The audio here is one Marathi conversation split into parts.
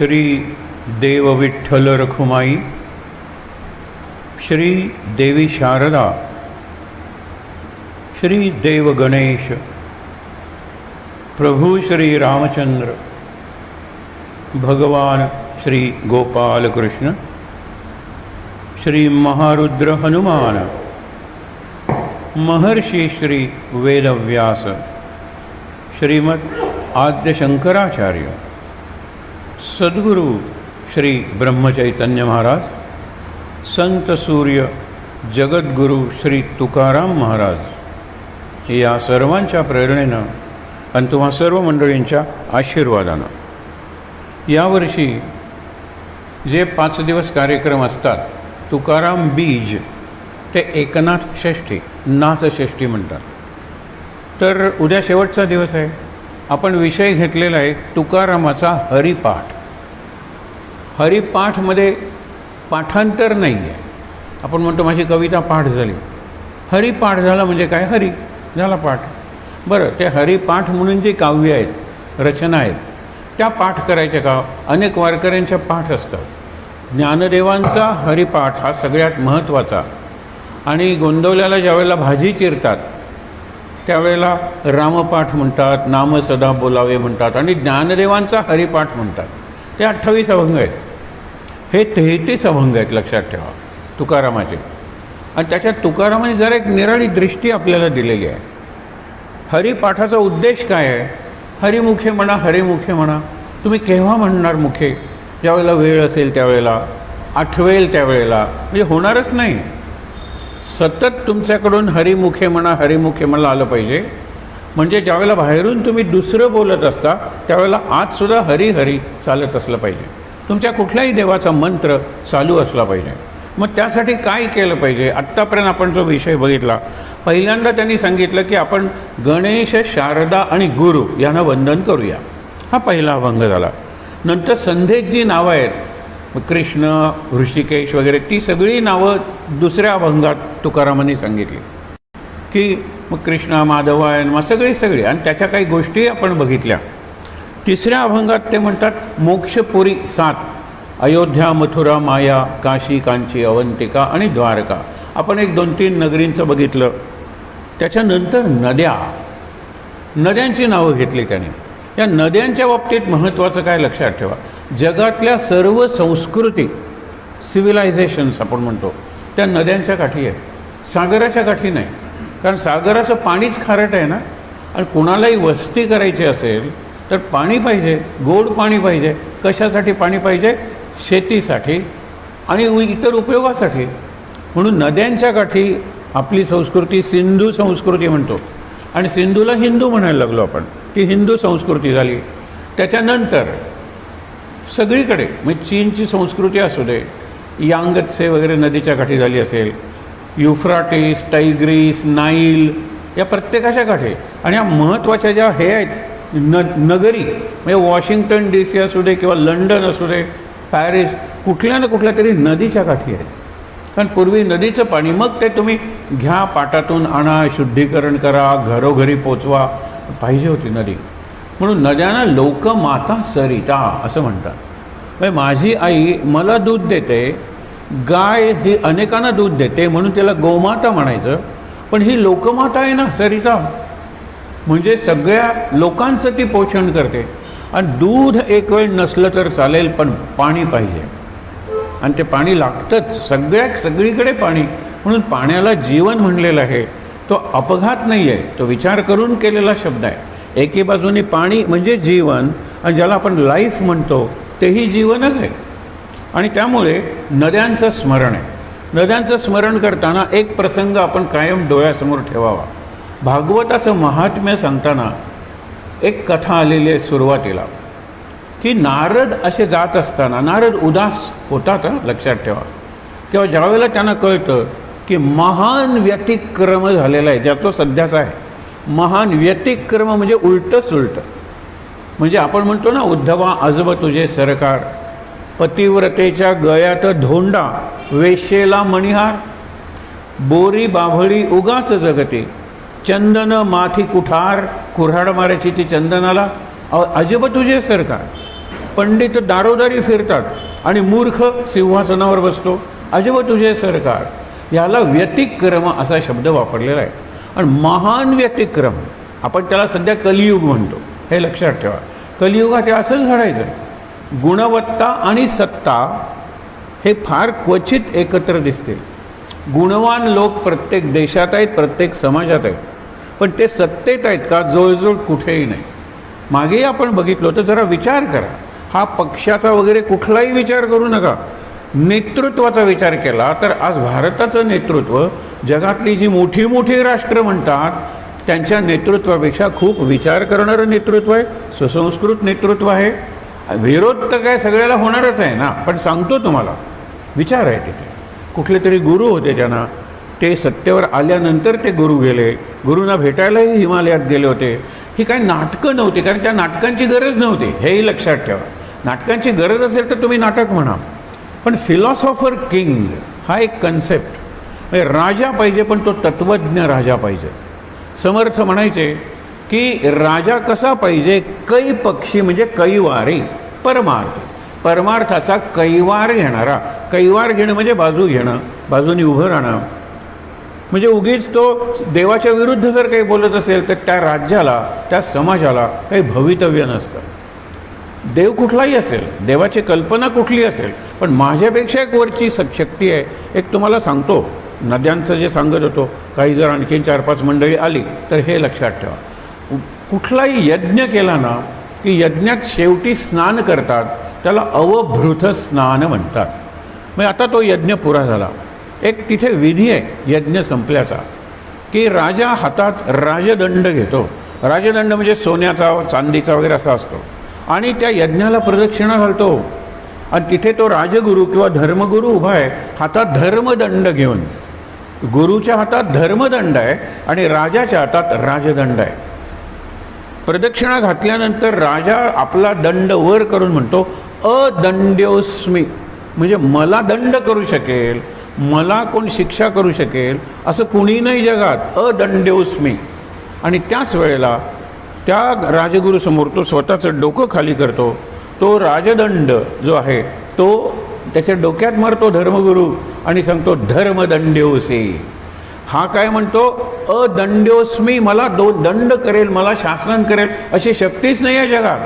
श्री देव विठ्ठल रखुमाई, श्री देवी शारदा, श्री देव गणेश, प्रभु श्री रामचंद्र, भगवान श्री गोपाल कृष्ण, श्री महारुद्र हनुमान, महर्षि श्री वेदव्यास, श्रीमद् आद्य शंकराचार्य, सद्गुरु श्री ब्रह्मचैतन्य महाराज, संत सूर्य जगद्गुरु श्री तुकाराम महाराज या सर्वांच्या प्रेरणेनं आणि तुम्हा सर्व मंडळींच्या आशीर्वादानं यावर्षी जे 5 दिवस कार्यक्रम असतात, तुकाराम बीज ते एकनाथ षष्ठी, नाथषष्ठी म्हणतात. तर उद्या शेवटचा दिवस आहे. आपण विषय घेतलेला आहे तुकारामाचा हरिपाठ. हरिपाठमध्ये पाठांतर नाही आहे. आपण म्हणतो माझी कविता पाठ झाली. हरिपाठ झाला म्हणजे काय? हरी झाला पाठ. बरं, ते हरिपाठ म्हणून जी काव्य आहेत, रचना आहेत, त्या पाठ करायच्या का? अनेक वारकऱ्यांच्या पाठ असतात. ज्ञानदेवांचा हरिपाठ हा सगळ्यात महत्त्वाचा. आणि गोंदवल्याला ज्यावेळेला भाजी चिरतात त्यावेळेला रामपाठ म्हणतात, नाम सदा बोलावे म्हणतात, आणि ज्ञानदेवांचा हरिपाठ म्हणतात. ते 28 अभंग आहेत. हे 33 अभंग आहेत, लक्षात ठेवा, तुकारामाचे. आणि त्याच्यात तुकारामाने जरा एक निराळी दृष्टी आपल्याला दिलेली आहे. हरिपाठाचा उद्देश काय आहे? हरिमुखे म्हणा, हरिमुखे म्हणा. तुम्ही केव्हा म्हणणार मुखे? ज्यावेळेला वेळ असेल त्यावेळेला, आठवेल त्यावेळेला, म्हणजे होणारच नाही. सतत तुमच्याकडून हरिमुखे म्हणा, हरिमुखे म्हणा आलं पाहिजे. म्हणजे ज्यावेळेला बाहेरून तुम्ही दुसरं बोलत असता त्यावेळेला आतसुद्धा हरी हरी चालत असलं पाहिजे. तुमच्या कुठल्याही देवाचा मंत्र चालू असला पाहिजे. मग त्यासाठी काय केलं पाहिजे? आत्तापर्यंत आपण जो विषय बघितला, पहिल्यांदा त्यांनी सांगितलं की आपण गणेश, शारदा आणि गुरु यांना वंदन करूया. हा पहिला अभंग झाला. नंतर संध्येत जी नावं आहेत, कृष्ण, ऋषिकेश वगैरे, ती सगळी नावं दुसऱ्या अभंगात तुकारामांनी सांगितली की मग कृष्णा, माधवायन, सगळी आणि त्याच्या काही गोष्टी आपण बघितल्या. तिसऱ्या अभंगात ते म्हणतात मोक्षपुरी 7, अयोध्या, मथुरा, माया, काशी, कांची, अवंतिका आणि द्वारका. आपण एक 2-3 नगरींचं बघितलं. त्याच्यानंतर नद्यांची नावं घेतली त्याने. या नद्यांच्या बाबतीत महत्त्वाचं काय लक्षात ठेवा, जगातल्या सर्व संस्कृती, सिव्हिलायझेशन्स आपण म्हणतो, त्या नद्यांच्या काठी आहे, सागराच्या काठी नाही. कारण सागराचं पाणीच खारट आहे ना. आणि कुणालाही वस्ती करायची असेल तर पाणी पाहिजे, गोड पाणी पाहिजे. कशासाठी पाणी पाहिजे? शेतीसाठी आणि इतर उपयोगासाठी. म्हणून नद्यांच्या काठी आपली संस्कृती सिंधू संस्कृती म्हणतो. आणि सिंधूला हिंदू म्हणायला लागलो आपण. ती हिंदू संस्कृती झाली. त्याच्यानंतर सगळीकडे, म्हणजे चीनची संस्कृती असू दे, यांगत्से वगैरे नदीच्या काठी झाली असेल, युफ्राटिस, टायग्रीस, नाईल, या प्रत्येकाच्या काठी. आणि या महत्त्वाच्या ज्या हे आहेत नगरी, म्हणजे वॉशिंग्टन DC असू दे किंवा लंडन असू दे, पॅरिस, कुठल्या ना कुठल्या तरी नदीच्या काठी आहेत. कारण पूर्वी नदीचं पाणी मग ते तुम्ही घ्या, पाटातून आणा, शुद्धीकरण करा, घरोघरी पोचवा, पाहिजे होती नदी. म्हणून नद्यांना लोकमाता सरिता असं म्हणतात. म्हणजे माझी आई मला दूध देते, गाय ही अनेकांना दूध देते म्हणून त्याला गोमाता म्हणायचं. पण ही लोकमाता आहे ना, सरिता, म्हणजे सगळ्या लोकांचं ती पोषण करते. आणि दूध एक वेळ नसलं तर चालेल, पण पाणी पाहिजे. आणि ते पाणी लागतंच, सगळीकडे पाणी. म्हणून पाण्याला जीवन म्हणलेलं आहे. तो अपघात नाही आहे, तो विचार करून केलेला शब्द आहे. एके बाजूने पाणी म्हणजे जीवन, आणि ज्याला आपण लाईफ म्हणतो तेही जीवनच आहे. आणि त्यामुळे नद्यांचं स्मरण आहे. नद्यांचं स्मरण करताना एक प्रसंग आपण कायम डोळ्यासमोर ठेवावा. भागवताचं महात्म्य सांगताना एक कथा आलेली आहे सुरुवातीला, की नारद असे जात असताना, नारद उदास होतात, लक्षात ठेवा. किंवा ज्यावेळेला त्यांना कळतं की महान व्यतिक्रम झालेला आहे, ज्याचा सध्याचा आहे. महान व्यतिक्रम म्हणजे उलटंच उलटं. म्हणजे आपण म्हणतो ना, उद्धवा आजब तुझे सरकार, पतिव्रतेच्या गळ्यात धोंडा, वेशेला मणिहार, बोरी बाभळी उगाच जगते, चंदन माथी कुठार, कुऱ्हाड मारायची ती चंदनाला, अजब तुझे सरकार. पंडित दारोदारी फिरतात आणि मूर्ख सिंहासनावर बसतो. अजब तुझे सरकार. याला व्यतिक्रम असा शब्द वापरलेला आहे. आणि महान व्यतिक्रम, आपण त्याला सध्या कलियुग म्हणतो, हे लक्षात ठेवा. कलियुगात हे असंच घडायचं. गुणवत्ता आणि सत्ता हे फार क्वचित एकत्र दिसतील. गुणवान लोक प्रत्येक देशात आहेत, प्रत्येक समाजात आहेत, पण ते सत्तेत आहेत का? जवळजवळ कुठेही नाही. मागेही आपण बघितलं तर जरा विचार करा. हा पक्षाचा वगैरे कुठलाही विचार करू नका. नेतृत्वाचा विचार केला तर आज भारताचं नेतृत्व जगातली जी मोठी मोठी राष्ट्र म्हणतात त्यांच्या नेतृत्वापेक्षा खूप विचार करणारं नेतृत्व आहे, सुसंस्कृत नेतृत्व आहे. विरोध तर काय सगळ्याला होणारच आहे ना, पण सांगतो तुम्हाला विचार आहे तिथे. कुठले तरी गुरु होते, त्यांना ते सत्तेवर आल्यानंतर ते गुरु गेले, गुरुंना भेटायलाही हिमालयात गेले होते. ही काही नाटकं नव्हती, कारण त्या नाटकांची गरज नव्हती, हेही लक्षात ठेवा. नाटकांची गरज असेल तर तुम्ही नाटक म्हणा, पण फिलॉसॉफर किंग हा एक कन्सेप्ट, म्हणजे राजा पाहिजे, पण तो तत्त्वज्ञ राजा पाहिजे. समर्थ म्हणायचे की राजा कसा पाहिजे? कै पक्षी म्हणजे कैवारी, परमार्थ, परमार्थाचा कैवार घेणारा. कैवार घेणं म्हणजे बाजू घेणं, बाजूनी उभं राहणं. म्हणजे उगीच तो देवाच्या विरुद्ध जर काही बोलत असेल तर त्या राज्याला, त्या समाजाला काही भवितव्य नसतं. देव कुठलाही असेल, देवाची कल्पना कुठली असेल, पण माझ्यापेक्षा एक वरची शक्ती आहे. एक तुम्हाला सांगतो, नद्यांचं जे सांगत होतो, काही जर आणखीन 4-5 मंडळी आली तर हे लक्षात ठेवा. कुठलाही यज्ञ केला ना की यज्ञात शेवटी स्नान करतात, त्याला अवभृत स्नान म्हणतात. मग आता तो यज्ञ पुरा झाला, एक तिथे विधी आहे यज्ञ संपल्याचा, की राजा हातात राजदंड घेतो. राजदंड म्हणजे सोन्याचा, चांदीचा वगैरे असा असतो, आणि त्या यज्ञाला प्रदक्षिणा घालतो. आणि तिथे तो राजगुरू किंवा धर्मगुरू उभा आहे हातात धर्मदंड घेऊन. गुरुच्या हातात धर्मदंड आहे आणि राजाच्या हातात राजदंड आहे. प्रदक्षिणा घातल्यानंतर राजा आपला दंड वर करून म्हणतो अदंड्योस्मी, म्हणजे मला दंड करू शकेल, मला कोण शिक्षा करू शकेल असं कुणी नाही जगात, अदंड्योस्मी. आणि त्याच वेळेला त्या राजगुरूसमोर तो स्वतःचं डोकं खाली करतो. तो राजदंड जो आहे तो त्याच्या डोक्यात मारतो धर्मगुरू आणि सांगतो धर्मदंड्योसी. हा काय म्हणतो? अदंड्योस्मी, मला दंड करेल, मला शासन करेल अशी शक्तीच नाही आहे जगात,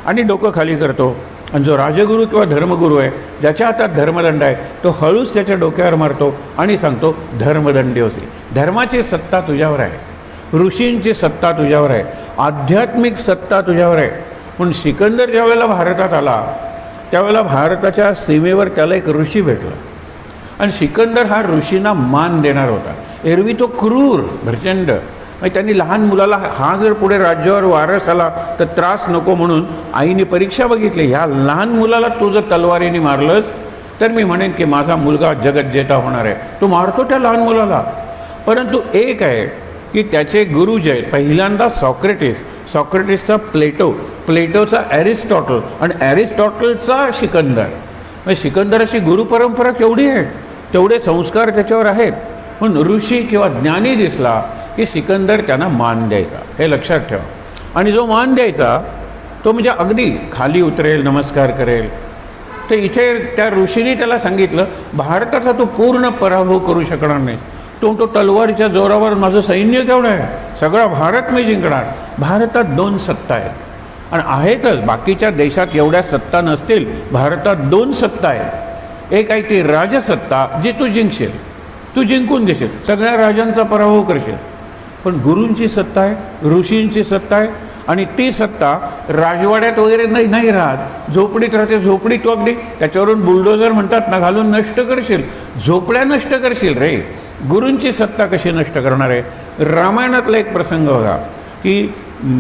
आणि डोकं खाली करतो. आणि जो राजगुरू किंवा धर्मगुरू आहे, ज्याच्या हातात धर्मदंड आहे, तो हळूच त्याच्या डोक्यावर मारतो आणि सांगतो धर्मदंड्योसी. धर्माची सत्ता तुझ्यावर आहे, ऋषींची सत्ता तुझ्यावर आहे, आध्यात्मिक सत्ता तुझ्यावर आहे. पण सिकंदर ज्या वेळेला भारतात आला त्यावेळेला भारताच्या सीमेवर त्याला एक ऋषी भेटला, आणि सिकंदर हा ऋषींना मान देणार होता. एरवी तो क्रूर प्रचंड, म्हणजे त्यांनी लहान मुलाला, हा जर पुढे राज्यावर वारस आला तर त्रास नको म्हणून आईने परीक्षा बघितली, ह्या लहान मुलाला तू जर तलवारीने मारलंस तर मी म्हणेन की माझा मुलगा जगज्जेता होणार आहे. तो मारतो त्या लहान मुलाला. परंतु एक आहे की त्याचे गुरु जे आहेत, पहिल्यांदा सॉक्रेटिसचा प्लेटो, प्लेटोचा ॲरिस्टॉटल आणि ॲरिस्टॉटलचा सिकंदर. म्हणजे सिकंदराची गुरुपरंपरा केवढी आहे, तेवढे संस्कार त्याच्यावर आहेत. पण ऋषी किंवा ज्ञानी दिसला की सिकंदर त्यांना मान द्यायचा, हे लक्षात ठेवा. आणि जो मान द्यायचा तो म्हणजे अगदी खाली उतरेल, नमस्कार करेल. तर इथे त्या ऋषीने त्याला सांगितलं भारताचा तो पूर्ण पराभव करू शकणार नाही. तो तलवारीच्या जोरावर माझं सैन्य केवढं आहे, सगळा भारत मी जिंकणार. भारतात 2 सत्ता आहेत आणि आहेतच, बाकीच्या देशात एवढ्या सत्ता नसतील, भारतात 2 सत्ता आहेत. एक आहे ती राजसत्ता, जी तू जिंकशील, तू जिंकून घेशील, सगळ्या राजांचा पराभव करशील. पण गुरूंची सत्ता आहे, ऋषींची सत्ता आहे, आणि ती सत्ता राजवाड्यात वगैरे नाही राहत, झोपडीत राहते. झोपडीत तू अगदी त्याच्यावरून बुलडोजर म्हणतात ना, घालून नष्ट करशील, झोपड्या नष्ट करशील रे. गुरूंची सत्ता कशी नष्ट करणार आहे? रामायणातला एक प्रसंग बघा की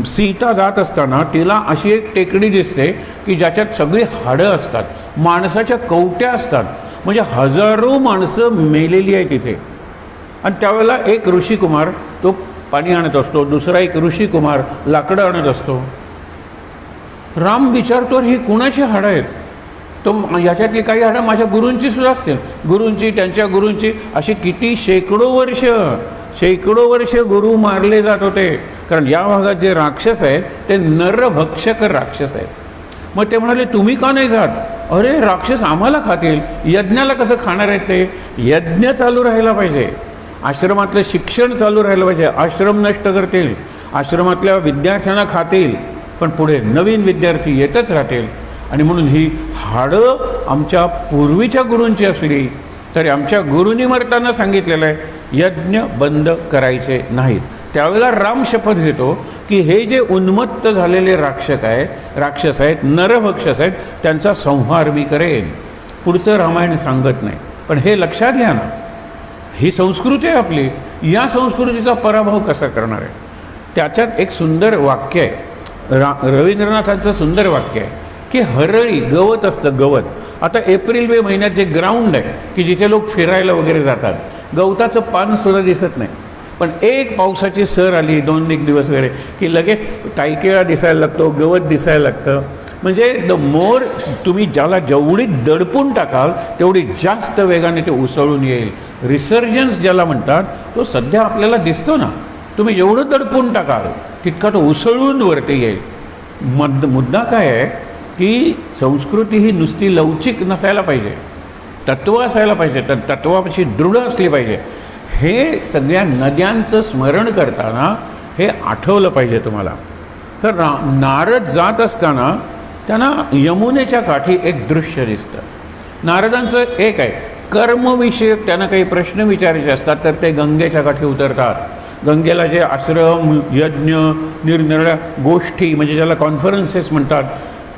सीता जात असताना तिला अशी एक टेकडी दिसते की ज्याच्यात सगळी हाडं असतात, माणसाच्या कवट्या असतात, म्हणजे हजारो माणसं मेलेली आहे तिथे. आणि त्यावेळेला एक ऋषिकुमार तो पाणी आणत असतो, दुसरा एक ऋषिकुमार लाकडं आणत असतो. राम विचारतो ही कुणाची हाडं आहेत? तो याच्यातली काही हाडं माझ्या गुरूंची सुद्धा असतील, गुरूंची, त्यांच्या गुरूंची, अशी किती शेकडो वर्ष गुरु मारले जात होते. कारण या भागात जे राक्षस आहेत ते नरभक्षक राक्षस आहेत. मग ते म्हणाले तुम्ही का नाही जात? अरे राक्षस आम्हाला खातील, यज्ञाला कसं खाणार आहेत ते? यज्ञ चालू राहायला पाहिजे, आश्रमातलं शिक्षण चालू राहिलं पाहिजे. आश्रम नष्ट करतील, आश्रमातल्या विद्यार्थ्यांना खातील, पण पुढे नवीन विद्यार्थी येतच राहतील. आणि म्हणून ही हाडं आमच्या पूर्वीच्या गुरूंची असली तरी आमच्या गुरूंनी मरताना सांगितलेलं आहे यज्ञ बंद करायचे नाहीत. त्यावेळेला राम शपथ घेतो की हे जे उन्मत्त झालेले राक्षस आहेत, नरभक्षस आहेत, त्यांचा संहार मी करेन. पुढचं रामायण सांगत नाही, पण हे लक्षात घ्या ना, ही संस्कृती आहे आपली. या संस्कृतीचा पराभव कसा करणार आहे? त्याच्यात एक सुंदर वाक्य आहे, रवींद्रनाथांचं सुंदर वाक्य आहे की हरळी गवत असतं, गवत. आता एप्रिल मे महिन्यात जे ग्राउंड आहे की जिथे लोक फिरायला वगैरे जातात, गवताचं पान सुद्धा दिसत नाही. पण एक पावसाची सर आली 2-1 दिवस वगैरे की लगेच टायकेळा दिसायला लागतो, गवत दिसायला लागतं. म्हणजे द मोर तुम्ही ज्याला जेवढी दडपून टाकाल तेवढी जास्त वेगाने ते उसळून येईल. रिसर्जन्स ज्याला म्हणतात तो सध्या आपल्याला दिसतो ना. तुम्ही जेवढं दडपून टाकाल तितका तो उसळून वरती येईल. मुद्दा काय आहे की संस्कृती ही नुसती लवचिक नसायला पाहिजे, तत्त्व असायला पाहिजे, तर तत्त्वापाशी दृढ असली पाहिजे. हे सगळ्या नद्यांचं स्मरण करताना हे आठवलं पाहिजे तुम्हाला. तर नारद जात असताना त्यांना यमुनेच्या काठी एक दृश्य दिसतं. नारदांचं एक आहे, कर्मविषयक त्यांना काही प्रश्न विचारायचे असतात तर ते गंगेच्या काठी उतरतात. गंगेला जे आश्रम, यज्ञ, निरनिराळ्या गोष्टी म्हणजे ज्याला कॉन्फरन्सेस म्हणतात,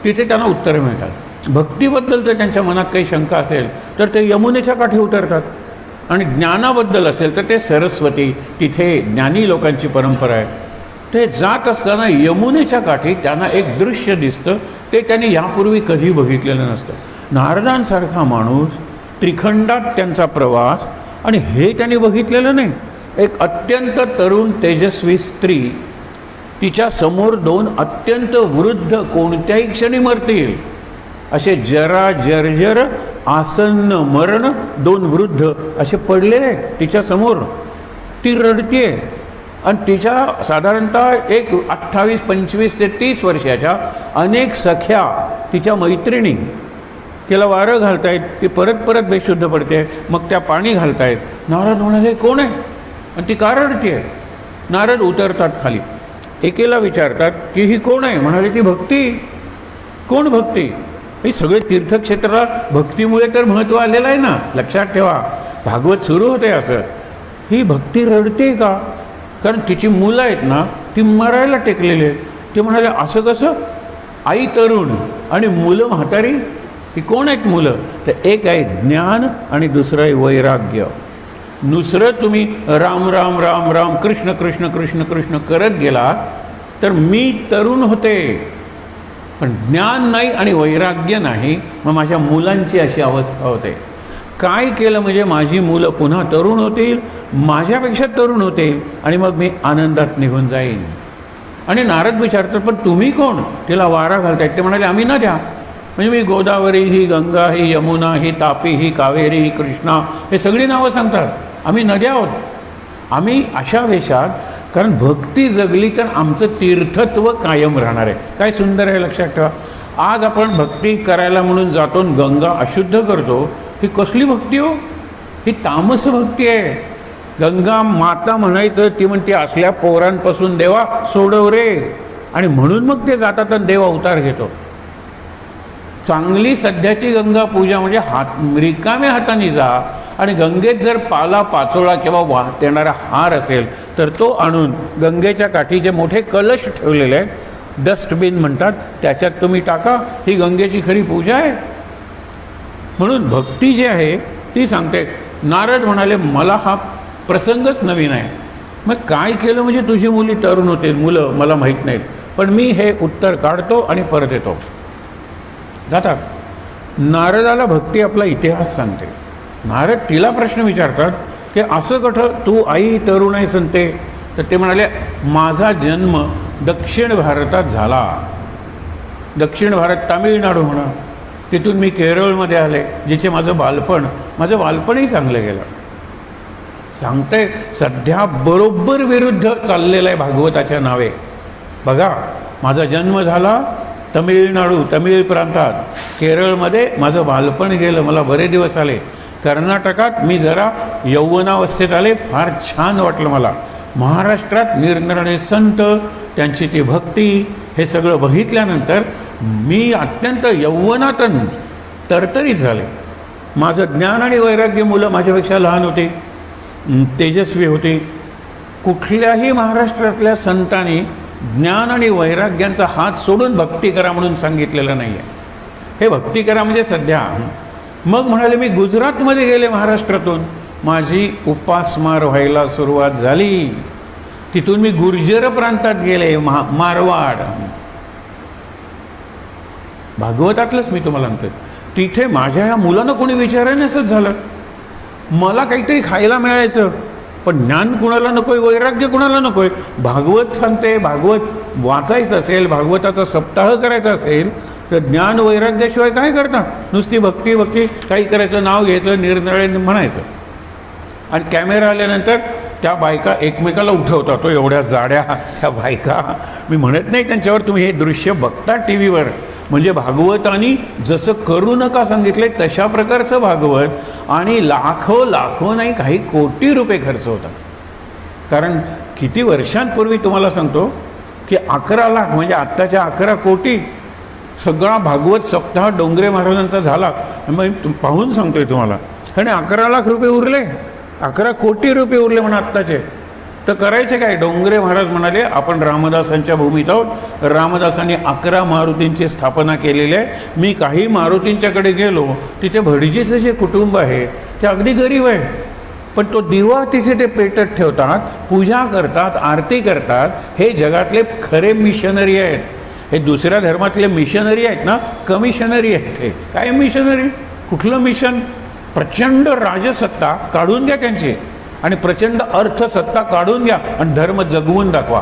तिथे त्यांना उत्तरं मिळतात. भक्तीबद्दल जर त्यांच्या मनात काही शंका असेल तर ते यमुनेच्या काठी उतरतात. आणि ज्ञानाबद्दल असेल तर ते सरस्वती, तिथे ज्ञानी लोकांची परंपरा आहे. ते जात असताना यमुनेच्या काठी त्यांना एक दृश्य दिसतं, ते त्यांनी यापूर्वी कधी बघितलेलं नसतं. नारदांसारखा माणूस, त्रिखंडात त्यांचा प्रवास, आणि हे त्यांनी बघितलेलं नाही. एक अत्यंत तरुण तेजस्वी स्त्री, तिच्या समोर 2 अत्यंत वृद्ध कोणत्याही क्षणी मरतील असे जरा जर्जर आसन्न मरण 2 वृद्ध असे पडलेले आहेत तिच्या समोर. ती रडतीये आणि तिच्या साधारणतः एक 28, 25 ते 30 वर्षाच्या अनेक सख्या, तिच्या मैत्रिणी तिला वारं घालतायत, ती परत परत बेशुद्ध पडते, मग त्या पाणी घालतायत. नारद म्हणाले कोण आहे आणि ती का रडतीये? नारद उतरतात खाली, एकेला विचारतात की ही कोण आहे? म्हणाले ती भक्ती. कोण भक्ती? हे सगळे तीर्थक्षेत्राला भक्तीमुळे तर महत्त्व आलेलं आहे ना, लक्षात ठेवा. भागवत सुरू होते असं, ही भक्ती रडते का? कारण तिची मुलं आहेत ना, ती मरायला टेकलेली आहेत. ते म्हणाले असं कसं? आई तरुण आणि मुलं म्हातारी, ही कोण आहेत मुलं? तर एक आहे ज्ञान आणि दुसरं आहे वैराग्य. दुसरं तुम्ही राम राम राम राम कृष्ण कृष्ण कृष्ण कृष्ण करत गेला तर मी तरुण होते, पण ज्ञान नाही आणि वैराग्य नाही, मग माझ्या मुलांची अशी अवस्था होते. काय केलं म्हणजे माझी मुलं पुन्हा तरुण होतील, माझ्यापेक्षा तरुण होतील, आणि मग मी आनंदात निघून जाईन. आणि नारद विचारतात पण तुम्ही कोण? तिला वारा घालतायत. ते म्हणाले आम्ही नद्या, म्हणजे मी गोदावरी, ही गंगा, ही यमुना, ही तापी, ही कावेरी, ही कृष्णा, हे सगळी नावं सांगतात. आम्ही नद्या आहोत. आम्ही अशा वेशात, कारण भक्ती जगली तर आमचं तीर्थत्व कायम राहणार आहे. काय सुंदर आहे, लक्षात ठेवा. आज आपण भक्ती करायला म्हणून जातो, गंगा अशुद्ध करतो. ही कसली भक्ती हो? ही तामस भक्ती आहे. गंगा माता म्हणायचं, ती म्हणते असल्या पोरांपासून देवा सोडव रे, आणि म्हणून मग ते जातात आणि देव अवतार घेतो. चांगली सध्याची गंगा पूजा म्हणजे रिकाम्या हाताने जा, आणि गंगेत जर पाला पाचोळा किंवा वाहत येणारा हार असेल तर तो आणून गंगेच्या काठी जे मोठे कलश ठेवलेले आहेत, डस्टबिन म्हणतात, त्याच्यात तुम्ही टाका. ही गंगेची खरी पूजा आहे. म्हणून भक्ती जी आहे ती सांगते. नारद म्हणाले मला हा प्रसंगच नवीन आहे. मग काय केलं म्हणजे तुझी मुली तरुण होतील? मुलं मला माहीत नाहीत, पण मी हे उत्तर काढतो आणि परत येतो. जातात. नारदाला भक्ती आपला इतिहास सांगते. नारद तिला प्रश्न विचारतात की असं कठं तू आई तरुण आहे संते? तर ते म्हणाले माझा जन्म दक्षिण भारतात झाला. दक्षिण भारत, तामिळनाडू म्हणा, तिथून मी केरळमध्ये आले, जिथे माझं बालपणही चांगलं गेलं. सांगते सध्या बरोबर विरुद्ध चाललेलं आहे भागवताच्या नावे. बघा, माझा जन्म झाला, तमिळनाडू, तमिळ प्रांतात, केरळमध्ये माझं बालपण गेलं, मला बरे दिवस आले. कर्नाटकात मी जरा यौवनावस्थेत आले, फार छान वाटलं मला. महाराष्ट्रात निरनिराळे संत, त्यांची ती भक्ती, हे सगळं बघितल्यानंतर मी अत्यंत यौवनात तरतरीत झाले. माझं ज्ञान आणि वैराग्य, मुलं माझ्यापेक्षा लहान होती, तेजस्वी होती. कुठल्याही महाराष्ट्रातल्या संतांनी ज्ञान आणि वैराग्यांचा हात सोडून भक्ती करा म्हणून सांगितलेलं नाही आहे. हे भक्ती करा म्हणजे सध्या. मग म्हणाले मी गुजरातमध्ये गेले, महाराष्ट्रातून माझी उपासमार व्हायला सुरुवात झाली. तिथून मी गुर्जर प्रांतात गेले, मारवाड. भागवतातलंच मी तुम्हाला म्हणतोय. तिथे माझ्या ह्या मुलांना कोणी विचारायनसच झालं. मला काहीतरी खायला मिळायचं, पण ज्ञान कुणाला नकोय, वैराग्य कुणाला नकोय. भागवत सांगते, भागवत वाचायचं असेल, भागवताचा सप्ताह करायचा असेल तर ज्ञान वैराग्याशिवाय काय करता? नुसती भक्ती भक्ती काही करायचं, नाव घ्यायचं, निरनिराळे म्हणायचं. आणि कॅमेरा आल्यानंतर त्या बायका एकमेकाला उठवतात, तो एवढ्या जाड्या त्या बायका. मी म्हणत नाही त्यांच्यावर, तुम्ही हे दृश्य बघता टी व्हीवर. म्हणजे भागवतानी जसं करू नका सांगितले तशा प्रकारचं भागवत, आणि लाखो लाखो नाही, काही कोटी रुपये खर्च होतात. कारण किती वर्षांपूर्वी तुम्हाला सांगतो की 11 लाख म्हणजे आत्ताच्या 11 कोटी सगळा भागवत सप्ताह डोंगरे महाराजांचा झाला. मग पाहून सांगतोय तुम्हाला. आणि 11 लाख रुपये उरले, 11 कोटी रुपये उरले म्हणा आत्ताचे. तर करायचे काय? डोंगरे महाराज म्हणाले आपण रामदासांच्या भूमीत आहोत, रामदासांनी 11 मारुतींची स्थापना केलेली आहे. मी काही मारुतींच्याकडे गेलो, तिथे भटजीचं जे कुटुंब आहे ते अगदी गरीब आहे, पण तो दिवा तिथे ते पेटत ठेवतात, पूजा करतात, आरती करतात. हे जगातले खरे मिशनरी आहेत. हे दुसऱ्या धर्मातले मिशनरी आहेत ना, कमिशनरी आहेत. ते काय मिशनरी? कुठलं मिशन? प्रचंड राजसत्ता काढून द्या त्यांची, आणि प्रचंड अर्थसत्ता काढून घ्या, आणि धर्म जगवून दाखवा.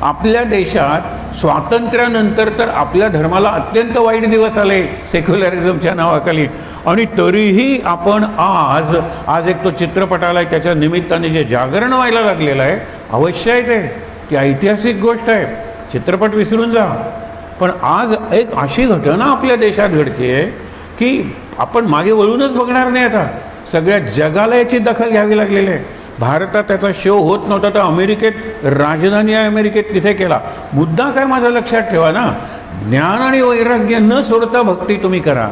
आपल्या देशात स्वातंत्र्यानंतर तर आपल्या धर्माला अत्यंत वाईट दिवस आले सेक्युलरिझमच्या नावाखाली, आणि तरीही आपण आज एक तो चित्रपट आला आहे, त्याच्या निमित्ताने जे जागरण व्हायला लागलेलं आहे, अवश्य आहे ते. ती ऐतिहासिक गोष्ट आहे. चित्रपट विसरून जा, पण आज एक अशी घटना आपल्या देशात घडते आहे की आपण मागे वळूनच बघणार नाही. आता सगळ्या जगाला याची दखल घ्यावी लागलेली आहे. भारतात त्याचा शो होत नव्हता, तर अमेरिकेत, राजधानी आहे अमेरिकेत, तिथे केला. मुद्दा काय माझा लक्षात ठेवा ना, ज्ञान आणि वैराग्य न सोडता भक्ती तुम्ही करा.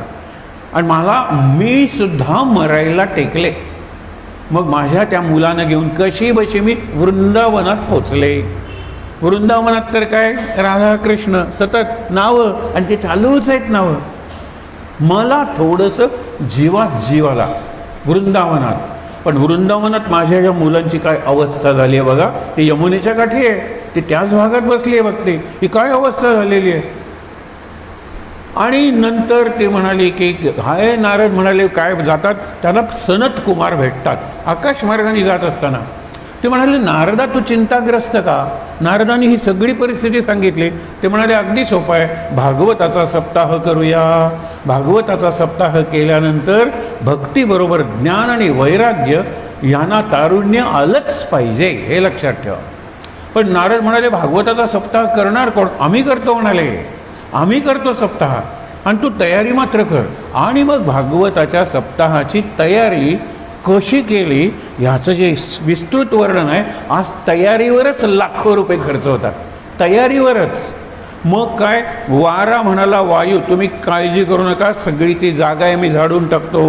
आणि मी सुद्धा मरायला टेकले. मग माझ्या त्या मुलानं घेऊन कशी बशी मी वृंदावनात पोचले. वृंदावनात तर काय, राधाकृष्ण सतत नावं, आणि ते चालूच आहेत नावं. मला थोडंसं जीव आला वृंदावनात. पण वृंदावनात माझ्या या मुलांची काय अवस्था झाली आहे बघा. ती यमुनेच्या काठी आहे, ती त्याच भागात बसली आहे भक्ती. ही काय अवस्था झालेली आहे. आणि नंतर ते म्हणाले की हाय, नारद म्हणाले काय जातात, त्याला सनत कुमार भेटतात आकाश मार्गाने जात असताना. ते म्हणाले नारदा तू चिंताग्रस्त का? नारदाने ही सगळी परिस्थिती सांगितली. ते म्हणाले अगदी सोपं आहे, भागवताचा सप्ताह करूया. भागवताचा सप्ताह केल्यानंतर भक्तीबरोबर ज्ञान आणि वैराग्य यांना तारुण्य आलंच पाहिजे, हे लक्षात ठेवा. पण नारद म्हणाले भागवताचा सप्ताह करणार कोण? आम्ही करतो म्हणाले, आम्ही करतो सप्ताह, आणि तू तयारी मात्र कर. आणि मग भागवताच्या सप्ताहाची तयारी कशी केली ह्याचं जे विस्तृत वर्णन आहे. आज तयारीवरच लाखो रुपये खर्च होतात, तयारीवरच. मग काय, वारा म्हणाला वायू तुम्ही काळजी करू नका, सगळी ती जागा आहे मी झाडून टाकतो.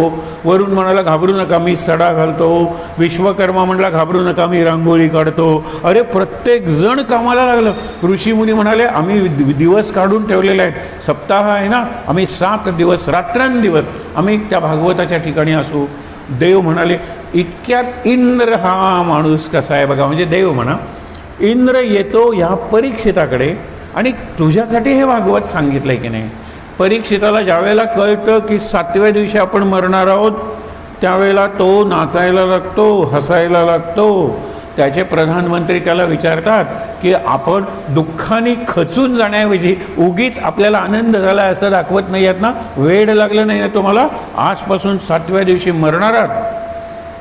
वरुण म्हणाला घाबरू नका मी सडा घालतो. विश्वकर्मा म्हणला घाबरू नका मी रांगोळी काढतो. अरे प्रत्येक जण कामाला लागलं. ऋषीमुनी म्हणाले आम्ही दिवस काढून ठेवलेले आहेत, सप्ताह आहे ना, आम्ही 7 दिवस रात्रंदिवस आम्ही त्या भागवताच्या ठिकाणी असू. देव म्हणाले इतक्यात इंद्र हा माणूस कसा आहे बघा. म्हणजे देव म्हणा, इंद्र येतो ह्या परीक्षिताकडे, आणि तुझ्यासाठी हे भागवत सांगितलंय की नाही. परीक्षिताला ज्यावेळेला कळतं की 7व्या दिवशी आपण मरणार आहोत, त्यावेळेला तो नाचायला लागतो, हसायला लागतो. त्याचे प्रधानमंत्री त्याला विचारतात की आपण दुःखाने खचून जाण्याऐवजी उगीच आपल्याला आनंद झाला असं दाखवत नाही आहेत ना, वेड लागलं नाही ना तुम्हाला, आजपासून 7व्या दिवशी मरणार आहात.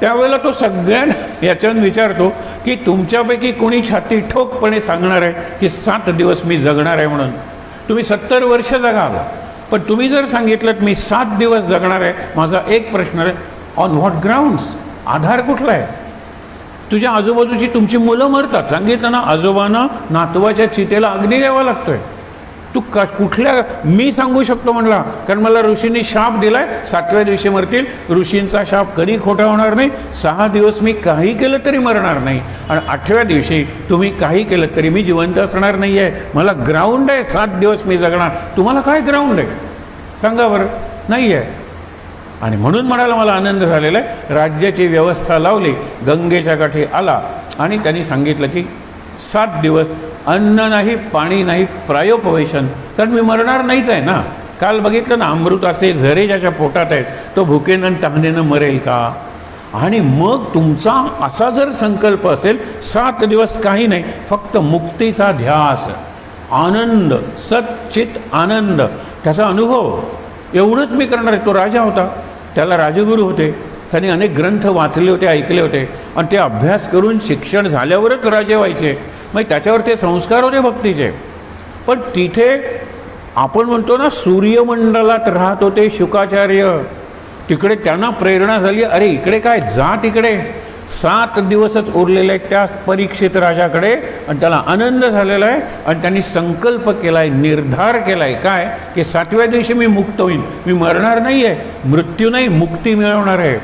त्यावेळेला तो सगळ्यांना याच्यानं विचारतो की तुमच्यापैकी कोणी छाती ठोकपणे सांगणार आहे की 7 दिवस मी जगणार आहे म्हणून. तुम्ही 70 वर्ष जगाल, पण तुम्ही जर सांगितलं मी 7 दिवस जगणार आहे, माझा एक प्रश्न आहे, ऑन व्हॉट ग्राउंड्स? आधार कुठला आहे? तुझ्या आजूबाजूची तुमची मुलं मरतात, सांगितलं ना, आजोबांना नातवाच्या चितेला अग्नी द्यावा लागतोय. तू कुठल्या, मी सांगू शकतो म्हणला, कारण मला ऋषींनी शाप दिलाय, 7व्या दिवशी मरतील. ऋषींचा शाप कधी खोटा होणार नाही. 6 दिवस मी काही केलं तरी मरणार नाही, आणि 8व्या दिवशी तुम्ही काही केलं तरी मी जिवंत असणार नाही आहे. मला ग्राउंड आहे, 7 दिवस मी जगणार. तुम्हाला काय ग्राउंड आहे सांगा बरं? नाही आहे. आणि म्हणून म्हणाला मला आनंद झालेला आहे. राज्याची व्यवस्था लावली, गंगेच्या काठी आला, आणि त्यांनी सांगितलं की 7 दिवस अन्न नाही, पाणी नाही, प्रायोपवेशन, कारण मी मरणार नाहीच आहे ना. काल बघितलं ना, अमृत असे झरे ज्याच्या पोटात आहेत, तो भुकेनं आणि तहानेनं मरेल का? आणि मग तुमचा असा जर संकल्प असेल, 7 दिवस काही नाही, फक्त मुक्तीचा ध्यास, आनंद, सच्चित आनंद, त्याचा अनुभव, एवढंच मी करणार आहे. तो राजा होता, त्याला राजगुरू होते, त्यांनी अनेक ग्रंथ वाचले होते, ऐकले होते, आणि ते अभ्यास करून शिक्षण झाल्यावरच राजे व्हायचे. मग त्याच्यावर ते संस्कार होते भक्तीचे. पण तिथे आपण म्हणतो ना, सूर्यमंडलात राहत होते शुकाचार्य, तिकडे त्यांना प्रेरणा झाली, अरे इकडे काय, जा तिकडे. 7 दिवसच उरलेले आहेत त्या परीक्षित राजाकडे, आणि त्याला आनंद झालेला आहे. आणि त्यांनी संकल्प केला आहे, निर्धार केला आहे काय, की 7व्या दिवशी मी मुक्त होईन, मी मरणार नाही आहे, मृत्यू नाही, मुक्ती मिळवणार आहे.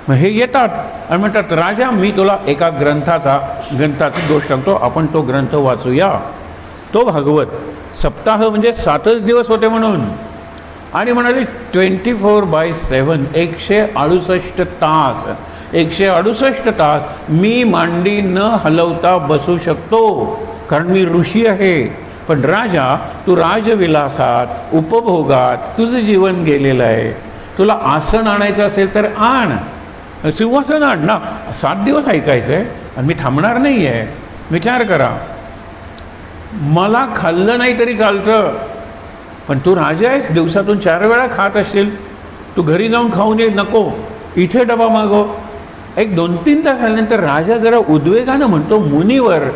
मग हे येतात आणि म्हणतात, राजा मी तुला एका ग्रंथाचा दोष सांगतो, आपण तो ग्रंथ वाचूया. तो भागवत सप्ताह म्हणजे 7च दिवस होते म्हणून, आणि म्हणाले 24/7, 168 तास, 168 तास मी मांडी न हलवता बसू शकतो, कारण मी ऋषी आहे. पण राजा, तू राजविलासात, उपभोगात तुझं जीवन गेलेलं आहे. तुला आसन आणायचं असेल तर आण, सिंहासन आण ना. 7 दिवस ऐकायचं आहे आणि मी थांबणार नाही आहे. विचार करा, मला खाल्लं नाही तरी चालतं, पण तू राजा आहेस, दिवसातून 4 वेळा खात असशील, तू घरी जाऊन खाऊन ये, नको इथे डबा मागव. एक 2-3 तास झाल्यानंतर राजा जरा उद्वेगानं म्हणतो, मुनीवर,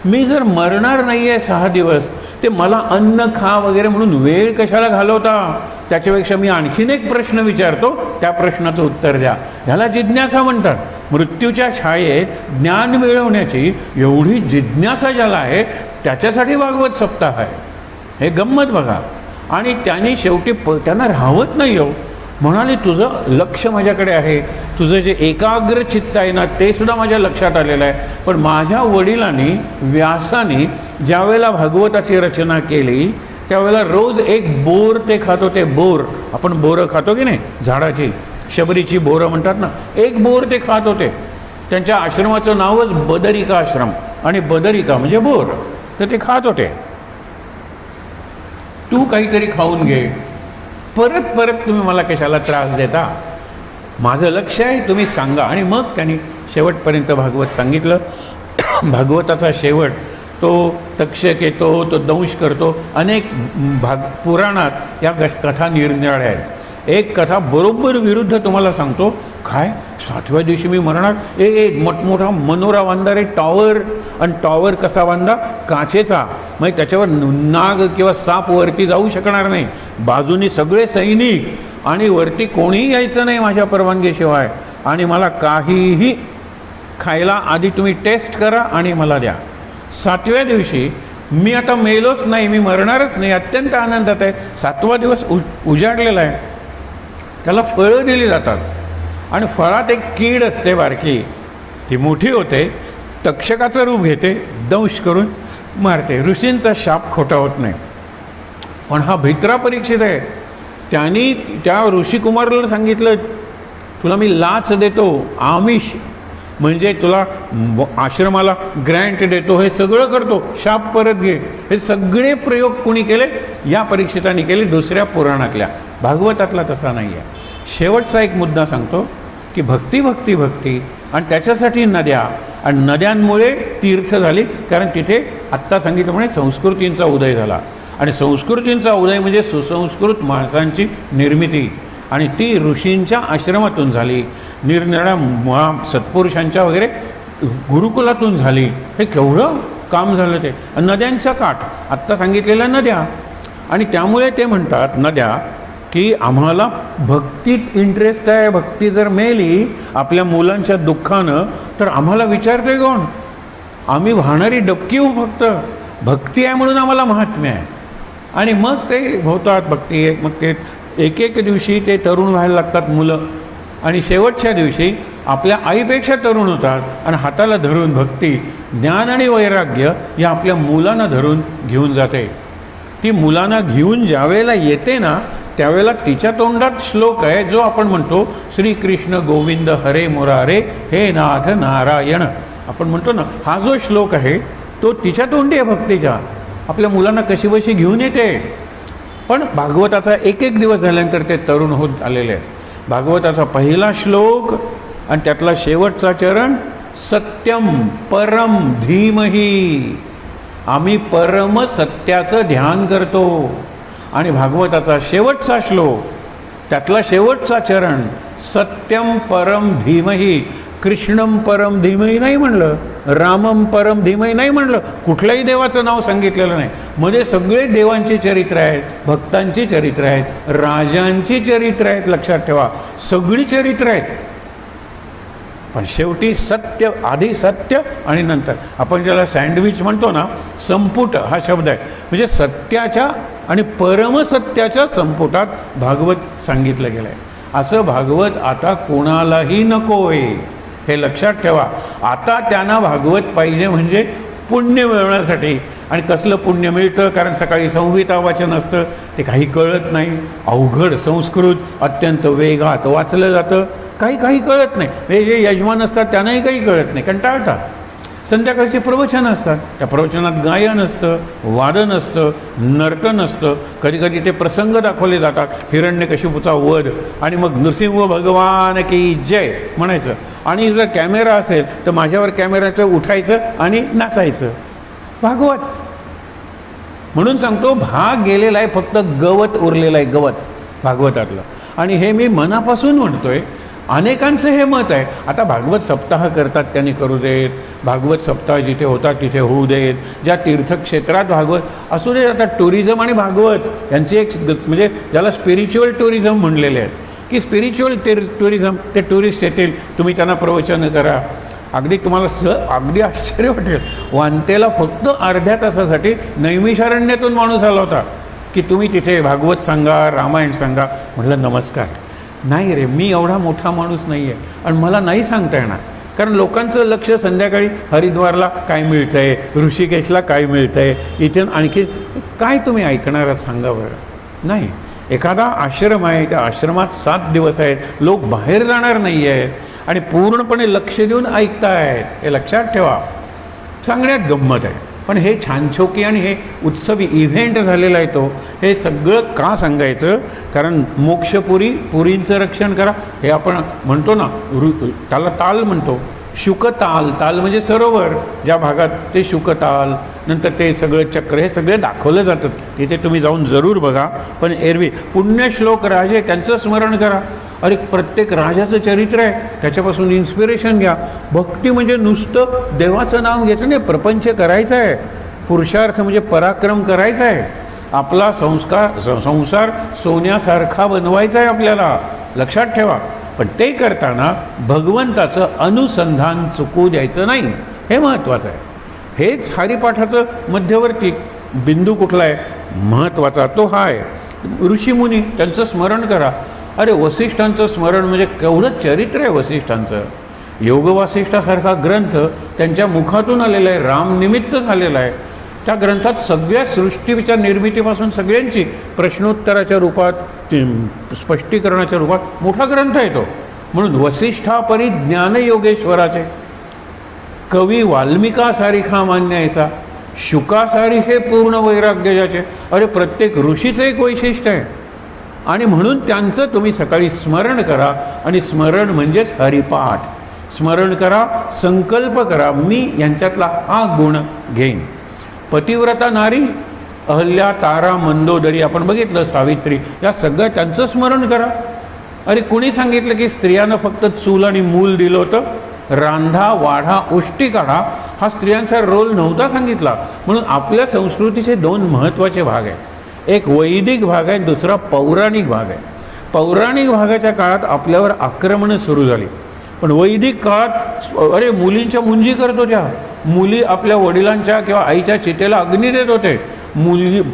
मी जर मरणार नाही आहे 6 दिवस, ते मला अन्न खा वगैरे म्हणून वेळ कशाला घालवता? त्याच्यापेक्षा मी आणखीन एक प्रश्न विचारतो, त्या प्रश्नाचं उत्तर द्या. ह्याला जिज्ञासा म्हणतात. मृत्यूच्या छायेत ज्ञान मिळवण्याची एवढी जिज्ञासा ज्याला आहे, त्याच्यासाठी भागवत सप्ताह आहे. हे गंमत बघा. आणि त्यांनी शेवटी त्यांना राहवत नाही हो, म्हणाले तुझं लक्ष माझ्याकडे आहे, तुझं जे एकाग्र चित्त आहे ना, ते सुद्धा माझ्या लक्षात आलेलं आहे. पण माझ्या वडिलांनी, व्यासाने ज्यावेळेला भागवताची रचना केली, त्यावेळेला रोज एक बोर ते खात होते. बोर, आपण बोरं खातो की नाही, झाडाची, शबरीची बोरं म्हणतात ना, एक बोर ते खात होते. त्यांच्या आश्रमाचं नावच बदरिका आश्रम, आणि बदरिका म्हणजे बोर, तर ते खात होते. तू काहीतरी खाऊन घे, परत परत तुम्ही मला कशाला त्रास देता, माझं लक्ष आहे, तुम्ही सांगा. आणि मग त्यांनी शेवटपर्यंत भागवत सांगितलं. भागवताचा शेवट, तो तक्षक येतो, तो दंश करतो. अनेक पुराणात या कथा निरनिराळ्या आहेत. एक कथा बरोबर विरुद्ध तुम्हाला सांगतो. काय 7व्या दिवशी मी मरणार? मोठमोठा मनोरा बांधणार आहे, टॉवर. आणि टॉवर कसा बांधा? काचेचा. मग त्याच्यावर नाग किंवा साप वरती जाऊ शकणार नाही. बाजूनी सगळे सैनिक, आणि वरती कोणीही यायचं नाही माझ्या परवानगीशिवाय. आणि मला काहीही खायला आधी तुम्ही टेस्ट करा आणि मला द्या. 7व्या दिवशी मी आता मेलोच नाही, मी मरणारच नाही, अत्यंत आनंदात आहे. 7वा दिवस उजाडलेला आहे. त्याला फळं दिली जातात, आणि फळात एक कीड असते बारकी, ती मोठी होते, तक्षकाचं रूप घेते, दंश करून मारते. ऋषींचा शाप खोटा होत नाही. पण हा भित्रा परीक्षित आहे. त्यांनी त्या ऋषिकुमाराला सांगितलं, तुला मी लाच देतो, आमिष म्हणजे तुला आश्रमाला ग्रँट देतो, हे सगळं करतो, शाप परत घे. हे सगळे प्रयोग कोणी केले? या परीक्षितांनी केले, दुसऱ्या पुराणातल्या. भागवतातला तसा नाही आहे. शेवटचा एक मुद्दा सांगतो की भक्ती भक्ती भक्ती, आणि त्याच्यासाठी नद्या, आणि नद्यांमुळे तीर्थ झाली, कारण तिथे आत्ता सांगितल्याप्रमाणे संस्कृतींचा उदय झाला. आणि संस्कृतींचा उदय म्हणजे सुसंस्कृत माणसांची निर्मिती, आणि ती ऋषींच्या आश्रमातून झाली, निरनिराळ्या सत्पुरुषांच्या वगैरे गुरुकुलातून झाली. हे केवढं काम झालं ते. नद्यांचा काठ, आत्ता सांगितलेल्या नद्या, आणि त्यामुळे ते म्हणतात नद्या की आम्हाला भक्तीत इंटरेस्ट आहे, भक्ती जर मेली आपल्या मुलांच्या दुःखानं तर आम्हाला विचारतोय कोण? आम्ही वाहणारी डबकी हो, फक्त भक्ती आहे म्हणून आम्हाला महात्म्य आहे. आणि मग ते होतात भक्ती, मग ते एक एक दिवशी ते तरुण व्हायला लागतात मुलं, आणि शेवटच्या दिवशी आपल्या आईपेक्षा तरुण होतात आणि हाताला धरून भक्ती, ज्ञान आणि वैराग्य या आपल्या मुलांना धरून घेऊन जाते. ती मुलांना घेऊन ज्यावेळेला येते ना त्यावेळेला तिच्या तोंडात श्लोक आहे जो आपण म्हणतो, श्रीकृष्ण गोविंद हरे मुरारे हे नाथ नारायण. आपण म्हणतो ना, हा जो श्लोक आहे तो तिच्या तोंडी आहे भक्तीच्या. आपल्या मुलांना कशी बशी घेऊन येते. पण भागवताचा एक एक दिवस झाल्यानंतर ते तरुण होत आलेले आहे. भागवताचा पहिला श्लोक आणि त्यातला शेवटचा चरण, सत्यम परम धीमही. आम्ही परम सत्याचं ध्यान करतो. आणि भागवताचा शेवटचा श्लोक, त्यातला शेवटचा चरण, सत्यम परम धीमही. कृष्णम परम धीमही नाही म्हणलं, रामम परम धीमही नाही म्हणलं, कुठल्याही देवाचं नाव सांगितलेलं नाही. मध्ये सगळे देवांची चरित्र आहेत, भक्तांची चरित्र आहेत, राजांची चरित्र आहेत. लक्षात ठेवा, सगळी चरित्र आहेत. पण शेवटी सत्य, आधी सत्य आणि नंतर आपण ज्याला सँडविच म्हणतो ना, संपुट हा शब्द आहे. म्हणजे सत्याच्या आणि परमसत्याच्या संपुटात भागवत सांगितलं गेलं आहे. असं भागवत आता कोणालाही नकोय, हे लक्षात ठेवा. आता त्यांना भागवत पाहिजे म्हणजे पुण्य मिळवण्यासाठी. आणि कसलं पुण्य मिळतं? कारण सकाळी संहिता वाचन असतं, ते काही कळत नाही, अवघड संस्कृत अत्यंत वेगात वाचलं जातं, काही कळत नाही. हे जे यजमान असतात त्यांनाही काही कळत नाही, कंटाळतात. संध्याकाळची प्रवचन असतात, त्या प्रवचनात गायन असतं, वादन असतं, नर्तन असतं, कधी ते प्रसंग दाखवले जातात, हिरण्यकशिपूचा वध, आणि मग नृसिंह भगवान की जय म्हणायचं. आणि जर कॅमेरा असेल तर माझ्यावर कॅमेऱ्याचं उठायचं आणि नाचायचं. भागवत म्हणून सांगतो, भाग गेलेला आहे, फक्त गवत उरलेलं आहे, गवत भागवतातलं. आणि हे मी मनापासून म्हणतोय. अनेकांचं हे मत आहे, आता भागवत सप्ताह करतात त्यांनी करू देत, भागवत सप्ताह जिथे होतात तिथे होऊ देत, ज्या तीर्थक्षेत्रात भागवत असू देत. आता टुरिझम आणि भागवत यांची एक म्हणजे ज्याला स्पिरिच्युअल टुरिझम म्हणलेले आहेत, की स्पिरिच्युअल टुरिझम, ते टुरिस्ट येतील, तुम्ही त्यांना प्रवचन करा. अगदी तुम्हाला अगदी आश्चर्य वाटेल, वांतेला फक्त अर्ध्या तासासाठी नैमिषारण्यातून माणूस आला होता की तुम्ही तिथे भागवत सांगा, रामायण सांगा. म्हटलं नमस्कार, नाही रे, मी एवढा मोठा माणूस नाही आहे आणि मला नाही सांगता येणार. कारण लोकांचं लक्ष संध्याकाळी हरिद्वारला काय मिळतं आहे, ऋषिकेशला काय मिळतं आहे, इथे आणखी काय तुम्ही ऐकणार आहात सांगा बरं. नाही, एखादा आश्रम आहे, त्या आश्रमात 7 दिवस आहेत, लोक बाहेर जाणार नाही आहेत आणि पूर्णपणे लक्ष देऊन ऐकतायत. हे लक्षात ठेवा, सांगण्यात गंमत आहे. पण हे छानछोकी आणि हे उत्सवी इव्हेंट झालेला आहे तो. हे सगळं का सांगायचं? कारण मोक्षपुरी, पुरींचं रक्षण करा, हे आपण म्हणतो ना, त्याला ताल म्हणतो, शुकताल. ताल म्हणजे सरोवर, ज्या भागात ते शुकताल, नंतर ते सगळं चक्र, हे सगळे दाखवलं जातं. तिथे तुम्ही जाऊन जरूर बघा. पण एरवी पुण्यश्लोक राजे, त्यांचं स्मरण करा. अरे, प्रत्येक राजाचं चरित्र आहे, त्याच्यापासून इन्स्पिरेशन घ्या. भक्ती म्हणजे नुसतं देवाचं नाव घ्यायचं नाही, प्रपंच करायचं आहे. पुरुषार्थ म्हणजे पराक्रम करायचा आहे. आपला संसार सोन्यासारखा बनवायचा आहे आपल्याला, लक्षात ठेवा. पण ते करताना भगवंताचं अनुसंधान चुकू द्यायचं नाही, हे महत्त्वाचं आहे. हेच हरिपाठाचं मध्यवर्ती बिंदू कुठला आहे महत्त्वाचा, तो हा आहे. ऋषीमुनी त्यांचं स्मरण करा. अरे, वसिष्ठांचं स्मरण म्हणजे केवढं चरित्र आहे वसिष्ठांचं. योगवासिष्ठासारखा ग्रंथ त्यांच्या मुखातून आलेला आहे, रामनिमित्त झालेला आहे. त्या ग्रंथात सगळ्या सृष्टीच्या निर्मितीपासून सगळ्यांची प्रश्नोत्तराच्या रूपात, स्पष्टीकरणाच्या रूपात मोठा ग्रंथ आहे तो. म्हणून वसिष्ठापरी ज्ञानयोगेश्वराचे कवी वाल्मिकासारिखा मान्य ऐसा, शुकासारिखे पूर्ण वैराग्य ज्याचे. अरे, प्रत्येक ऋषीचं एक वैशिष्ट्य आहे. आणि म्हणून त्यांचं तुम्ही सकाळी स्मरण करा. आणि स्मरण म्हणजेच हरिपाठ. स्मरण करा, संकल्प करा, मी यांच्यातला हा गुण घेईन. पतिव्रता नारी, अहल्या, तारा, मंदोदरी, आपण बघितलं, सावित्री, या सगळं त्यांचं स्मरण करा. अरे, कुणी सांगितलं की स्त्रियांना फक्त चूल आणि मूल दिलं होतं? रांधा, वाढा, उष्टी काढा हा स्त्रियांचा रोल नव्हता सांगितला. म्हणून आपल्या संस्कृतीचे 2 महत्त्वाचे भाग आहेत. एक वैदिक भाग आहे, दुसरा पौराणिक भाग आहे. पौराणिक भागाच्या काळात आपल्यावर आक्रमणं सुरू झाली, पण वैदिक काळात अरे मुलींच्या मुंजी करत होत्या, मुली आपल्या वडिलांच्या किंवा आईच्या चितेला अग्नी देत होते.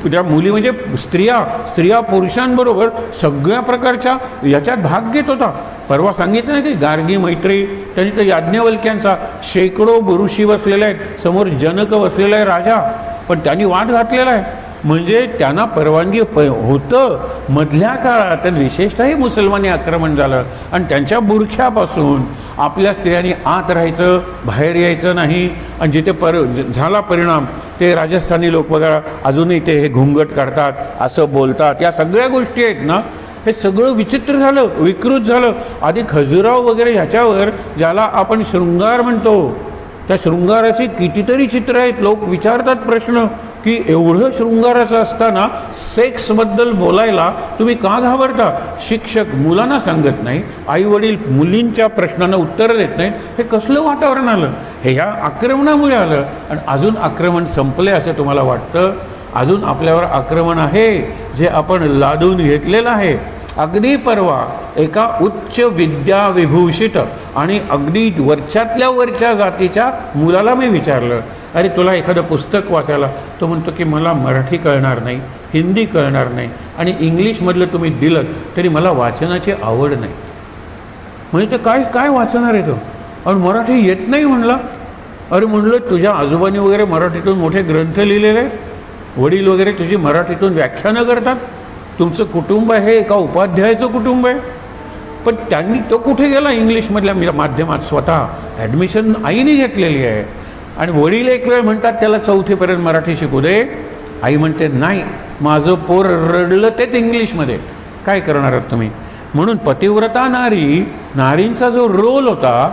त्या मुली म्हणजे स्त्रिया पुरुषांबरोबर सगळ्या प्रकारच्या याच्यात भाग घेत होता. परवा सांगितलं ना की गार्गी मैत्री, त्यांनी तर याज्ञवल्क्यांचा शेकडो ऋषी बसलेले आहेत, समोर जनक बसलेला आहे राजा, पण त्यांनी वाद घातलेला आहे. म्हणजे त्यांना परवानगी होतं. मधल्या काळात विशेषतः मुसलमानी आक्रमण झालं आणि त्यांच्या बुरख्यापासून आपल्या स्त्रियांनी आत राहायचं, बाहेर यायचं नाही. आणि जिथे झाला परिणाम, ते राजस्थानी लोक बघा अजूनही ते हे घुंगट काढतात, असं बोलतात, या सगळ्या गोष्टी आहेत ना, हे सगळं विचित्र झालं, विकृत झालं. आधी खजुराव वगैरे ह्याच्यावर ज्याला आपण शृंगार म्हणतो, त्या शृंगाराची कितीतरी चित्र आहेत. लोक विचारतात प्रश्न की एवढं शृंगाराचं असताना सेक्सबद्दल बोलायला तुम्ही का घाबरता? शिक्षक मुलांना सांगत नाही, आई वडील मुलींच्या प्रश्नांना उत्तर देत नाहीत. हे कसलं वातावरण आलं? हे ह्या आक्रमणामुळे आलं. आणि अजून आक्रमण संपले असं तुम्हाला वाटतं? अजून आपल्यावर आक्रमण आहे जे आपण लादून घेतलेलं आहे. अगदी परवा एका उच्च विद्या विभूषित आणि अगदी वरच्यातल्या वरच्या जातीच्या मुलाला मी विचारलं, अरे तुला एखादं पुस्तक वाचायला? तो म्हणतो की मला मराठी कळणार नाही, हिंदी कळणार नाही आणि इंग्लिशमधलं तुम्ही दिलं तरी मला वाचनाची आवड नाही. म्हणजे ते काय वाचणार आहे तो? आणि मराठी येत नाही म्हणला. अरे म्हणलं तुझ्या आजोबांनी वगैरे मराठीतून मोठे ग्रंथ लिहिलेले, वडील वगैरे तुझी मराठीतून व्याख्यानं करतात, तुमचं कुटुंब हे एका उपाध्यायाचं कुटुंब आहे. पण त्यांनी तो कुठे गेला? इंग्लिशमधल्या माध्यमात स्वतः ॲडमिशन आईने घेतलेली आहे. आणि वडील एक वेळ म्हणतात त्याला 4थीपर्यंत मराठी शिकू दे. आई म्हणते नाही, माझं पोर रडलं तेच इंग्लिशमध्ये. काय करणार आहात तुम्ही? म्हणून पतिव्रता नारींचा जो रोल होता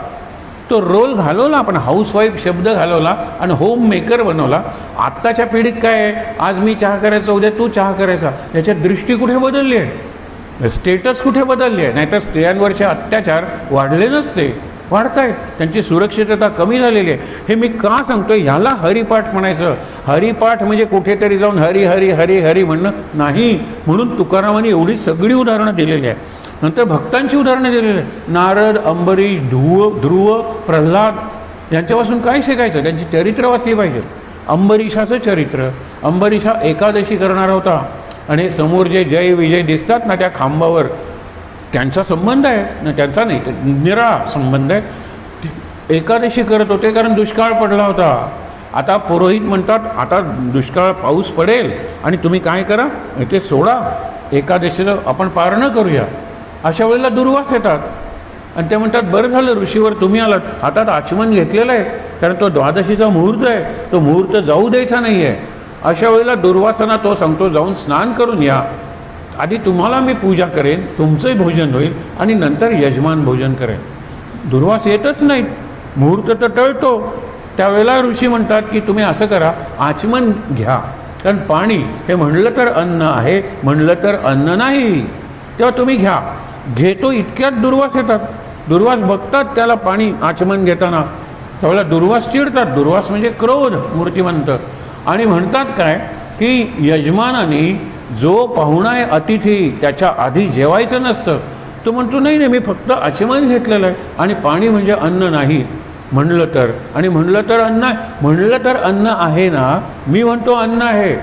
तो रोल घालवला आपण, हाऊसवाईफ शब्द घालवला आणि होम मेकर बनवला. आत्ताच्या पिढीत काय आहे? आज मी चहा करायचा, उद्या तू चहा करायचा. याच्यात दृष्टी कुठे बदलली आहे? स्टेटस कुठे बदलली आहे? नाहीतर स्त्रियांवरचे अत्याचार वाढले नसते, वाढत आहेत. त्यांची सुरक्षितता कमी झालेली आहे. हे मी का सांगतोय? ह्याला हरिपाठ म्हणायचं. हरिपाठ म्हणजे कुठेतरी जाऊन हरी हरी हरी हरी म्हणणं नाही. म्हणून तुकारामांनी एवढी सगळी उदाहरणं दिलेली आहे. नंतर भक्तांची उदाहरणं दिलेली आहेत. नारद, अंबरीश, ध्रुव, प्रल्हाद यांच्यापासून काय शिकायचं? त्यांची चरित्र वाचली पाहिजे. अंबरीशाचं चरित्र, अंबरीशा एकादशी करणार होता आणि समोर जे जय विजय दिसतात ना त्या खांबावर, त्यांचा संबंध आहे ना, त्यांचा नाही, निराळा संबंध आहे. एकादशी करत होते कारण दुष्काळ पडला होता. आता पुरोहित म्हणतात आता दुष्काळ पाऊस पडेल आणि तुम्ही काय करा, ते सोडा, एकादशीला आपण पारणं करूया. अशा वेळेला दुर्वास येतात आणि ते म्हणतात बरं झालं ऋषीवर तुम्ही आलात, हातात आचमन घेतलेलं आहे कारण तो द्वादशीचा मुहूर्त आहे, तो मुहूर्त जाऊ द्यायचा नाही आहे. अशा वेळेला दुर्वासांना तो सांगतो जाऊन स्नान करून या, आधी तुम्हाला मी पूजा करेन, तुमचंही भोजन होईल आणि नंतर यजमान भोजन करेन. दुर्वास येतच नाहीत, मुहूर्त तर टळतो. त्यावेळेला ऋषी म्हणतात की तुम्ही असं करा, आचमन घ्या, कारण पाणी हे म्हणलं तर अन्न आहे, म्हणलं तर अन्न नाही, तेव्हा तुम्ही घ्या. घेतो इतक्यात दुर्वास येतात. दुर्वास बघतात त्याला पाणी आचमन घेताना, त्यावेळेला दुर्वास चिडतात. दुर्वास म्हणजे क्रोध मूर्तिमंत. आणि म्हणतात काय की यजमानाने जो पाहुणा आहे अतिथी त्याच्या आधी जेवायचं नसतं. तो म्हणतो नाही नाही मी फक्त आचमन घेतलेलं आहे आणि पाणी म्हणजे अन्न नाही म्हणलं तर, आणि म्हणलं तर अन्न आहे, म्हणलं तर अन्न आहे ना, मी म्हणतो अन्न आहे.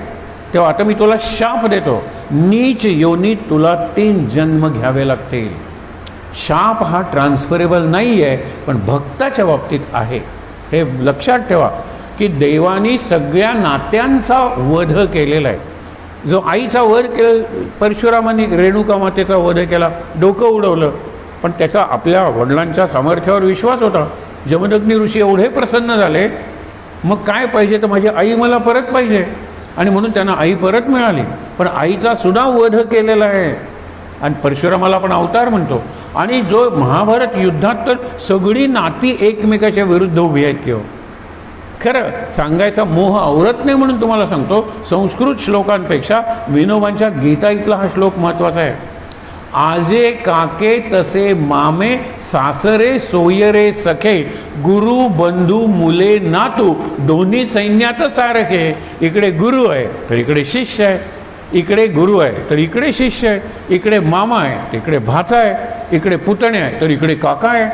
तेव्हा आता मी तुला शाप देतो, नीच योनीत तुला 3 जन्म घ्यावे लागतील. शाप हा ट्रान्सफरेबल नाही आहे, पण भक्ताच्या बाबतीत आहे. हे लक्षात ठेवा की देवानी सगळ्या नात्यांचा वध केलेला आहे. जो आईचा वध परशुरामांनी रेणुका मातेचा वध केला, डोकं उडवलं, पण त्याचा आपल्या वडिलांच्या सामर्थ्यावर विश्वास होता. जमदग्नी ऋषी एवढे प्रसन्न झाले, मग काय पाहिजे तर माझी आई मला परत पाहिजे, आणि म्हणून त्यांना आई परत मिळाली. पण आईचा सुद्धा वध केलेला आहे. आणि परशुरामाला आपण अवतार म्हणतो. आणि जो महाभारत युद्धात तर सगळी नाती एकमेकाच्या विरुद्ध उभी आहेत. किंवा खरं सांगायचा मोह आवरत नाही म्हणून तुम्हाला सांगतो, संस्कृत श्लोकांपेक्षा विनोबांच्या गीताईतला हा श्लोक महत्त्वाचा आहे. आजे काके तसे मामे सासरे सोयरे सखे गुरु बंधू मुले नातू दोन्ही सैन्यात सारखे. इकडे गुरु आहे तर इकडे शिष्य आहे, इकडे गुरु आहे तर इकडे शिष्य आहे, इकडे मामा आहे तर इकडे भाचा आहे, इकडे पुतणे आहे तर इकडे काका आहे.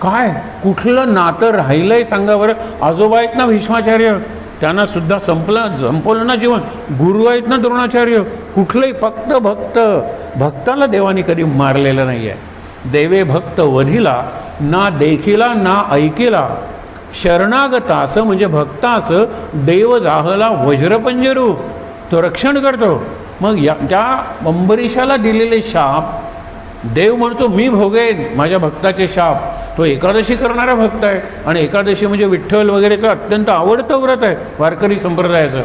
काय कुठलं नातं राहिलंय सांगा बरं. आजोबा आहेत ना भीष्माचार्य, त्यांना सुद्धा संपलं ना जीवन. गुरु आहेत ना द्रोणाचार्य, कुठलंही फक्त भक्ताला देवाने कधी मारलेलं नाही आहे. देवे भक्त वधिला ना देखिला ना ऐकिला, शरणागतास म्हणजे भक्तास देव जाहला वज्रपंजरू, तो रक्षण करतो. मग त्या अंबरीशाला दिलेले शाप देव म्हणतो मी भोगेन माझ्या भक्ताचे शाप. तो एकादशी करणारा भक्त आहे आणि एकादशी म्हणजे विठ्ठल वगैरेचं अत्यंत आवडतं व्रत आहे वारकरी संप्रदायाचं.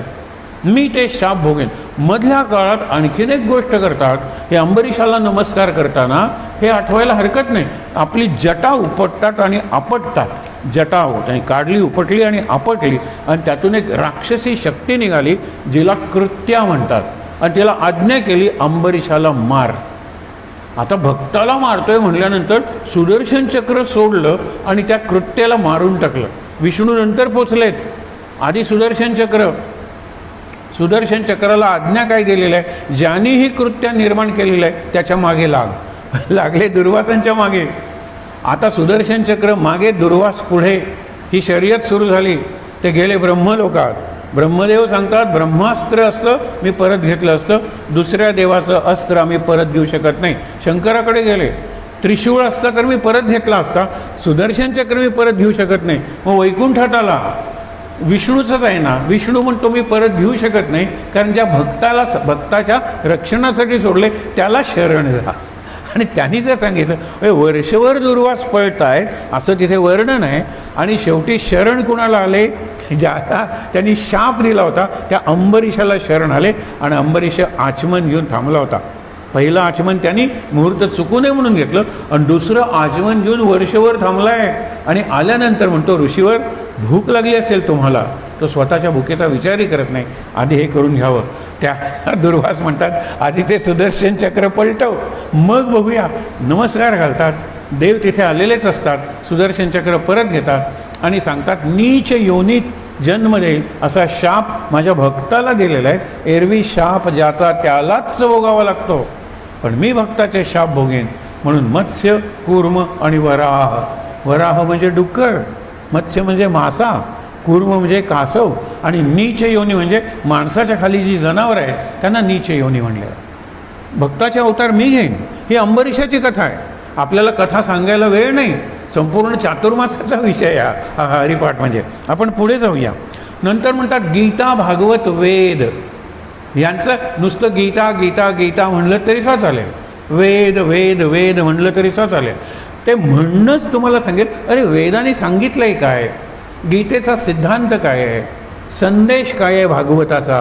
मी ते शाप भोगेन. मधल्या काळात आणखीन एक गोष्ट करतात, हे अंबरीशाला नमस्कार करताना हे आठवायला हरकत नाही. आपली जटा उपटतात आणि आपटतात. जटा त्यांनी काढली, उपटली आणि आपटली आणि त्यातून एक राक्षसी शक्ती निघाली जिला कृत्या म्हणतात आणि तिला आज्ञा केली अंबरीशाला मार. आता भक्ताला मारतोय म्हटल्यानंतर सुदर्शन चक्र सोडलं आणि त्या कृत्याला मारून टाकलं. विष्णू नंतर पोचलेत, आधी सुदर्शन चक्राला आज्ञा काय दिलेली आहे, ज्यांनी ही कृत्या निर्माण केलेलं आहे त्याच्या मागे लागले दुर्वासांच्या मागे. आता सुदर्शन चक्र मागे, दुर्वास पुढे. ही शर्यत सुरू झाली. ते गेले ब्रह्मलोकात. ब्रह्मदेव सांगतात ब्रह्मास्त्र असतं मी परत घेतलं असतं, दुसऱ्या देवाचं अस्त्र आम्ही परत घेऊ शकत नाही. शंकराकडे गेले. त्रिशूळ असता तर मी परत घेतला असता, सुदर्शन चक्र मी परत घेऊ शकत नाही. मग वैकुंठात आला, विष्णूचंच आहे ना. विष्णू म्हणतो मी परत घेऊ शकत नाही, कारण ज्या भक्ताच्या रक्षणासाठी सोडले त्याला शरण जा. आणि त्यांनी जर सांगितलं वर्षभर दुर्वास पळतायत असं तिथे वर्णन आहे. आणि शेवटी शरण कुणाला आले, ज्याला त्यांनी शाप दिला होता त्या अंबरीशाला शरण आले. आणि अंबरीश आचमन घेऊन थांबला होता. पहिलं आचमन त्यांनी मुहूर्त चुकू नये म्हणून घेतलं आणि दुसरं आचमन घेऊन वर्षभर थांबलाय. आणि आल्यानंतर म्हणतो ऋषीवर भूक लागली असेल तुम्हाला, तो स्वतःच्या भुकेचा विचारही करत नाही, आधी हे करून घ्यावं. त्या दुर्वास म्हणतात आधी ते सुदर्शन चक्र पलटव मग बघूया. नमस्कार घालतात. देव तिथे आलेलेच असतात. सुदर्शन चक्र परत घेतात आणि सांगतात नीच योनीत जन्म देईल असा शाप माझ्या भक्ताला दिलेला आहे. एरवी शाप ज्याचा त्यालाच भोगावा लागतो, पण मी भक्ताचे शाप भोगेन. म्हणून मत्स्य, कूर्म आणि वराह. वराह म्हणजे डुक्कर, मत्स्य म्हणजे मासा, कूर्म म्हणजे कासव आणि नीच योनी म्हणजे माणसाच्या खाली जी जनावर आहेत त्यांना नीच योनी म्हणले. भक्ताचे अवतार मी घेईन. ही अंबरीशाची कथा आहे. आपल्याला कथा सांगायला वेळ नाही, संपूर्ण चातुर्मासाचा विषय हा हरिपाठ म्हणजे. आपण पुढे जाऊया. नंतर म्हणतात गीता, भागवत, वेद. यांचं नुसतं गीता गीता गीता म्हणलं तरी सा चालेल, वेद वेद वेद म्हणलं तरी सा चालेल. ते म्हणणंच तुम्हाला सांगेल अरे वेदाने सांगितलंय काय, गीतेचा सिद्धांत काय आहे, संदेश काय आहे भागवताचा,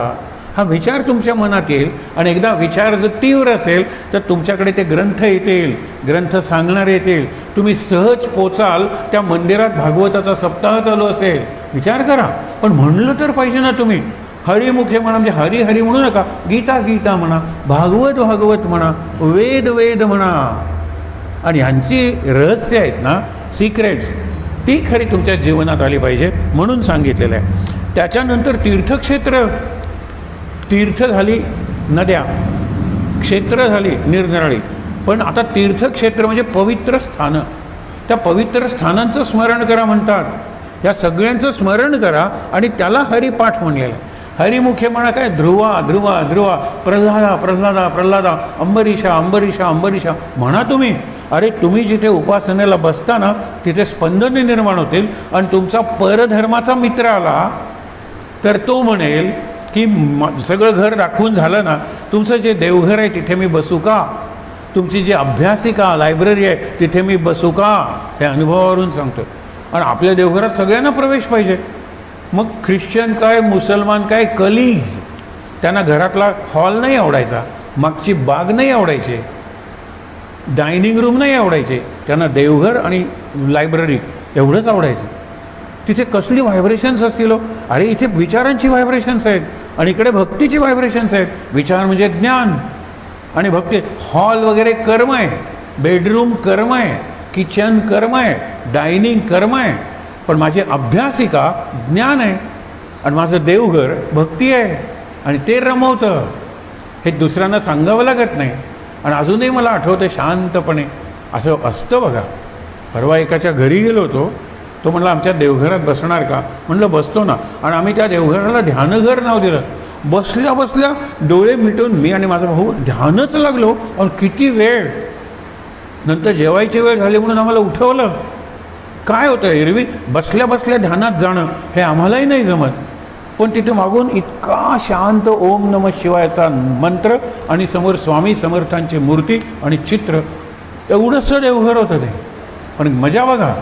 हा विचार तुमच्या मनात येईल. आणि एकदा विचार जर तीव्र असेल तर तुमच्याकडे ते ग्रंथ येतील, ग्रंथ सांगणारे येतील. तुम्ही सहज पोचाल. त्या मंदिरात भागवताचा सप्ताह चालू असेल, विचार करा. पण म्हणलं तर पाहिजे ना तुम्ही. हरिमुखे म्हणा म्हणजे हरी हरी म्हणू नका, गीता गीता म्हणा, भागवत भागवत म्हणा, वेद वेद म्हणा. आणि ह्यांची रहस्य आहेत ना, सिक्रेट्स, ती खरी तुमच्या जीवनात आली पाहिजे म्हणून सांगितलेलं आहे. त्याच्यानंतर तीर्थक्षेत्र. तीर्थ झाली नद्या, क्षेत्र झाली निरनिराळी. पण आता तीर्थक्षेत्र म्हणजे पवित्र स्थानं. त्या पवित्र स्थानांचं स्मरण करा म्हणतात. या सगळ्यांचं स्मरण करा आणि त्याला हरिपाठ म्हणलेलं आहे. हरिमुखे म्हणा काय, ध्रुवा ध्रुवा ध्रुवा, प्रल्हादा प्रल्हादा प्रल्हादा, अंबरीशा अंबरीशा अंबरीशा म्हणा तुम्ही. अरे तुम्ही जिथे उपासनेला बसता ना तिथे स्पंदने निर्माण होतील. आणि तुमचा परधर्माचा मित्र आला तर तो म्हणेल की सगळं घर दाखवून झालं ना, तुमचं जे देवघर आहे तिथे मी बसू का, तुमची जी अभ्यासिका लायब्ररी आहे तिथे मी बसू का, हे अनुभवावरून सांगतो. आणि आपल्या देवघरात सगळ्यांना प्रवेश पाहिजे. मग ख्रिश्चन काय, मुसलमान काय, कलिग्ज, त्यांना घरातला हॉल नाही आवडायचा, मागची बाग नाही आवडायची, डायनिंग रूम नाही आवडायचे, त्यांना देवघर आणि लायब्ररी एवढंच आवडायचं. तिथे कसली व्हायब्रेशन्स असतील. अरे इथे विचारांची व्हायब्रेशन्स आहेत आणि इकडे भक्तीची व्हायब्रेशन्स आहेत. विचार म्हणजे ज्ञान आणि भक्ती. हॉल वगैरे कर्म आहे, बेडरूम कर्म आहे, किचन कर्म आहे, डायनिंग कर्म आहे. पण माझी अभ्यासिका ज्ञान आहे आणि माझं देवघर भक्ती आहे आणि ते रमवतं. हे दुसऱ्यांना सांगावं लागत नाही. आणि अजूनही मला आठवतं शांतपणे असं असतं बघा. परवा एकाच्या घरी गेलो होतो. तो म्हणला आमच्या देवघरात बसणार का? म्हणलं बसतो ना. आणि आम्ही त्या देवघराला ध्यानघर नाव दिलं. बसल्या बसल्या डोळे मिटून मी आणि माझा भाऊ ध्यानच लागलो. आणि किती वेळ. नंतर जेवायची वेळ झाली म्हणून आम्हाला उठवलं. काय होतं, एरवी बसल्या बसल्या ध्यानात जाणं हे आम्हालाही नाही जमत. पण तिथे मागून इतका शांत ओम नमः शिवायचा मंत्र आणि समोर स्वामी समर्थांची मूर्ती आणि चित्र, एवढंसं देवघर होतं ते. पण मजा बघा,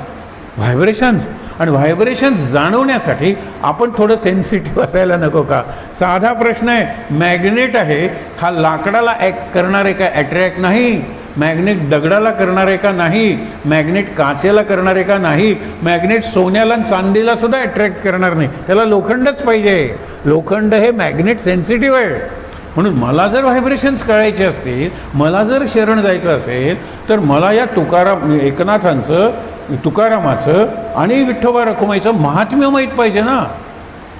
व्हायब्रेशन्स. आणि व्हायब्रेशन्स जाणवण्यासाठी आपण थोडं सेन्सिटिव्ह असायला नको का? साधा प्रश्न आहे. मॅग्नेट आहे, हा लाकडाला करणार आहे का? अट्रॅक्ट नाही. मॅग्नेट दगडाला करणार आहे का? नाही. मॅग्नेट काचेला करणार आहे का? नाही. मॅग्नेट सोन्याला आणि चांदीला सुद्धा अट्रॅक्ट करणार नाही. त्याला लोखंडच पाहिजे. लोखंड हे मॅग्नेट सेन्सिटिव्ह आहे. म्हणून मला जर व्हायब्रेशन्स कळायचे असतील, मला जर शरण जायचं असेल, तर मला या एकनाथांचं, तुकारामाचं आणि विठ्ठोबा रखुमाईचं महात्म्य माहीत पाहिजे ना.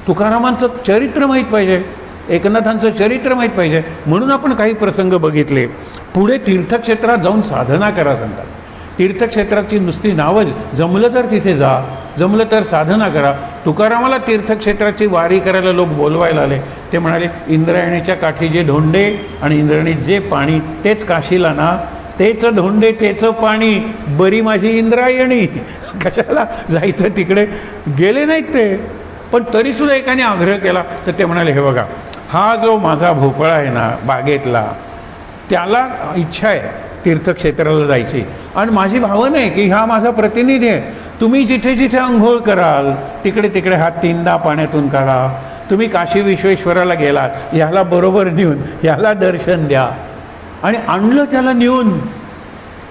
तुकारामांचं चरित्र माहीत पाहिजे, एकनाथांचं चरित्र माहीत पाहिजे. म्हणून आपण काही प्रसंग बघितले. पुढे तीर्थक्षेत्रात जाऊन साधना करा सांगतात. तीर्थक्षेत्राची नुसती नावं, जमलं तर तिथे जा, जमलं तर साधना करा. तुकारामाला तीर्थक्षेत्राची वारी करायला लोक बोलवायला आले. ते म्हणाले इंद्रायणीच्या काठी जे धोंडे आणि इंद्रायणीत जे पाणी तेच काशीला ना. तेच धोंडे तेच पाणी, बरी माझी इंद्रायणी. कशाला जायचं तिकडे? गेले नाहीत ते. पण तरीसुद्धा एकाने आग्रह केला. तर ते म्हणाले हे बघा, हा जो माझा भोपळा आहे ना बागेतला, त्याला इच्छा आहे तीर्थक्षेत्राला जायची. आणि माझी भावना आहे की हा माझा प्रतिनिधी आहे. तुम्ही जिथे जिथे आंघोळ कराल तिकडे तिकडे हात 3दा पाण्यातून काढा. तुम्ही काशी विश्वेश्वराला गेलात, ह्याला बरोबर नेऊन ह्याला दर्शन द्या. आणि आणलं त्याला नेऊन.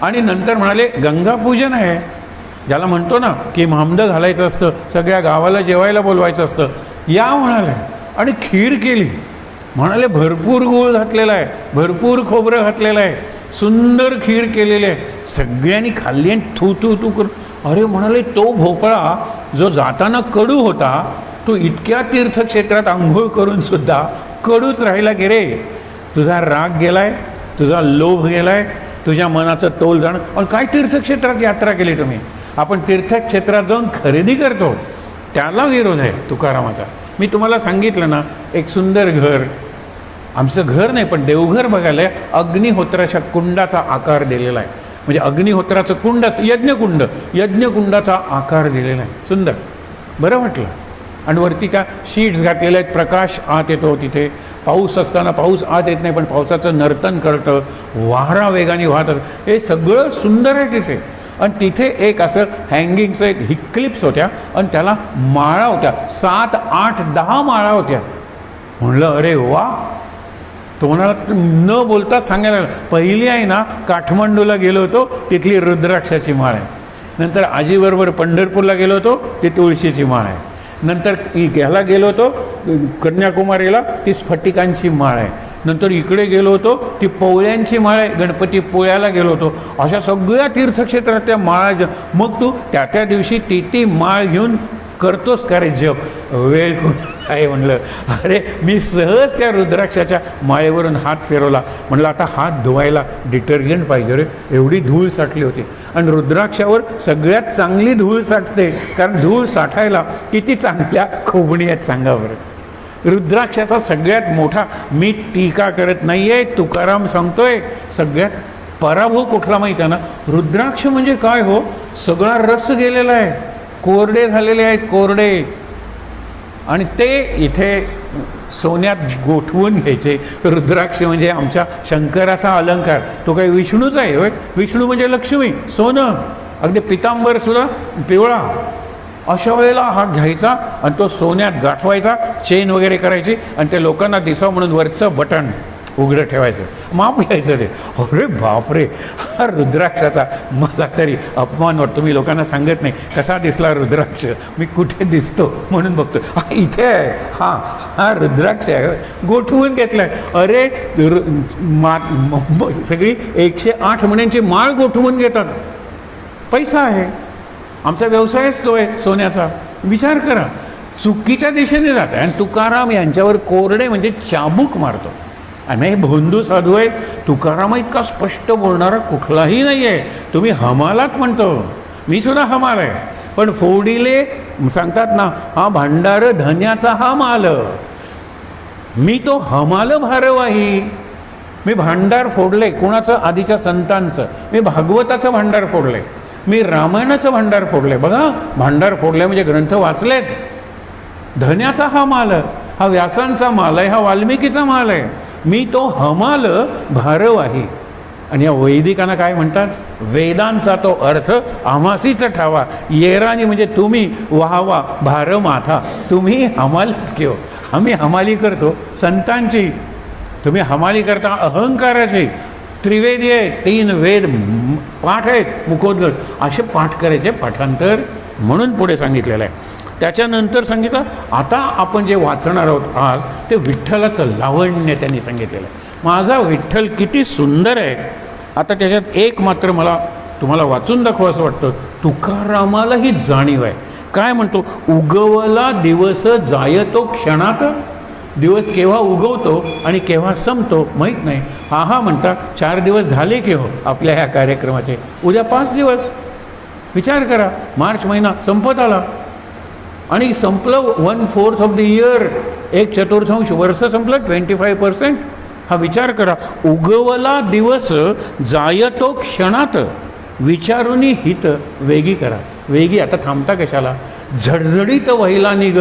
आणि नंतर म्हणाले गंगापूजन आहे, ज्याला म्हणतो ना की मामदं घालायचं असतं, सगळ्या गावाला जेवायला बोलवायचं असतं, या म्हणाले. आणि खीर केली. म्हणाले भरपूर गूळ घातलेला आहे, भरपूर खोबरं घातलेलं आहे, सुंदर खीर केलेली आहे. सगळ्यांनी खाल्ली आणि थू थू थू करून. अरे म्हणाले तो भोपळा जो जाताना कडू होता, तो इतक्या तीर्थक्षेत्रात आंघोळ करून सुद्धा कडूच राहिला की रे. तुझा राग गेलाय, तुझा लोभ गेलाय, तुझ्या मनाचं तोल जाणं. आणि काय तीर्थक्षेत्रात यात्रा केली तुम्ही? आपण तीर्थक्षेत्रात जाऊन खरेदी करतो, त्याला विरोध आहे तुकारामाचा. मी तुम्हाला सांगितलं ना, एक सुंदर घर, आमचं घर नाही पण देवघर बघायला अग्निहोत्राच्या कुंडाचा आकार दिलेला आहे. म्हणजे अग्निहोत्राचं कुंड, यज्ञकुंडाचा आकार दिलेला आहे. सुंदर, बरं वाटलं. आणि वरती का शीट्स घातलेले आहेत, प्रकाश आत येतो. तिथे पाऊस असताना पाऊस आत येत नाही, पण पावसाचं नर्तन करतं, वारा वेगाने वाहत असतं. हे सगळं सुंदर आहे तिथे. आणि तिथे एक असं हँगिंगचं एक क्लिप्स होत्या आणि त्याला माळा होत्या, 7, 8, 10 माळा होत्या. म्हणलं अरे वा. तो म्हणाला न बोलता सांगायला लागला, पहिली आहे ना काठमांडूला गेलो होतो, तिथली रुद्राक्षाची माळ आहे. नंतर आजीबरोबर पंढरपूरला गेलो होतो, ती तुळशीची माळ आहे. नंतर ह्याला गेलो होतो कन्याकुमारीला, ती स्फटिकांची माळ आहे. नंतर इकडे गेलो होतो, ती पोळ्यांची माळ आहे, गणपती पोळ्याला गेलो होतो. अशा सगळ्या तीर्थक्षेत्रात त्या माळा. मग तू त्या दिवशी ती माळ घेऊन करतोस का रे जप? वेळ कोण आहे म्हणलं. अरे मी सहज त्या रुद्राक्षाच्या माळेवरून हात फिरवला. म्हणलं आता हात धुवायला डिटर्जंट पाहिजे रे, एवढी धूळ साठली होती. आणि रुद्राक्षावर सगळ्यात चांगली धूळ साठते, कारण धूळ साठायला किती चांगल्या खोबणी आहेत सांगा बरं. रुद्राक्षाचा सगळ्यात मोठा, मी टीका करत नाही आहे, तुकाराम सांगतोय, सगळ्यात पराभव कुठला माहिती आहे ना? रुद्राक्ष म्हणजे काय हो? सगळा रस गेलेला आहे, कोरडे झालेले आहेत, कोरडे. आणि ते इथे सोन्यात गोठवून घ्यायचे. रुद्राक्ष म्हणजे आमच्या शंकराचा अलंकार. तो काही विष्णूचा आहे होय? विष्णू म्हणजे लक्ष्मी, सोनं, अगदी पितांबर सुद्धा पिवळा. अशा वेळेला हा घ्यायचा आणि तो सोन्यात गाठवायचा, चेन वगैरे करायची आणि ते लोकांना दिसावं म्हणून वरचं बटन उघडं ठेवायचं, माप घ्यायचं ते. अरे बापरे, हा रुद्राक्षाचा मला तरी अपमान वाटतो. मी लोकांना सांगत नाही कसा दिसला रुद्राक्ष, मी कुठे दिसतो म्हणून बघतो. हा इथे आहे, हा रुद्राक्ष आहे, गोठवून घेतला आहे. अरे सगळी 108 मण्यांची माळ गोठवून घेतात. पैसा आहे, आमचा व्यवसायच तो आहे सोन्याचा. विचार करा, चुकीच्या दिशेने जात आहे. आणि तुकाराम यांच्यावर कोरडे म्हणजे चाबूक मारतो. आणि हे भोंदू साधू आहेत. तुकाराम इतका स्पष्ट बोलणारा कुठलाही नाही आहे. तुम्ही हमालात म्हणतो, मी सुद्धा हमाल आहे, पण फोडीले सांगतात ना, हा भांडार धन्याचा हा माल, मी तो हमाल भारवाही. मी भांडार फोडले कोणाचं? आधीच्या संतांचं. मी भागवताचं भांडार फोडले, मी रामायणाचं भांडार फोडले. बघा, भांडार फोडले म्हणजे ग्रंथ वाचलेत. धन्याचा हा माल, हा व्यासांचा माल आहे, हा वाल्मिकीचा माल आहे, मी तो हमाल भारवाही. आणि या वैदिकांना काय म्हणतात? वेदांचा तो अर्थ आम्हासीच ठावा, येरानी म्हणजे तुम्ही, वाहवा भार माथा. तुम्ही हमालीच घेऊ, आम्ही हमाली करतो संतांची, तुम्ही हमाली करता अहंकाराची. त्रिवेदी आहे, 3 वेद पाठ आहेत, मुखोद्गत, असे पाठ करायचे, पाठांतर. म्हणून पुढे सांगितलेलं आहे. त्याच्यानंतर सांगितलं आता आपण जे वाचणार आहोत आज, ते विठ्ठलाचं लावण्य त्यांनी सांगितलेलं आहे. माझा विठ्ठल किती सुंदर आहे. आता त्याच्यात एक मात्र मला तुम्हाला वाचून दाखवा असं वाटतं. तुकारामाला ही जाणीव आहे. काय म्हणतो? उगवला दिवस जायतो क्षणात. दिवस केव्हा उगवतो आणि केव्हा संपतो माहीत नाही. हा म्हणता 4 दिवस झाले की हो आपल्या ह्या कार्यक्रमाचे, उद्या 5 दिवस. विचार करा, मार्च महिना संपत आला आणि संपलं 1/4 ऑफ द इयर, 1/4 वर्ष संपलं, 25%. हा विचार करा. उगवला दिवस जायतो क्षणात, विचारुनी हित वेगी करा. वेगी आता थांबता कशाला? झडझडीत वहिला निग.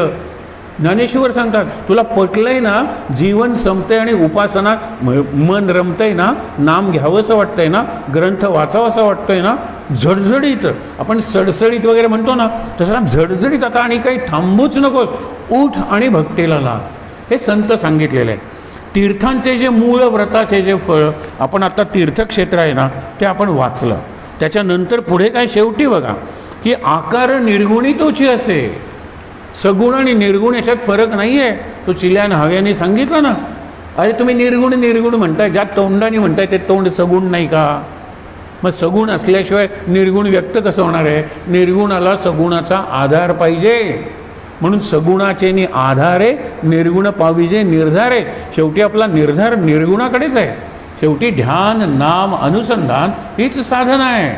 ज्ञानेश्वर सांगतात, तुला पटलंय ना, जीवन संपतंय आणि उपासना मन रमतंय ना, नाम घ्यावंसं वाटतंय ना, ग्रंथ वाचावंसं वाटतंय ना, झडझडीत, आपण सडसडीत वगैरे म्हणतो ना, तसं झडझडीत आता आणि काही थांबूच नकोस, उठ आणि भक्तीला लाग. हे संत सांगितलेले आहे. तीर्थांचे जे मूळ व्रताचे जे फळ, आपण आता तीर्थक्षेत्र आहे ना, ते आपण वाचलं. त्याच्यानंतर पुढे काय शेवटी बघा की आकार निर्गुणी तोची असे. सगुण आणि निर्गुण याच्यात फरक नाही आहे. तो चिल्यान हव्याने सांगितलं ना, अरे तुम्ही निर्गुण निर्गुण म्हणताय, ज्या तोंडाने म्हणताय ते तोंड सगुण नाही का? मग सगुण असल्याशिवाय निर्गुण व्यक्त कसं होणार आहे? निर्गुणाला सगुणाचा आधार पाहिजे. म्हणून सगुणाचे आधारे निर्गुण पाविजे निर्धारे. शेवटी आपला निर्धार निर्गुणाकडेच आहे. शेवटी ध्यान, नाम, अनुसंधान हीच साधना आहे,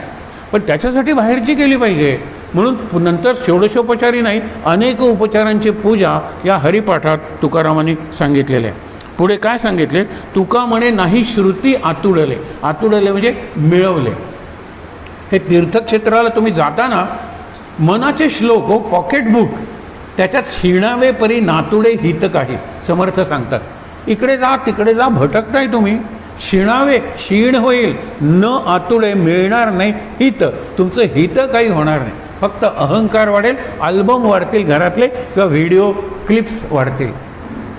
पण त्याच्यासाठी बाहेरची केली पाहिजे. म्हणून नंतर षोडशोपचारी नाही, अनेक उपचारांची पूजा या हरिपाठात तुकारामांनी सांगितलेले आहे. पुढे काय सांगितले? तुका म्हणे नाही श्रुती आतुडले. आतुडले म्हणजे मिळवले. हे तीर्थक्षेत्राला तुम्ही जाताना मनाचे श्लोक हो, पॉकेट बुक, त्याच्यात शिणावे परी नातुडे हित काही, समर्थ सांगतात. इकडे जा तिकडे जा भटकताय तुम्ही, शिणावे क्षीण होईल, न आतुडे मिळणार नाही हित, तुमचं हित काही होणार नाही. फक्त अहंकार वाढेल, अल्बम वाढतील घरातले किंवा व्हिडिओ क्लिप्स वाढतील,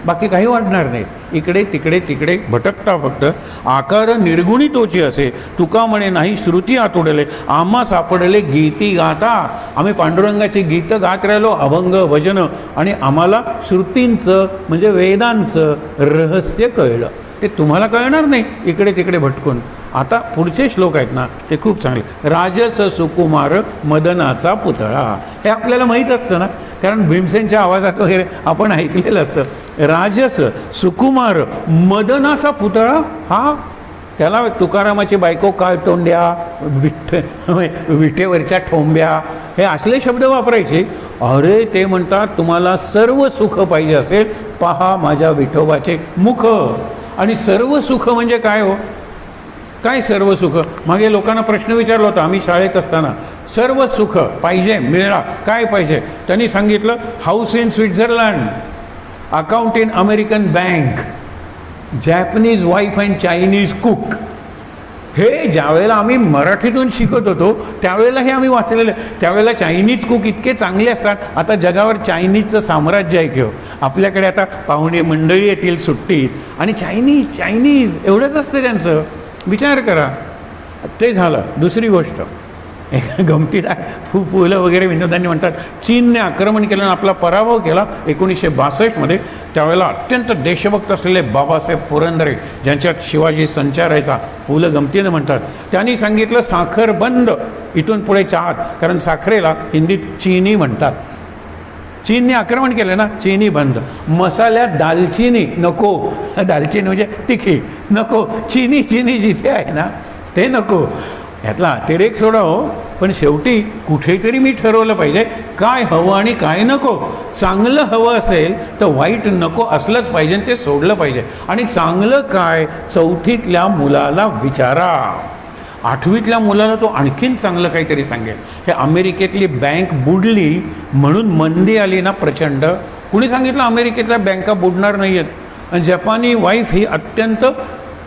बाकी काही वाढणार नाही. इकडे तिकडे तिकडे भटकता फक्त. आकार निर्गुणी तोची असे, तुका म्हणे नाही श्रुती आतुडले, आम्हा सापडले गीती गाता. आम्ही पांडुरंगाची गीतं गात राहिलो, अभंग भजन, आणि आम्हाला श्रुतींचं म्हणजे वेदांचं रहस्य कळलं. ते तुम्हाला कळणार नाही इकडे तिकडे भटकून. आता पुढचे श्लोक आहेत ना, ते खूप चांगले. राजस सुकुमार मदनाचा पुतळा, हे आपल्याला माहीत असतं ना, कारण भीमसेनच्या आवाजात वगैरे आपण ऐकलेलं असतं. राजस सुकुमार मदनाचा पुतळा, हा त्याला तुकारामाची बायको काळतोंड्या, विठेवरच्या ठोंब्या, हे असले शब्द वापरायचे. अरे ते म्हणतात, तुम्हाला सर्व सुख पाहिजे असेल, पहा माझ्या विठोबाचे मुख. आणि सर्व सुख म्हणजे काय हो? काय सर्व सुख? मागे लोकांना प्रश्न विचारला होता आम्ही शाळेत असताना, सर्व सुख पाहिजे मिळा काय पाहिजे? त्यांनी सांगितलं, house in Switzerland, account in American bank, Japanese wife and Chinese cook. हे ज्यावेळेला आम्ही मराठीतून शिकत होतो त्यावेळेला हे आम्ही वाचलेलं. त्यावेळेला चायनीज कुक इतके चांगले असतात. आता जगावर चायनीजचं साम्राज्य आहे किंवा आपल्याकडे आता पाहुणे मंडळी येतील सुट्टीत आणि चायनीज चायनीज एवढंच असतं त्यांचं. विचार करा. ते झालं. दुसरी गोष्ट एक गमतीदार फुलं वगैरे विनोदांनी म्हणतात, चीनने आक्रमण केलं आणि आपला पराभव केला 1962 त्यावेळेला अत्यंत देशभक्त असलेले बाबासाहेब पुरंदरे, ज्यांच्यात शिवाजी संचारायचा, फुलं गमतीनं म्हणतात, त्यांनी सांगितलं साखर बंद, इथून पुढे चहात, कारण साखरेला हिंदीत चीनी म्हणतात. चीनने आक्रमण केलं ना, चीनी बंद. मसाल्यात दालचिनी नको, दालचिनी म्हणजे तिखी नको, चिनी जिथे आहे ना ते नको. ह्यातला अतिरेक सोडा हो, पण शेवटी कुठेतरी मी ठरवलं पाहिजे काय हवं आणि काय नको. चांगलं हवं असेल तर वाईट नको असलंच पाहिजे, ते सोडलं पाहिजे. आणि चांगलं काय, चौथीतल्या मुलाला विचारा. आठवीतल्या मुलाला तो आणखीन चांगलं काहीतरी सांगेल. हे अमेरिकेतली बँक बुडली म्हणून मंदी आली ना प्रचंड. कुणी सांगितलं अमेरिकेतल्या बँका बुडणार नाही आहेत. आणि जपानी वाईफ ही अत्यंत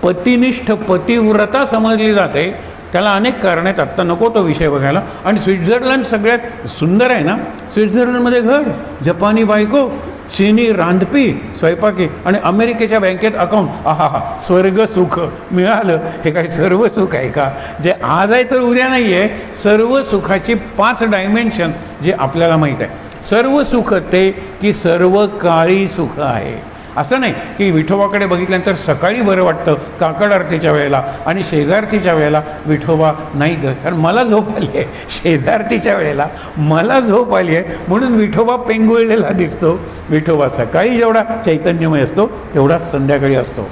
पतिनिष्ठ पतिव्रता समजली जाते. त्याला अनेक कारण आहेत, आत्ता नको तो विषय बघायला. आणि स्वित्झर्लंड सगळ्यात सुंदर आहे ना. स्वित्झर्लंडमध्ये घर, जपानी बायको, चीनी रांधपी स्वयंपाकी आणि अमेरिकेच्या बँकेत अकाउंट. आहा, स्वर्ग सुख मिळालं. हे काही सर्व सुख आहे का? जे आज आहे तर उद्या नाही आहे. सर्व सुखाची 5 डायमेन्शन्स जे आपल्याला माहीत आहे. सर्व सुख ते की सर्व काळी सुख आहे. असं नाही की विठोबाकडे बघितल्यानंतर सकाळी बरं वाटतं काकड आरतीच्या वेळेला आणि शेजारतीच्या वेळेला विठोबा नाही ग, कारण मला झोप आली आहे. शेजारतीच्या वेळेला मला झोप आली आहे म्हणून विठोबा पेंगुळलेला दिसतो. विठोबा सकाळी जेवढा चैतन्यमय असतो तेवढाच संध्याकाळी असतो.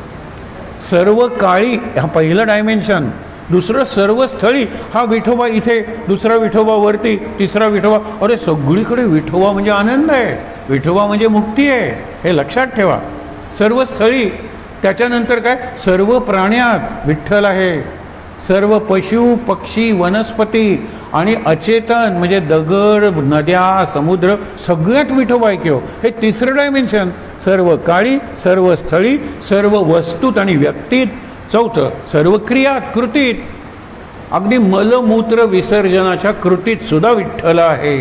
सर्व काळी हा पहिलं डायमेन्शन. दुसरं सर्व स्थळी हा विठोबा इथे, दुसरा विठोबा वरती, तिसरा विठोबा. अरे सगळीकडे विठोबा म्हणजे आनंद आहे, विठोबा म्हणजे मुक्ती आहे, हे लक्षात ठेवा. सर्व स्थळी. त्याच्यानंतर काय, सर्व प्राण्यात विठ्ठल आहे. सर्व पशु पक्षी वनस्पती आणि अचेतन म्हणजे दगड नद्या समुद्र सगळ्यात विठोबा आहे. हे तिसरं डायमेन्शन. सर्व काळी, सर्व स्थळी, सर्व वस्तूत आणि व्यक्तीत. चौथं सर्व क्रियात कृतीत. अगदी मलमूत्र विसर्जनाच्या कृतीत सुद्धा विठ्ठल आहे.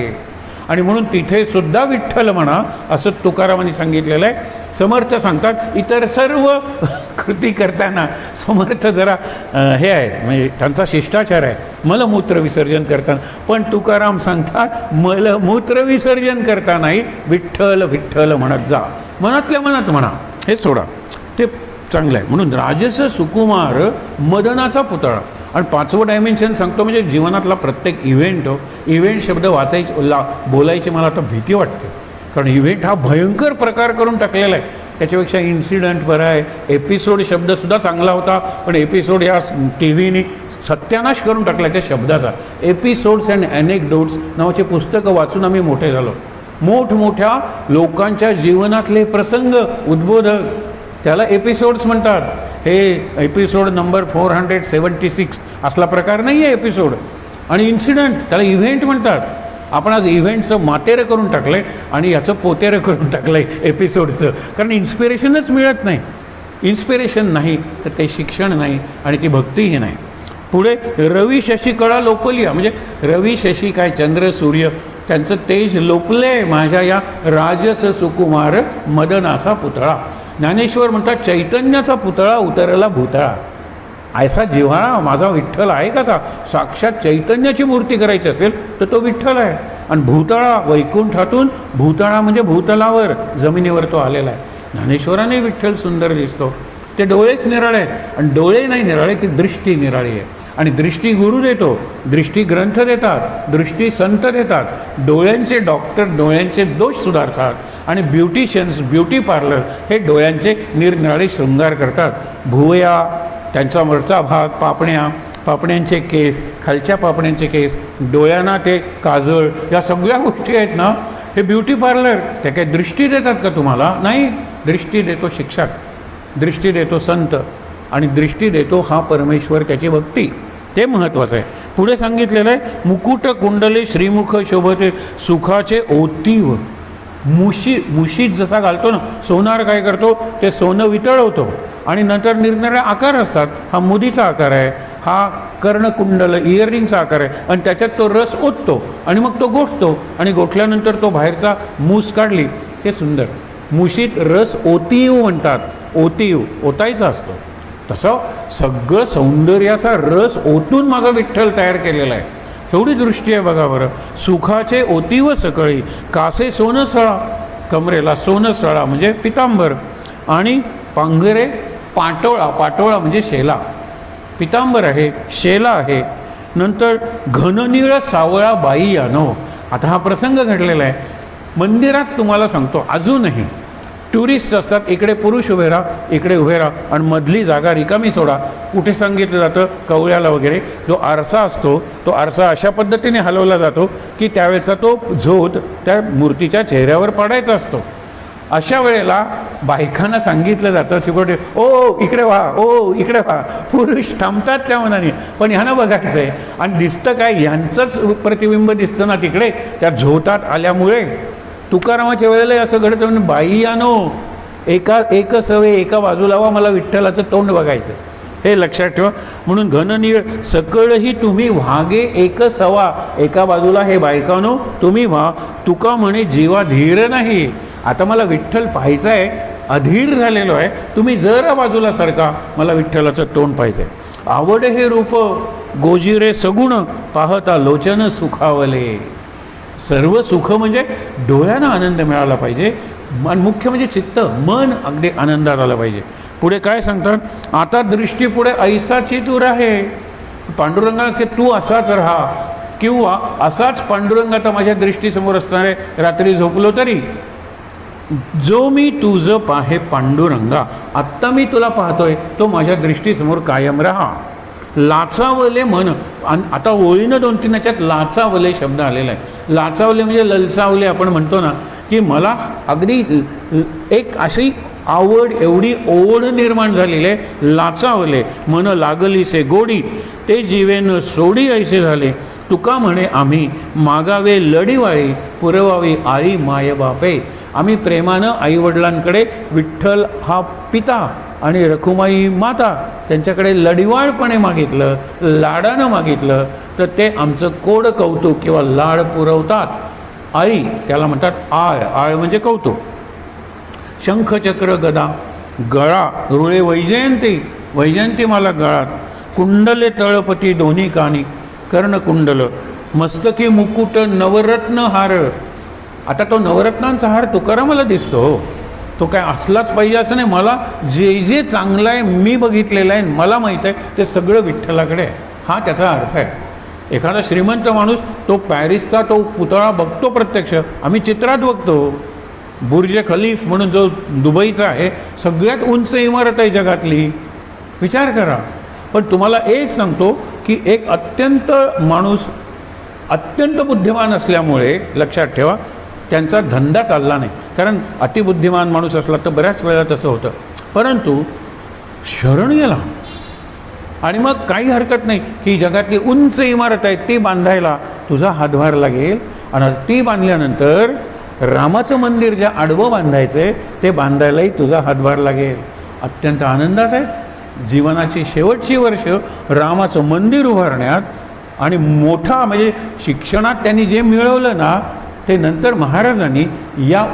आणि म्हणून तिथे सुद्धा विठ्ठल म्हणा असं तुकारामांनी सांगितलेलं आहे. समर्थ सांगतात इतर सर्व कृती करताना समर्थ जरा हे आहे, म्हणजे त्यांचा शिष्टाचार आहे मलमूत्र विसर्जन करताना. पण तुकाराम सांगतात मलमूत्र विसर्जन करतानाही विठ्ठल विठ्ठल म्हणत जा. मनातल्या मनात म्हणा, हे सोडा, ते चांगलं आहे. म्हणून राजस सुकुमार मदनाचा पुतळा. आणि 5वं डायमेन्शन सांगतो म्हणजे जीवनातला प्रत्येक इव्हेंट. इव्हेंट शब्द बोलायची मला आता भीती वाटते, कारण इव्हेंट हा भयंकर प्रकार करून टाकलेला आहे. त्याच्यापेक्षा इन्सिडंट बरं आहे. एपिसोड शब्दसुद्धा चांगला होता, पण एपिसोड या टी व्हीने सत्यानाश करून टाकला त्या शब्दाचा. एपिसोड्स अँड ॲनेक्डोट्स नावाचे पुस्तकं वाचून आम्ही मोठे झालो. मोठमोठ्या लोकांच्या जीवनातले प्रसंग उद्बोधक, त्याला एपिसोड्स म्हणतात. हे एपिसोड नंबर 476 असला प्रकार नाही आहे एपिसोड. आणि इन्सिडंट त्याला इव्हेंट म्हणतात. आपण आज इव्हेंटचं मातेरं करून टाकलं आहे आणि याचं पोतेरं करून टाकलं आहे एपिसोडचं, कारण इन्स्पिरेशनच मिळत नाही. इन्स्पिरेशन नाही तर ते शिक्षण नाही आणि ती भक्तीही नाही. पुढे रवी शशी कळा लोपलिया, म्हणजे रवी शशी काय चंद्र सूर्य त्यांचं तेज लोपले माझ्या या राजस सुकुमार मदनाचा पुतळा. ज्ञानेश्वर म्हणतात चैतन्याचा पुतळा उतरला भूतळा. ऐसा जिव्हाळा माझा विठ्ठल आहे कसा. साक्षात चैतन्याची मूर्ती करायची असेल तर तो विठ्ठल आहे. आणि भूतळा वैकुंठातून भूतळा म्हणजे भूतलावर जमिनीवर तो आलेला आहे. ज्ञानेश्वराने विठ्ठल सुंदर दिसतो. ते डोळेच निराळे आहेत आणि डोळे नाही निराळे, ती दृष्टी निराळी आहे. आणि दृष्टी गुरु देतो, दृष्टी ग्रंथ देतात, दृष्टी संत देतात. डोळ्यांचे डॉक्टर डोळ्यांचे दोष सुधारतात आणि ब्युटिशियन्स ब्युटी पार्लर हे डोळ्यांचे निरनिराळे शृंगार करतात. भुवया त्यांचा वरचा भाग, पापण्या, पापण्यांचे केस, खालच्या पापण्यांचे केस, डोळ्यांना ते काजळ, या सगळ्या गोष्टी आहेत ना, हे ब्युटी पार्लर. त्या काही दृष्टी देतात का तुम्हाला? नाही. दृष्टी देतो शिक्षक, दृष्टी देतो संत आणि दृष्टी देतो हा परमेश्वर, त्याची भक्ती. ते महत्त्वाचं आहे. पुढे सांगितलेलं आहे मुकुट कुंडले श्रीमुख शोभते सुखाचे ओतीव. मुशीत जसा घालतो ना सोनार, काय करतो ते सोनं वितळवतो आणि नंतर निरनिराळे आकार असतात. हा मुदीचा आकार आहे, हा कर्णकुंडल इयरिंगचा आकार आहे आणि त्याच्यात तो रस ओततो आणि मग तो गोठतो आणि गोठल्यानंतर तो बाहेरचा मूस काढली. हे सुंदर. मुशीत रस ओतीव म्हणतात. ओतीव ओतायचा असतो. तसं सगळं सौंदर्याचा रस ओतून माझा विठ्ठल तयार केलेला आहे. एवढी दृष्टी आहे बघा बरं. सुखाचे ओतीव सकळी कासे सोनसळा, कमरेला सोनसळा म्हणजे पितांबर आणि पांघरे पाटोळा, पाटोळा म्हणजे शेला. पितांबर आहे, शेला आहे. नंतर घननीळ सावळा बाई यानो. आता हा प्रसंग घडलेला आहे. मंदिरात तुम्हाला सांगतो अजूनही टुरिस्ट असतात, इकडे पुरुष उभे राहा, इकडे उभे राहा आणि मधली जागा रिकामी सोडा. कुठे सांगितलं जातं कवळ्याला वगैरे जो आरसा असतो तो आरसा अशा पद्धतीने हलवला जातो की त्यावेळेचा तो झोत त्या मूर्तीच्या चेहऱ्यावर पडायचा असतो. अशा वेळेला बायकांना सांगितलं जातं चिकोटे, ओ इकडे व्हा, ओ इकडे व्हा. पुरुष थांबतात त्या मनाने, पण ह्यानं बघायचं आहे आणि दिसतं काय, ह्यांचंच प्रतिबिंब दिसतं ना तिकडे त्या झोतात आल्यामुळे. तुकारामाच्या वेळेला असं घडतं म्हणजे बाई यानो एक सवे एका बाजूला वा, मला विठ्ठलाचं तोंड बघायचं, हे लक्षात ठेवा. म्हणून घननीळ सकळही तुम्ही व्हागे एक सवा, एका बाजूला हे बायकानो तुम्ही व्हा. तुका म्हणे जीवा धीर नाही, आता मला विठ्ठल पाहायचं आहे, अधीर झालेलो आहे, तुम्ही जरा बाजूला सारखा, मला विठ्ठलाचं तोंड पाहायचं आहे. आवड हे रूप गोजिरे सगुण, पाहता लोचन सुखावले. सर्व सुख म्हणजे डोळ्यांना आनंद मिळाला पाहिजे, मन मुख्य म्हणजे चित्त मन अगदी आनंदात आलं पाहिजे. पुढे काय सांगतात, आता दृष्टी पुढे ऐसाची तू राहे. पांडुरंगाचे तू असाच राहा, किंवा असाच पांडुरंग आता माझ्या दृष्टीसमोर असणारे, रात्री झोपलो तरी जो मी तुझं पाहे पांडुरंगा, आत्ता मी तुला पाहतोय तो माझ्या दृष्टीसमोर कायम राहा. लाचावले मन, आता ओळीनं 2-3 याच्यात लाचावले शब्द आलेला आहे. लाचावले म्हणजे ललचावले आपण म्हणतो ना, की मला अगदी एक अशी आवड, एवढी ओढ निर्माण झालेली आहे. लाचावले मन लागलीसे गोडी, ते जीवेन सोडी ऐसे झाले. तुका म्हणे आम्ही मागावे लढीवाळी, पुरवावी आळी माय बापे. आम्ही प्रेमानं आईवडिलांकडे विठ्ठल हा पिता आणि रखुमाई माता त्यांच्याकडे लढीवाळपणे मागितलं, लाडानं मागितलं तर ते आमचं कोड कौतुक किंवा लाड पुरवतात. आई त्याला म्हणतात आळ, आळ म्हणजे कौतुक. शंखचक्र गदा गळा रुळे वैजयंती, वैजयंती मला गळात. कुंडले तळपती दोन्ही कानी, कर्णकुंडल मस्तकी मुकुट नवरत्न हार. आता तो नवरत्नांचा हार तुकारामाला दिसतो, तो काय असलाच पाहिजे असं नाही. मला जे जे चांगलं आहे मी बघितलेलं आहे, मला माहीत आहे, ते सगळं विठ्ठलाकडे आहे, हा त्याचा अर्थ आहे. एखादा श्रीमंत माणूस तो पॅरिसचा तो पुतळा बघतो प्रत्यक्ष, आम्ही चित्रात बघतो. बुर्ज खलीफ म्हणून जो दुबईचा आहे, सगळ्यात उंच इमारत आहे जगातली, विचार करा. पण तुम्हाला एक सांगतो की एक अत्यंत माणूस अत्यंत बुद्धिमान असल्यामुळे लक्षात ठेवा त्यांचा धंदा चालला नाही. कारण अतिबुद्धिमान माणूस असला तर बऱ्याच वेळा तसं होतं. परंतु शरण गेला आणि मग काही हरकत नाही की जगातली उंच इमारत आहे ती बांधायला तुझा हातभार लागेल, आणि ती बांधल्यानंतर रामाचं मंदिर ज्या आडवं बांधायचं आहे ते बांधायलाही तुझा हातभार लागेल. अत्यंत आनंदात आहे. जीवनाची शेवटची वर्ष रामाचं मंदिर उभारण्यात आणि मोठा म्हणजे शिक्षणात त्यांनी जे मिळवलं ना ते नंतर महाराजांनी या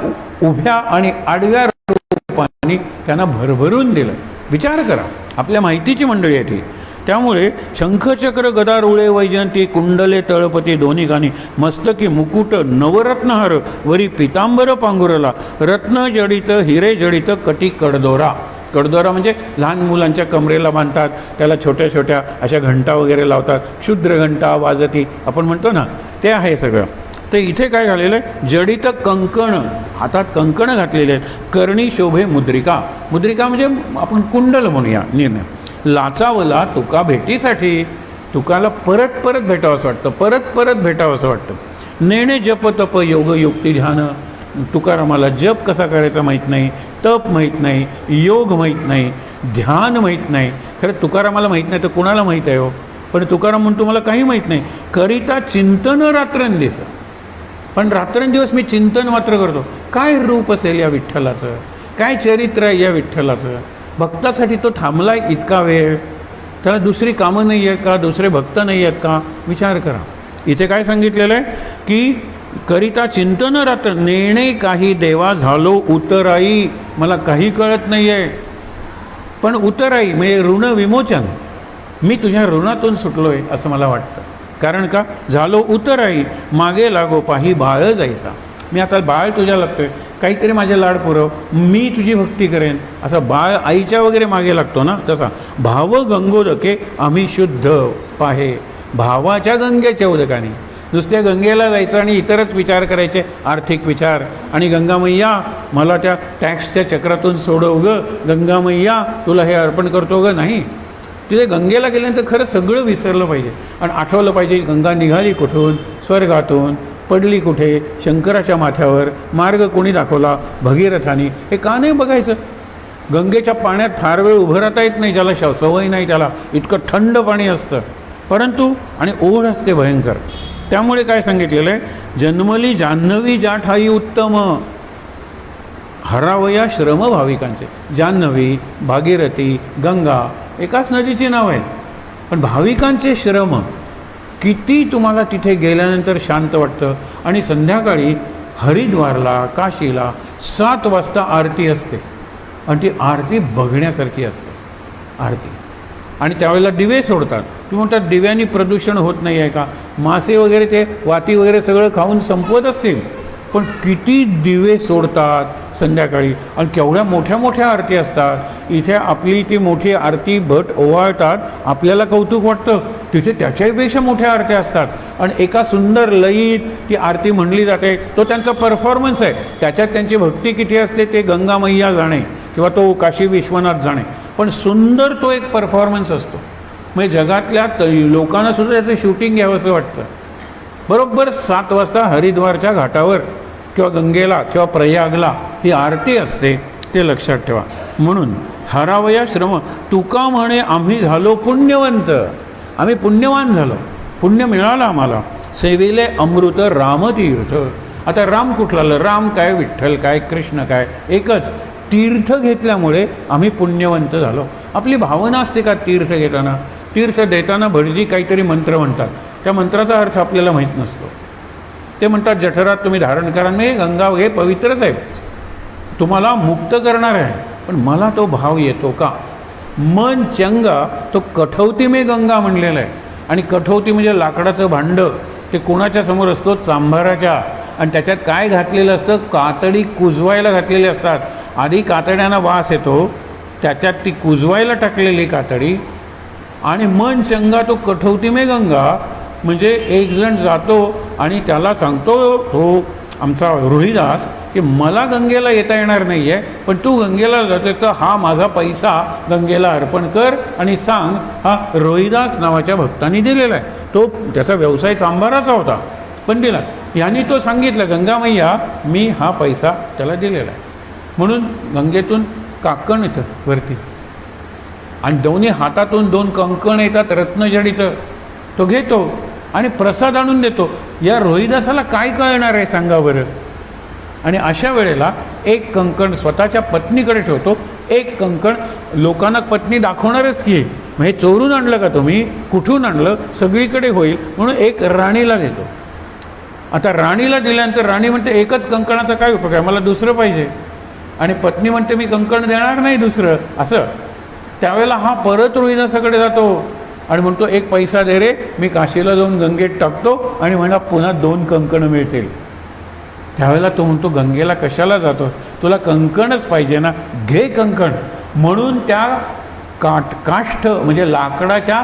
उभ्या आणि आडव्या रूपाने त्यांना भरभरून दिलं. विचार करा, आपल्या माहितीची मंडळी आहे ती. त्यामुळे शंखचक्र गदा रुळे वैजयंती, कुंडले तळपती दोन्ही कानी, मस्तकी मुकुट नवरत्नहार, वरी पितांबर पांघुरला, रत्न जडित हिरे जडित कटी कडदोरा. कडदोरा म्हणजे लहान मुलांच्या कमरेला बांधतात, त्याला छोट्या छोट्या अशा घंटा वगैरे लावतात, क्षुद्र घंटा वाजती आपण म्हणतो ना, ते आहे सगळं. तर इथे काय झालेलं आहे, जडित कंकण, हातात कंकण घातलेले आहेत. कर्णी शोभे मुद्रिका, मुद्रिका म्हणजे आपण कुंडल म्हणूया निर्णय. लाचावला तुका भेटीसाठी, तुकाला परत परत भेटावं असं वाटतं, परत परत भेटावं असं वाटतं. नेणे जप तप योग युक्ती ध्यान, तुकारामाला जप कसा करायचा माहीत नाही, तप माहीत नाही, योग माहीत नाही, ध्यान माहीत नाही. खरं तुकारामाला माहीत नाही तर कुणाला माहीत आहे हो. पण तुकाराम म्हणतो मला काही माहीत नाही. करिता चिंतन रात्रंदिवस, पण रात्रंदिवस मी चिंतन मात्र करतो. काय रूप असेल या विठ्ठलाचं, काय चरित्र आहे या विठ्ठलाचं. भक्तासाठी तो थांबलाय इतका वेळ, त्याला दुसरी कामं नाही आहेत का, दुसरे भक्त नाही आहेत का, विचार करा. इथे काय सांगितलेलं आहे की करिता चिंतन रात्र, नेणे काही देवा झालो उतराई. मला काही कळत नाही आहे, पण उतराई म्हणजे ऋण विमोचन, मी तुझ्या ऋणातून सुटलो आहे असं मला वाटतं. कारण का, झालो उतराई मागे लागो पाही बाळ जायचा. मी आता बाळ तुझ्या लागतोय, काहीतरी माझे लाड पुरव, मी तुझी भक्ती करेन, असा बाळ आईच्या वगैरे मागे लागतो ना तसा. भाव गंगोदके आम्ही शुद्ध पाहे, भावाच्या गंगेच्या उदकाने. नुसत्या गंगेला जायचं आणि इतरच विचार करायचे, आर्थिक विचार, आणि गंगा मैया मला त्या टॅक्सच्या चक्रातून सोडव ग, गंगा मैया तुला हे अर्पण करतो ग. नाही, तिथे गंगेला गेल्यानंतर खरं सगळं विसरलं पाहिजे आणि आठवलं पाहिजे गंगा निघाली कुठून, स्वर्गातून, पडली कुठे, शंकराच्या माथ्यावर, मार्ग कोणी दाखवला, भगीरथानी. हे का नाही बघायचं? गंगेच्या पाण्यात फार वेळ उभं राहता येत नाही, ज्याला सवय नाही त्याला, इतकं थंड पाणी असतं, परंतु आणि ओढ असते भयंकर. त्यामुळे काय सांगितलेलं आहे, जन्मली जान्हवी ज्या ठाई उत्तम, हरावया श्रम भाविकांचे. जान्हवी, भागीरथी, गंगा एकाच नदीची नाव आहेत, पण भाविकांचे श्रम किती तुम्हाला तिथे गेल्यानंतर शांत वाटतं. आणि संध्याकाळी हरिद्वारला, काशीला 7 वाजता आरती असते आणि ती आरती बघण्यासारखी असते आरती. आणि त्यावेळेला दिवे सोडतात. तुम्ही म्हणतात दिव्यांनी प्रदूषण होत नाही आहे का? मासे वगैरे ते वाती वगैरे सगळं खाऊन संपवत असतील, पण किती दिवे सोडतात संध्याकाळी आणि केवढ्या मोठ्या मोठ्या आरती असतात. इथे आपली ती मोठी आरती भट ओवाळतात, आपल्याला कौतुक वाटतं, तिथे त्याच्याहीपेक्षा मोठ्या आरत्या असतात आणि एका सुंदर लयीत ती आरती म्हणली जाते. तो त्यांचा परफॉर्मन्स आहे, त्याच्यात त्यांची भक्ती किती असते ते गंगा मैया जाणे किंवा तो काशी विश्वनाथ जाणे, पण सुंदर तो एक परफॉर्मन्स असतो. म्हणजे जगातल्या लोकांना सुद्धा त्याचं शूटिंग घ्यावं असं वाटतं. बरोबर 7 वाजता हरिद्वारच्या घाटावर किंवा गंगेला किंवा प्रयागला ही आरती असते, ते लक्षात ठेवा. म्हणून हरावया श्रम, तुका म्हणे आम्ही झालो पुण्यवंत, आम्ही पुण्यवान झालो, पुण्य मिळालं आम्हाला. सेविले अमृत रामतीर्थ. आता राम कुठला? राम काय, विठ्ठल काय, कृष्ण काय, एकच. तीर्थ घेतल्यामुळे आम्ही पुण्यवंत झालो. आपली भावना असते का तीर्थ घेताना? तीर्थ देताना भटजी काहीतरी मंत्र म्हणतात, त्या मंत्राचा अर्थ आपल्याला माहीत नसतो. ते म्हणतात जठरात तुम्ही धारण करा, नाही गंगा हे पवित्रच आहे, तुम्हाला मुक्त करणार आहे, पण मला तो भाव येतो का? मन चंगा, तो कठवती में गंगा म्हणलेलं आहे. आणि कठवती म्हणजे लाकडाचं भांडं, ते कोणाच्या समोर असतो? चांभाराच्या. आणि त्याच्यात काय घातलेलं असतं? कातडी कुजवायला घातलेली असतात. आधी कातड्यांना वास येतो, त्याच्यात ती कुजवायला टाकलेली कातडी. आणि मन चंगा तो कठवती में गंगा म्हणजे एक जण जातो आणि त्याला सांगतो, तो आमचा रोहिदास, की मला गंगेला येता येणार नाही आहे, पण तू गंगेला जातो तर हा माझा पैसा गंगेला अर्पण कर आणि सांग. हा रोहिदास नावाच्या भक्तांनी दिलेला आहे. तो त्याचा व्यवसाय चांभाराचा होता, पण दिला. यांनी तो सांगितलं, गंगा मैया मी हा पैसा त्याला दिलेला आहे. म्हणून गंगेतून काकण येतं वरती आणि दोन्ही हातातून 2 कंकण येतात रत्नजडित, तो घेतो आणि प्रसाद आणून देतो. या रोहिदासाला काय कळणार आहे सांगा बरं? आणि अशा वेळेला एक कंकण स्वतःच्या पत्नीकडे ठेवतो, एक कंकण लोकांना पत्नी दाखवणारच की, मग हे चोरून आणलं का तुम्ही, कुठून आणलं, सगळीकडे होईल म्हणून एक राणीला देतो. आता राणीला दिल्यानंतर राणी म्हणते एकच कंकणाचा काय उपयोग आहे, मला दुसरं पाहिजे. आणि पत्नी म्हणते मी कंकण देणार नाही दुसरं, असं. त्यावेळेला हा परत रोहिदासाकडे जातो आणि म्हणतो एक पैसा दे रे, मी काशीला जाऊन गंगेत टाकतो आणि म्हणा पुन्हा 2 कंकणं मिळतील. त्यावेळेला तो म्हणतो गंगेला कशाला जातो, तुला कंकणच पाहिजे ना, घे कंकण. म्हणून त्या काष्ठ म्हणजे लाकडाच्या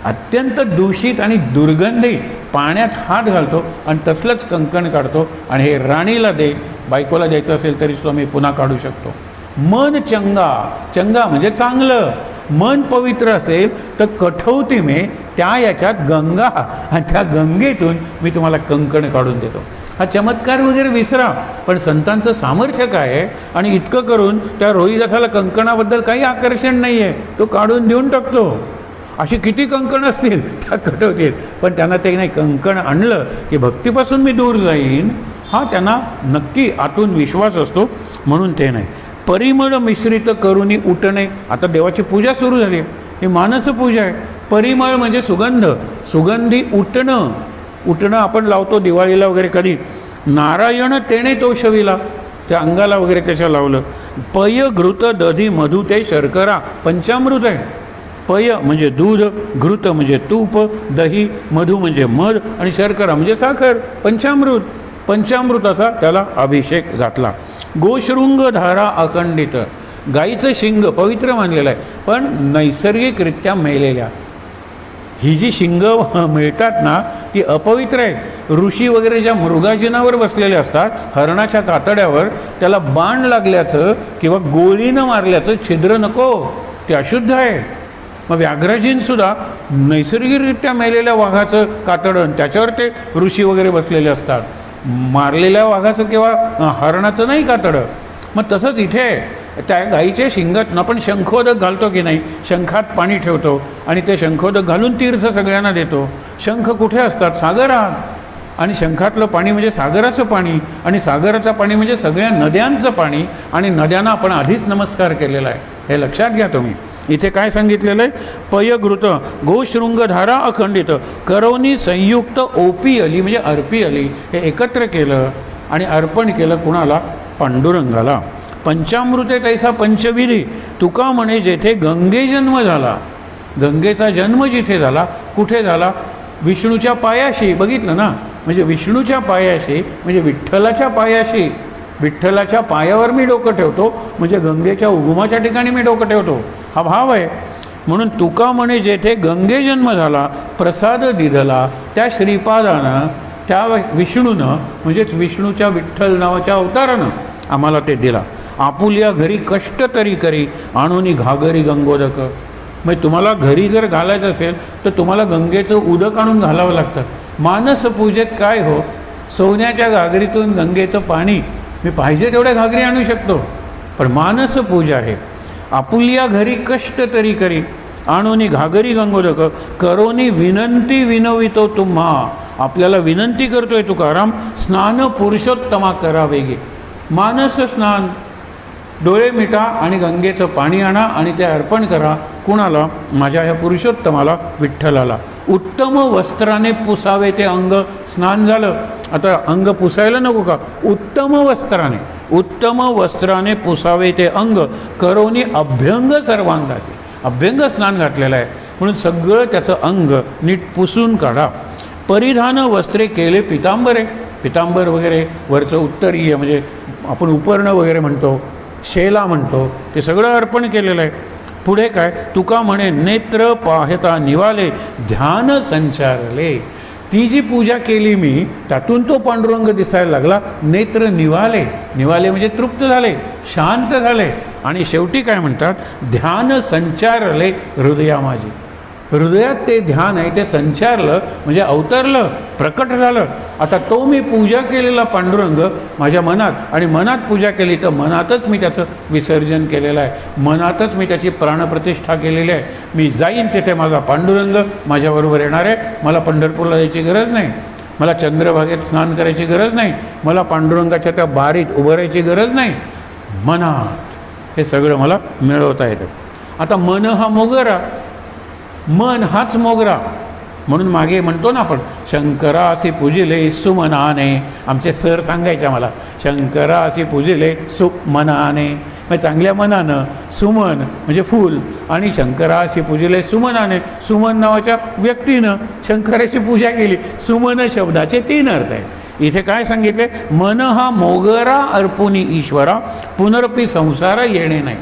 अत्यंत दूषित आणि दुर्गंधी पाण्यात हात घालतो आणि तसलंच कंकण काढतो आणि हे राणीला दे, बायकोला द्यायचं असेल तरी स्वामी पुन्हा काढू शकतो. मन चंगा, चंगा म्हणजे चांगलं, मन पवित्र असेल तर कठवती में त्या याच्यात गंगा, आणि त्या गंगेतून मी तुम्हाला कंकण काढून देतो. हा चमत्कार वगैरे विसरा, पण संतांचं सामर्थ्य काय आहे. आणि इतकं करून त्या रोहिदासाला कंकणाबद्दल काही आकर्षण नाही आहे, तो काढून देऊन टाकतो. अशी किती कंकण असतील त्या कठवतीत, पण त्यांना ते नाही, कंकण आणलं की भक्तीपासून मी दूर जाईन, हा त्यांना नक्की आतून विश्वास असतो. म्हणून ते नाही. परिमळ मिश्रित करुनी उठणे. आता देवाची पूजा सुरू झाली, ही मानस पूजा आहे. परिमळ म्हणजे सुगंध, सुगंधी उठणं. उठणं आपण लावतो दिवाळीला वगैरे. कधी नारायण तेणे तो शविला, त्या अंगाला वगैरे त्याच्या लावलं. पय घृत दधी मधु ते शर्करा, पंचामृत आहे. पय म्हणजे दूध, घृत म्हणजे तूप, दही, मधु म्हणजे मध आणि शर्करा म्हणजे साखर, पंचामृत. पंचामृताचा त्याला अभिषेक घातला. गोशृंग धारा अखंडित, गाईचं शिंग पवित्र मानलेलं आहे, पण नैसर्गिकरित्या मेलेल्या ही जी शिंग मिळतात ना ती अपवित्र आहेत. ऋषी वगैरे ज्या मृगाजिनावर बसलेले असतात, हरणाच्या कातड्यावर, त्याला बाण लागल्याचं किंवा गोळीनं मारल्याचं छिद्र नको, ते अशुद्ध आहे. मग व्याघ्रजींसुद्धा नैसर्गिकरित्या मेलेल्या वाघाचं कातडं, त्याच्यावर ते ऋषी वगैरे बसलेले असतात. मारलेल्या वाघाचं किंवा हरणाचं नाही कातडं. मग तसंच इथे त्या गाईच्या शिंगात आपण शंखोदक घालतो की नाही, शंखात पाणी ठेवतो आणि ते शंखोदक घालून तीर्थ सगळ्यांना देतो. शंख कुठे असतात? सागरात. आणि शंखातलं पाणी म्हणजे सागराचं पाणी, आणि सागराचं पाणी म्हणजे सगळ्या नद्यांचं पाणी, आणि नद्यांना आपण आधीच नमस्कार केलेला आहे. हे लक्षात घ्या तुम्ही. इथे काय सांगितलेलं आहे? पयघृत गोशृंगधारा अखंडित करवनी संयुक्त ओपी अली म्हणजे अर्पी अली, हे एकत्र केलं आणि अर्पण केलं कुणाला? पांडुरंगाला. पंचामृते तैसा पंचविधी तुका म्हणे जेथे गंगे जन्म झाला. गंगेचा जन्म जिथे झाला, कुठे झाला? विष्णूच्या पायाशी. बघितलं ना, म्हणजे विष्णूच्या पायाशी म्हणजे विठ्ठलाच्या पायाशी. विठ्ठलाच्या पायावर मी डोकं ठेवतो म्हणजे गंगेच्या उगमाच्या ठिकाणी मी डोकं ठेवतो, हा भाव आहे. म्हणून तुका म्हणे जेथे गंगे जन्म झाला प्रसाद दिधला, त्या श्रीपादानं, त्या विष्णूनं म्हणजेच विष्णूच्या विठ्ठल नावाच्या अवतारानं आम्हाला ते दिला. आपुल्या घरी कष्ट तरी करी आणूनी घागरी गंगोदक. मग तुम्हाला घरी जर घालायचं असेल तर तुम्हाला गंगेचं उदक आणून घालावं लागतं. मानस पूजेत काय हो, सोन्याच्या घागरीतून गंगेचं पाणी मी पाहिजे तेवढ्या घागरी आणू शकतो, पण मानस पूजा आहे. आपुल्या घरी कष्ट तरी करी आणूनी घागरी गंगोदक करोनी विनंती विनवितो तुम्हा. आपल्याला विनंती करतोय तुकाराम, स्नान पुरुषोत्तमा करावे गे. मानस स्नान, डोळे मिटा आणि गंगेचं पाणी आणा आणि ते अर्पण करा. कुणाला? माझ्या ह्या पुरुषोत्तमाला, विठ्ठलाला. उत्तम वस्त्राने पुसावे ते अंग. स्नान झालं, आता अंग पुसायला नको का? उत्तम वस्त्राने, उत्तम वस्त्राने पुसावे ते अंग करोनी अभ्यंग सर्वांगासी. अभ्यंग स्नान घातलेलं आहे म्हणून सगळं त्याचं अंग नीट पुसून काढा. परिधान वस्त्रे केले पितांबरे. पितांबर वगैरे वरचं उत्तरीय म्हणजे आपण उपर्ण वगैरे म्हणतो, शेला म्हणतो, ते सगळं अर्पण केलेलं आहे. पुढे काय? तुका म्हणे नेत्र पाहता निवाले ध्यान संचारले. ती जी पूजा केली मी त्यातून तो पांडुरंग दिसायला लागला. नेत्र निवाले, निवाले म्हणजे तृप्त झाले, शांत झाले. आणि शेवटी काय म्हणतात? ध्यान संचारले हृदया माझी. हृदयात ते ध्यान आहे ते संचारलं म्हणजे अवतरलं, प्रकट झालं. आता तो मी पूजा केलेला पांडुरंग माझ्या मनात, आणि मनात पूजा केली तर मनातच मी त्याचं विसर्जन केलेलं आहे, मनातच मी त्याची प्राणप्रतिष्ठा केलेली आहे. मी जाईन तिथे माझा पांडुरंग माझ्याबरोबर येणार आहे. मला पंढरपूरला जायची गरज नाही, मला चंद्रभागेत स्नान करायची गरज नाही, मला पांडुरंगाच्या त्या बारीत उभं राहायची गरज नाही. मनात हे सगळं मला मिळवता येतं. आता मन हा मोगरा, मन हाच मोगरा. म्हणून मागे म्हणतो ना आपण, शंकरा असे पूजिले सुमनाने. आमचे सर सांगायचे मला, शंकरा असे पूजिले सुमनाने, म्हणजे चांगल्या मनानं. सुमन म्हणजे फूल, आणि शंकरा असे पूजिले सुमनाने, सुमन नावाच्या व्यक्तीनं शंकराची पूजा केली. सुमन शब्दाचे 3 अर्थ आहेत. इथे काय सांगितले? मन हा मोगरा अर्पुनी ईश्वरा पुनरपी संसार येणे नाही.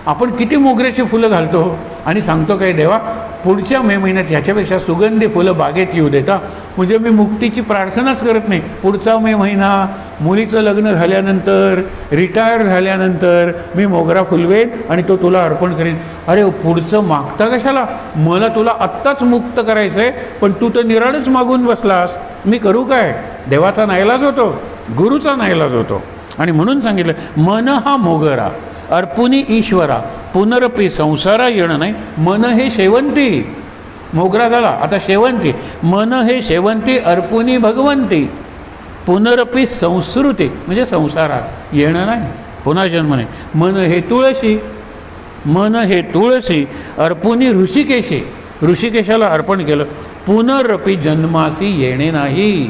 आपण किती मोगऱ्याची फुलं घालतो आणि सांगतो काय देवा पुढच्या मे महिन्यात ह्याच्यापेक्षा सुगंधी फुलं बागेत येऊ देता. म्हणजे मी मुक्तीची प्रार्थनाच करत नाही. पुढचा मे महिना, मुलीचं लग्न झाल्यानंतर, रिटायर झाल्यानंतर मी मोगरा फुलवेन आणि तो तुला अर्पण करेन. अरे पुढचं मागता कशाला? मला तुला आत्ताच मुक्त करायचं आहे, पण तू तर निराळच मागून बसलास, मी करू काय? देवाचा नाईलाज होतो, गुरुचा नाईलाज होतो. आणि म्हणून सांगितलं मन हा मोगरा अर्पुनी ईश्वरा पुनरपी संसारा येणं नाही. मन हे शेवंती, मोगरा झाला आता शेवंती. मन हे शेवंती अर्पुनी भगवंती पुनरपी संस्कृती म्हणजे संसारात येणं नाही, पुन्हा जन्म नाही. मन हे तुळशी, मन हे तुळशी अर्पुनी ऋषिकेशी, ऋषिकेशाला अर्पण केलं. पुनरपी जन्मासी येणे नाही.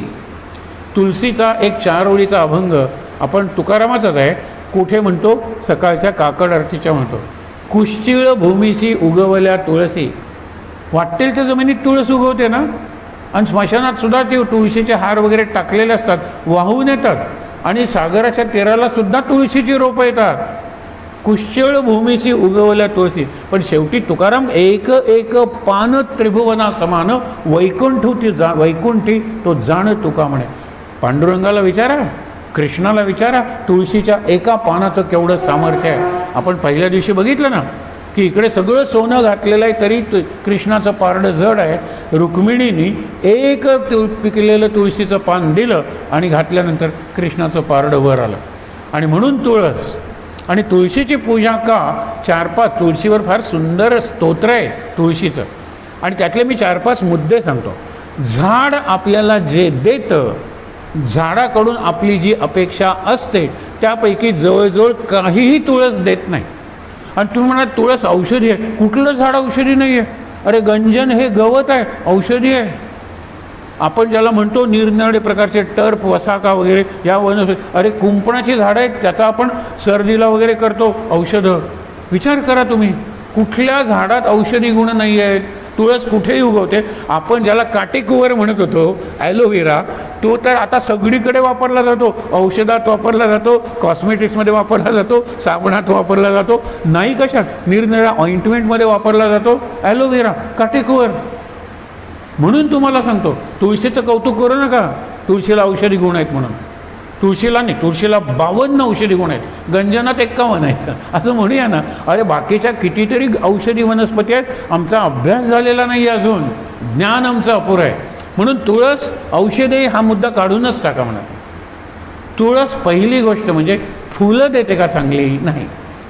तुलसीचा एक 4 ओळीचा अभंग आपण तुकारामाचाच आहे. कुठे म्हणतो? सकाळच्या काकड आरतीच्या म्हणतो. कुश्चिळ भूमीशी उगवल्या तुळसी. वाटेल त्या जमिनीत तुळस उगवते ना, आणि स्मशानात सुद्धा ते तुळशीचे हार वगैरे टाकलेले असतात, वाहून येतात. आणि सागराच्या तीराला सुद्धा तुळशीची रोपं येतात. कुशळ भूमीशी उगवल्या तुळशी. पण शेवटी तुकाराम एक एक पान त्रिभुवना समान वैकुंठी तो जाण तुका म्हणे. पांडुरंगाला विचारा, कृष्णाला विचारा, तुळशीच्या एका पानाचं केवढं सामर्थ्य आहे. आपण पहिल्या दिवशी बघितलं ना की इकडे सगळं सोनं घातलेलं आहे तरी कृष्णाचं पारडं जड आहे. रुक्मिणीने एक पिकलेलं तुळशीचं पान दिलं आणि घातल्यानंतर कृष्णाचं पारडं वर आलं. आणि म्हणून तुळस आणि तुळशीची पूजा का, 4-5 तुळशीवर फार सुंदर स्तोत्र आहे तुळशीचं आणि त्यातले मी 4-5 मुद्दे सांगतो. झाड आपल्याला जे देतं, झाडाकडून आपली जी अपेक्षा असते त्यापैकी जवळजवळ काहीही तुळस देत नाही. आणि तुम्ही म्हणा तुळस औषधी आहे, कुठलं झाड औषधी नाही आहे? अरे गंजन हे गवत आहे, औषधी आहे. आपण ज्याला म्हणतो निरनिराळे प्रकारचे टर्फ, वसाका वगैरे या वनस्पती, अरे कुंपणाची झाडं आहेत, त्याचा आपण सर्दीला वगैरे करतो औषधं. विचार करा तुम्ही, कुठल्या झाडात औषधी गुण नाही आहेत? तुळस कुठेही उगवते. आपण ज्याला काटेकुवर म्हणत होतो ॲलोव्हेरा, तो तर आता सगळीकडे वापरला जातो. औषधात वापरला जातो, कॉस्मेटिक्समध्ये वापरला जातो, साबणात वापरला जातो, नाही कशात, निरनिराळ्या ऑइंटमेंटमध्ये वापरला जातो ॲलोव्हेरा, काटेकुवर. म्हणून तुम्हाला सांगतो तुळशीचं कौतुक करू नका, तुळशीला औषधी गुण आहेत म्हणून. तुळशीला नाही, तुळशीला 52 औषधी गुण आहेत, गंजनात 51 आहेत असं म्हणूया ना. अरे बाकीच्या कितीतरी औषधी वनस्पती आहेत, आमचा अभ्यास झालेला नाही अजून, ज्ञान आमचं अपुरं आहे. म्हणून तुळस औषधी हा मुद्दा काढूनच टाका म्हणा. तुळस पहिली गोष्ट म्हणजे फुलं देते का चांगली? नाही.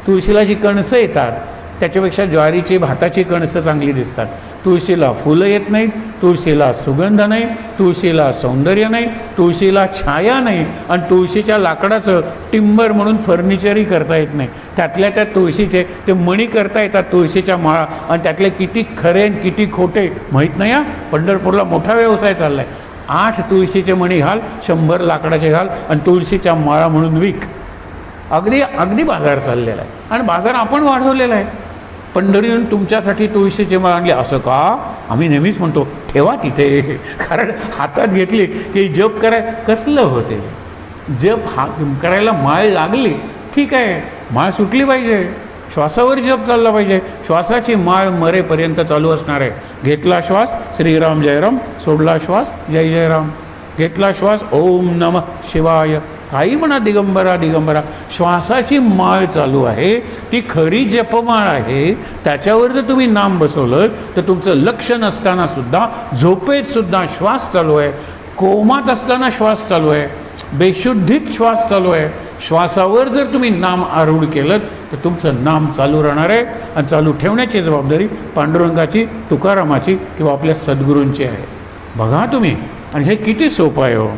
तुळशीला जी कणसं येतात त्याच्यापेक्षा ज्वारीची, भाताची कणसं चांगली दिसतात. तुळशीला फुलं येत नाहीत, तुळशीला सुगंध नाही, तुळशीला सौंदर्य नाही, तुळशीला छाया नाही आणि तुळशीच्या लाकडाचं टिंबर म्हणून फर्निचरही करता येत नाही. त्यातल्या त्या तुळशीचे ते मणी करता येतात, तुळशीच्या माळा, आणि त्यातले किती खरे आणि किती खोटे माहीत नाही. पंढरपूरला मोठा व्यवसाय चालला आहे. 8 तुळशीचे मणी घाल, 100 लाकडाचे घाल आणि तुळशीच्या माळा म्हणून विक. अगदी बाजार चाललेला आहे आणि बाजार आपण वाढवलेला आहे. पंढरीहून तुमच्यासाठी तुळशीची माळ आणली असं का? आम्ही नेहमीच म्हणतो ठेवा तिथे, कारण हातात घेतली की जप कसलं होते. जप करायला माळ लागली ठीक आहे, माळ सुटली पाहिजे, श्वासावर जप चालला पाहिजे. श्वासाची माळ मरेपर्यंत चालू असणार आहे. घेतला श्वास श्रीराम जयराम, सोडला श्वास जय जयराम. घेतला श्वास ओम नमः शिवाय, काही म्हणा दिगंबरा दिगंबरा. श्वासाची माळ चालू आहे, ती खरी जपमाळ आहे. त्याच्यावर जर तुम्ही नाम बसवलं तर तुमचं लक्ष नसताना सुद्धा, झोपेत सुद्धा श्वास चालू आहे, कोमात असताना श्वास चालू आहे, बेशुद्धीत श्वास चालू आहे. श्वासावर जर तुम्ही नाम आरूढ केलं तर तुमचं नाम चालू राहणार आहे आणि चालू ठेवण्याची जबाबदारी पांडुरंगाची, तुकारामाची किंवा आपल्या सद्गुरूंची आहे. बघा तुम्ही, आणि हे किती सोपं आहे हो.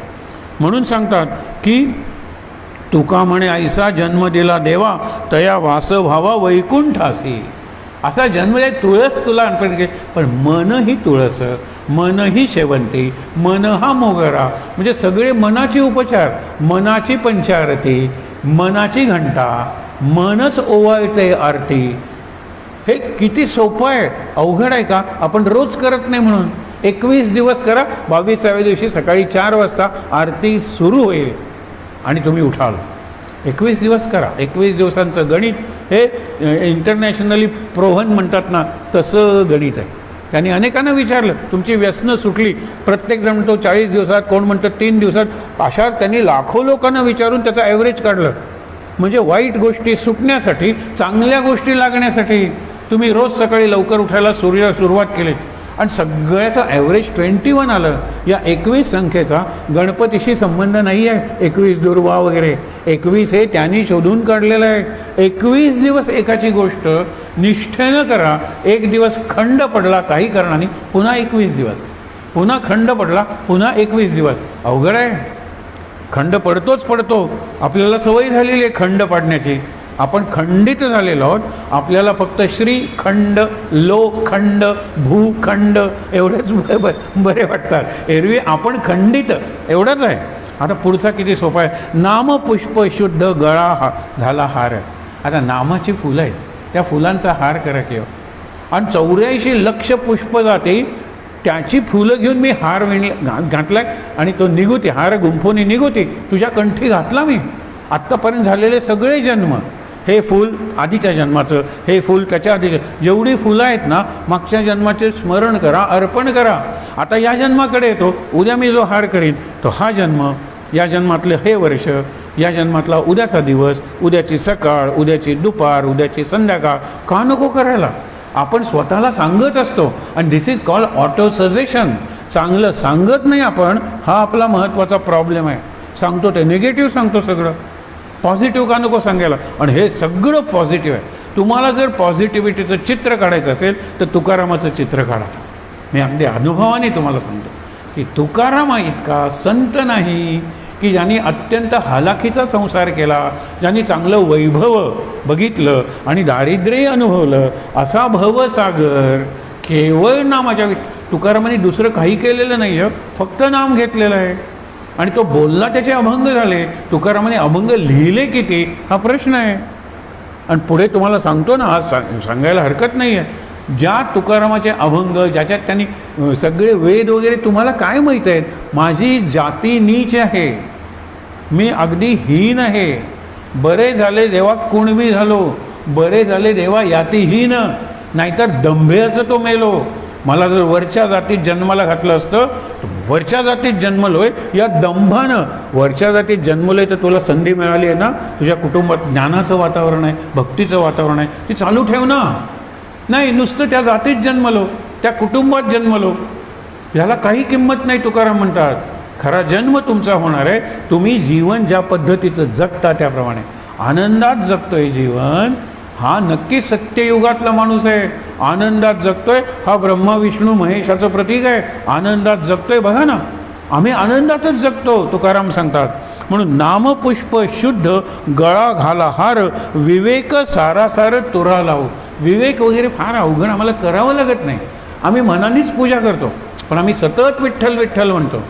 म्हणून सांगतात की तुका म्हणे ऐसा जन्म दिला देवा, तया वास व्हावा वैकुंठासी. असा जन्म आहे, तुळस तुला अर्पण केली. पण मन ही तुळस, मन ही शेवंती, मन हा मोगरा, म्हणजे सगळे मनाचे उपचार, मनाची पंचारती, मनाची घंटा, मनच ओवाळते आरती. हे किती सोपं आहे. अवघड आहे का? आपण रोज करत नाही म्हणून. 21 दिवस करा. 22व्या दिवशी सकाळी 4 वाजता आरती सुरू होईल आणि तुम्ही उठाल. 21 दिवस करा. 21 दिवसांचं गणित हे इंटरनॅशनली प्रोव्हन म्हणतात ना, तसं गणित आहे. त्यांनी अनेकांना विचारलं तुमची व्यसनं सुटली, प्रत्येकजण म्हणतो 40 दिवसात, कोण म्हणतं 3 दिवसात. अशा त्यांनी लाखो लोकांना विचारून त्याचं ॲव्हरेज काढलं. म्हणजे वाईट गोष्टी सुटण्यासाठी, चांगल्या गोष्टी लागण्यासाठी तुम्ही रोज सकाळी लवकर उठायला सुरुवात केली आणि सगळ्याचं ॲव्हरेज 21 आलं. या 21 संख्येचा गणपतीशी संबंध नाही आहे. 21 दुर्वा वगैरे, 21 हे त्यांनी शोधून काढलेलं आहे. 21 दिवस एकाची गोष्ट निष्ठेनं करा. 1 दिवस खंड पडला काही कारणाने, पुन्हा 21 दिवस, पुन्हा खंड पडला, पुन्हा 21 दिवस. अवघड आहे. खंड पडतो. आपल्याला सवय झालेली आहे खंड पाडण्याची. आपण खंडित झालेलो आहोत. आपल्याला फक्त श्रीखंड, लोखंड, भूखंड एवढेच बरे वाटतात. एरवी आपण खंडित एवढंच आहे. आता पुढचा किती सोपा आहे. नाम पुष्प शुद्ध गळा झाला हार. आता नामाची फुलं आहेत, त्या फुलांचा हार करा किंवा. आणि 84 लक्ष पुष्प जाते, त्याची फुलं घेऊन मी हार घातलाय आणि तो निघुती, हार गुंफोनी निघुती तुझ्या कंठी घातला मी. आत्तापर्यंत झालेले सगळे जन्म हे फूल आधीच्या जन्माचं, हे फूल त्याच्या आधीचं, जेवढी फुलं आहेत ना मागच्या जन्माचे स्मरण करा, अर्पण करा. आता या जन्माकडे येतो, उद्या मी जो हार करीन तो हा जन्म, या जन्मातलं हे वर्ष, या जन्मातला उद्याचा दिवस, उद्याची सकाळ, उद्याची दुपार, उद्याची संध्याकाळ का नको करायला. आपण स्वतःला सांगत असतो आणि दिस इज कॉल्ड ऑटो सजेशन. चांगलं सांगत नाही आपण, हा आपला महत्त्वाचा प्रॉब्लेम आहे. सांगतो ते निगेटिव्ह सांगतो सगळं, पॉझिटिव्ह का नको सांगायला. आणि हे सगळं पॉझिटिव्ह आहे. तुम्हाला जर पॉझिटिव्हिटीचं चित्र काढायचं असेल तर तुकारामाचं चित्र काढा. मी अगदी अनुभवाने तुम्हाला सांगतो की तुकारामा इतका संत नाही की ज्यांनी अत्यंत हालाखीचा संसार केला, ज्यांनी चांगलं वैभव बघितलं आणि दारिद्र्य अनुभवलं, असा भवसागर केवळ नामाच्या. तुकारामाने दुसरं काही केलेलं नाही आहे, फक्त नाम घेतलेलं आहे. आणि तो बोलला त्याचे अभंग झाले. तुकारामाने अभंग लिहिले किती हा प्रश्न आहे. आणि पुढे तुम्हाला सांगतो ना, आज सांगायला हरकत नाही आहे, ज्या तुकारामाचे अभंग ज्याच्यात त्यांनी सगळे वेद वगैरे, तुम्हाला काय माहीत आहेत. माझी जाती नीच आहे, मी अगदी हीन आहे, बरे झाले देवा कुणबी झालो, बरे झाले देवा यातीहीन, नाहीतर दंभे असं तो मेलो. मला जर वरच्या जातीत जन्माला घातलं असतं, वरच्या जातीत जन्मलोय या दंभानं, वरच्या जातीत जन्मलोय तर तुला संधी मिळाली आहे ना, तुझ्या कुटुंबात ज्ञानाचं वातावरण आहे, भक्तीचं वातावरण आहे, ती चालू ठेव ना. नाही नुसतं त्या जातीत जन्मलो, त्या कुटुंबात जन्मलो, ह्याला काही किंमत नाही. तुकाराम म्हणतात खरा जन्म तुमचा होणार आहे, तुम्ही जीवन ज्या पद्धतीचं जगता त्याप्रमाणे. आनंदात जगतोय जीवन, हा नक्की सत्ययुगातला माणूस आहे. आनंदात जगतोय, हा ब्रह्मा विष्णू महेशाचं प्रतीक आहे. आनंदात जगतोय, बघा ना, आम्ही आनंदातच जगतो, तुकाराम सांगतात. म्हणून नामपुष्प शुद्ध गळा घाला हार, विवेक सारासार तुरा लावू. विवेक वगैरे फार अवघड आम्हाला करावं लागत नाही. आम्ही मनानेच पूजा करतो, पण आम्ही सतत विठ्ठल विठ्ठल म्हणतो.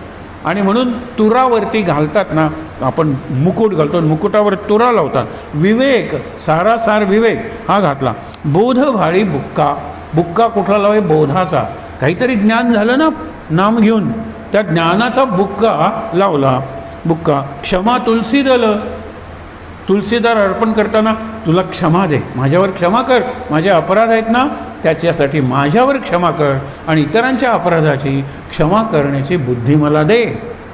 आणि म्हणून तुरावरती घालतात ना, आपण मुकुट घालतो, मुकुटावर तुरा लावतात. विवेक सारासार विवेक हा घातला. बोध भाळी बुक्का, बुक्का कुठला लावाय, बोधाचा. काहीतरी ज्ञान झालं ना नाम घेऊन, त्या ज्ञानाचा बुक्का लावला. बुक्का क्षमा तुलसी दल, तुलसीदार अर्पण करताना तुला क्षमा दे, माझ्यावर क्षमा कर, माझे अपराध आहेत ना त्याच्यासाठी माझ्यावर क्षमा कर, आणि इतरांच्या अपराधाची क्षमा करण्याची बुद्धी मला दे,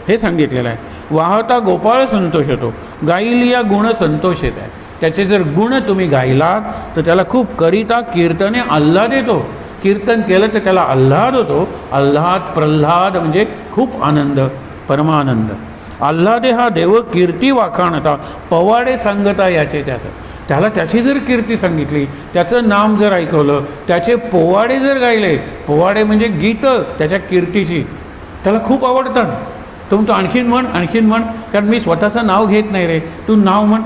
हे सांगितलेलं आहे. वाहता गोपाळ संतोष होतो, गायली या गुण संतोष येत आहे. त्याचे जर गुण तुम्ही गायलात तर त्याला खूप करिता कीर्तने आल्हाद येतो. कीर्तन केलं तर त्याला आल्हाद होतो. आल्हाद प्रल्हाद म्हणजे खूप आनंद, परमानंद. आल्हादे हा देव कीर्ती वाखाणता, पवाडे सांगता याचे त्याचं. त्याला त्याची जर कीर्ती सांगितली, त्याचं नाम जर ऐकवलं, त्याचे पोवाडे जर गायले, पोवाडे म्हणजे गीत त्याच्या कीर्तीची, त्याला खूप आवडतात. तो म्हणतो आणखीन म्हण, आणखीन म्हण, कारण मी स्वतःचं नाव घेत नाही रे, तू नाव म्हण,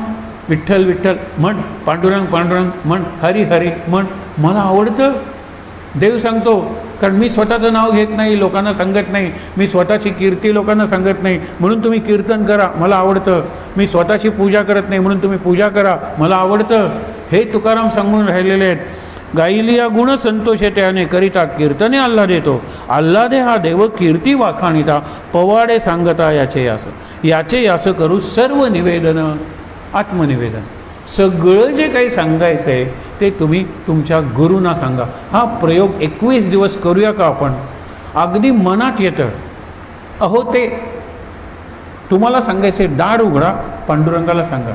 विठ्ठल विठ्ठल म्हण, पांडुरंग पांडुरंग म्हण, हरी हरी म्हण, मला आवडतं. देव सांगतो, कारण मी स्वतःचं नाव घेत नाही, लोकांना सांगत नाही, मी स्वतःची कीर्ती लोकांना सांगत नाही, म्हणून तुम्ही कीर्तन करा, मला आवडतं. मी स्वतःची पूजा करत नाही, म्हणून तुम्ही पूजा करा, मला आवडतं. हे तुकाराम सांगून राहिलेले आहेत. गायली या गुण संतोष त्याने करिता कीर्तने आल्हाद देतो, आल्हादे हा देव कीर्ती वाखाणिता, पवाडे सांगता याचे यास, याचे यास करू सर्व निवेदन. आत्मनिवेदन, सगळं जे काही सांगायचं आहे ते तुम्ही तुमच्या गुरूंना सांगा. हा प्रयोग 21 दिवस करूया का आपण? अगदी मनात येतं. अहो ते तुम्हाला सांगायचे, दार उघडा, पांडुरंगाला सांगा.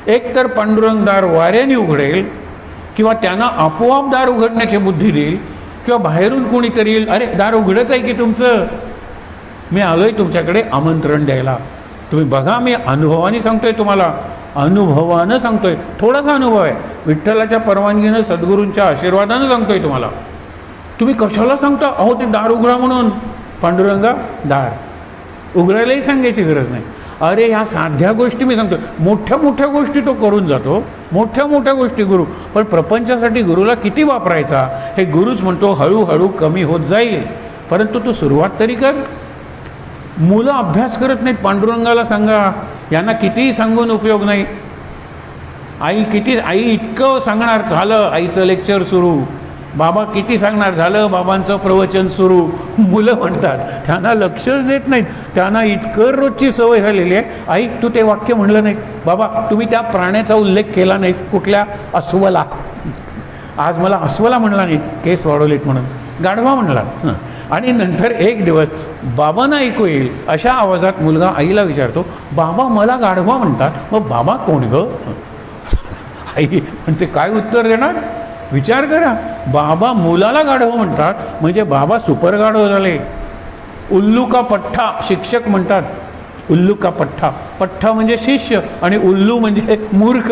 एक तर पांडुरंग दार वाऱ्याने उघडेल, किंवा त्यांना आपोआप दार उघडण्याची बुद्धी देईल, किंवा बाहेरून कोणीतरी येईल, अरे दार उघडच आहे की तुमचं, मी आलोय तुमच्याकडे आमंत्रण द्यायला. तुम्ही बघा, मी अनुभवाने सांगतोय तुम्हाला, अनुभवानं सांगतोय. थोडासा अनुभव आहे, विठ्ठलाच्या परवानगीनं, सद्गुरूंच्या आशीर्वादानं सांगतोय तुम्हाला. तुम्ही कशाला सांगता? अहो ते दार उघडा म्हणून. पांडुरंगा दार उघडायलाही सांगायची गरज नाही. अरे ह्या साध्या गोष्टी मी सांगतो, मोठ्या मोठ्या गोष्टी तो करून जातो, मोठ्या मोठ्या गोष्टी गुरु. पण प्रपंचासाठी गुरुला किती वापरायचा हे गुरुच म्हणतो, हळूहळू कमी होत जाईल, परंतु तू सुरुवात तरी कर. मुलं अभ्यास करत नाहीत, पांडुरंगाला सांगा. यांना कितीही सांगून उपयोग नाही. आई इतकं सांगणार, झालं आईचं लेक्चर सुरू, बाबा किती सांगणार, झालं बाबांचं प्रवचन सुरू, मुलं म्हणतात, त्यांना लक्षच देत नाहीत. त्यांना इतकं रोजची सवय झालेली आहे, आई तू ते वाक्य म्हणलं नाहीस, बाबा तुम्ही त्या प्राण्याचा उल्लेख केला नाहीस, कुठल्या अस्वला, आज मला अस्वला म्हणला नाही, केस वाढवलेत म्हणून गाढवा म्हणला. आणि नंतर एक दिवस बाबांना ऐकू येईल अशा आवाजात मुलगा आईला विचारतो, बाबा मला गाढवा म्हणतात, मग बाबा कोण गं? आई म्हणते काय उत्तर देणार, विचार करा. बाबा मुलाला गाढव म्हणतात म्हणजे बाबा सुपर गाढव झाले. उल्लू का पठ्ठा शिक्षक म्हणतात, उल्लू का पठ्ठा, पठ्ठा म्हणजे शिष्य आणि उल्लू म्हणजे मूर्ख.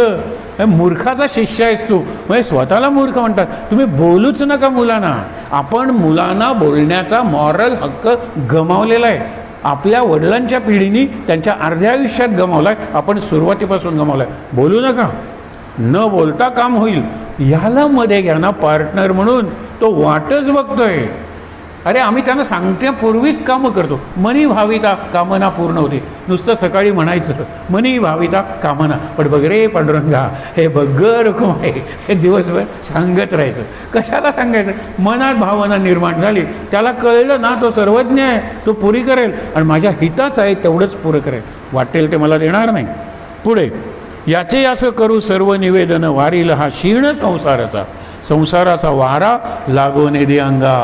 मूर्खाचा शिष्य आहेस तू, म्हणजे स्वतःला मूर्ख म्हणतात. तुम्ही बोलूच नका मुलांना. आपण मुलांना बोलण्याचा मॉरल हक्क गमावलेला आहे. आपल्या वडिलांच्या पिढीने त्यांच्या अर्ध्या आयुष्यात गमावला आहे, आपण सुरुवातीपासून गमावला आहे. बोलू नका, न बोलता काम होईल, ह्याला मध्ये घ्या ना पार्टनर म्हणून. तो वाटच बघतोय. अरे आम्ही त्यांना सांगण्यापूर्वीच कामं करतो. मनी भाविता कामना पूर्ण होते. नुसतं सकाळी म्हणायचं मनी भाविता कामना, पण बघ रे पांडुरंगा, हे बघ रकम आहे, हे दिवसभर सांगत राहायचं. कशाला सांगायचं? मनात भावना निर्माण झाली, त्याला कळलं ना तो सर्वज्ञ आहे, तो पुरी करेल आणि माझ्या हिताचं आहे तेवढंच पुरं करेल, वाटेल ते मला देणार नाही. पुढे याचे असं करू सर्व निवेदन वारील हा क्षीण संसाराचा, संसाराचा वारा लागोने दे अंगा.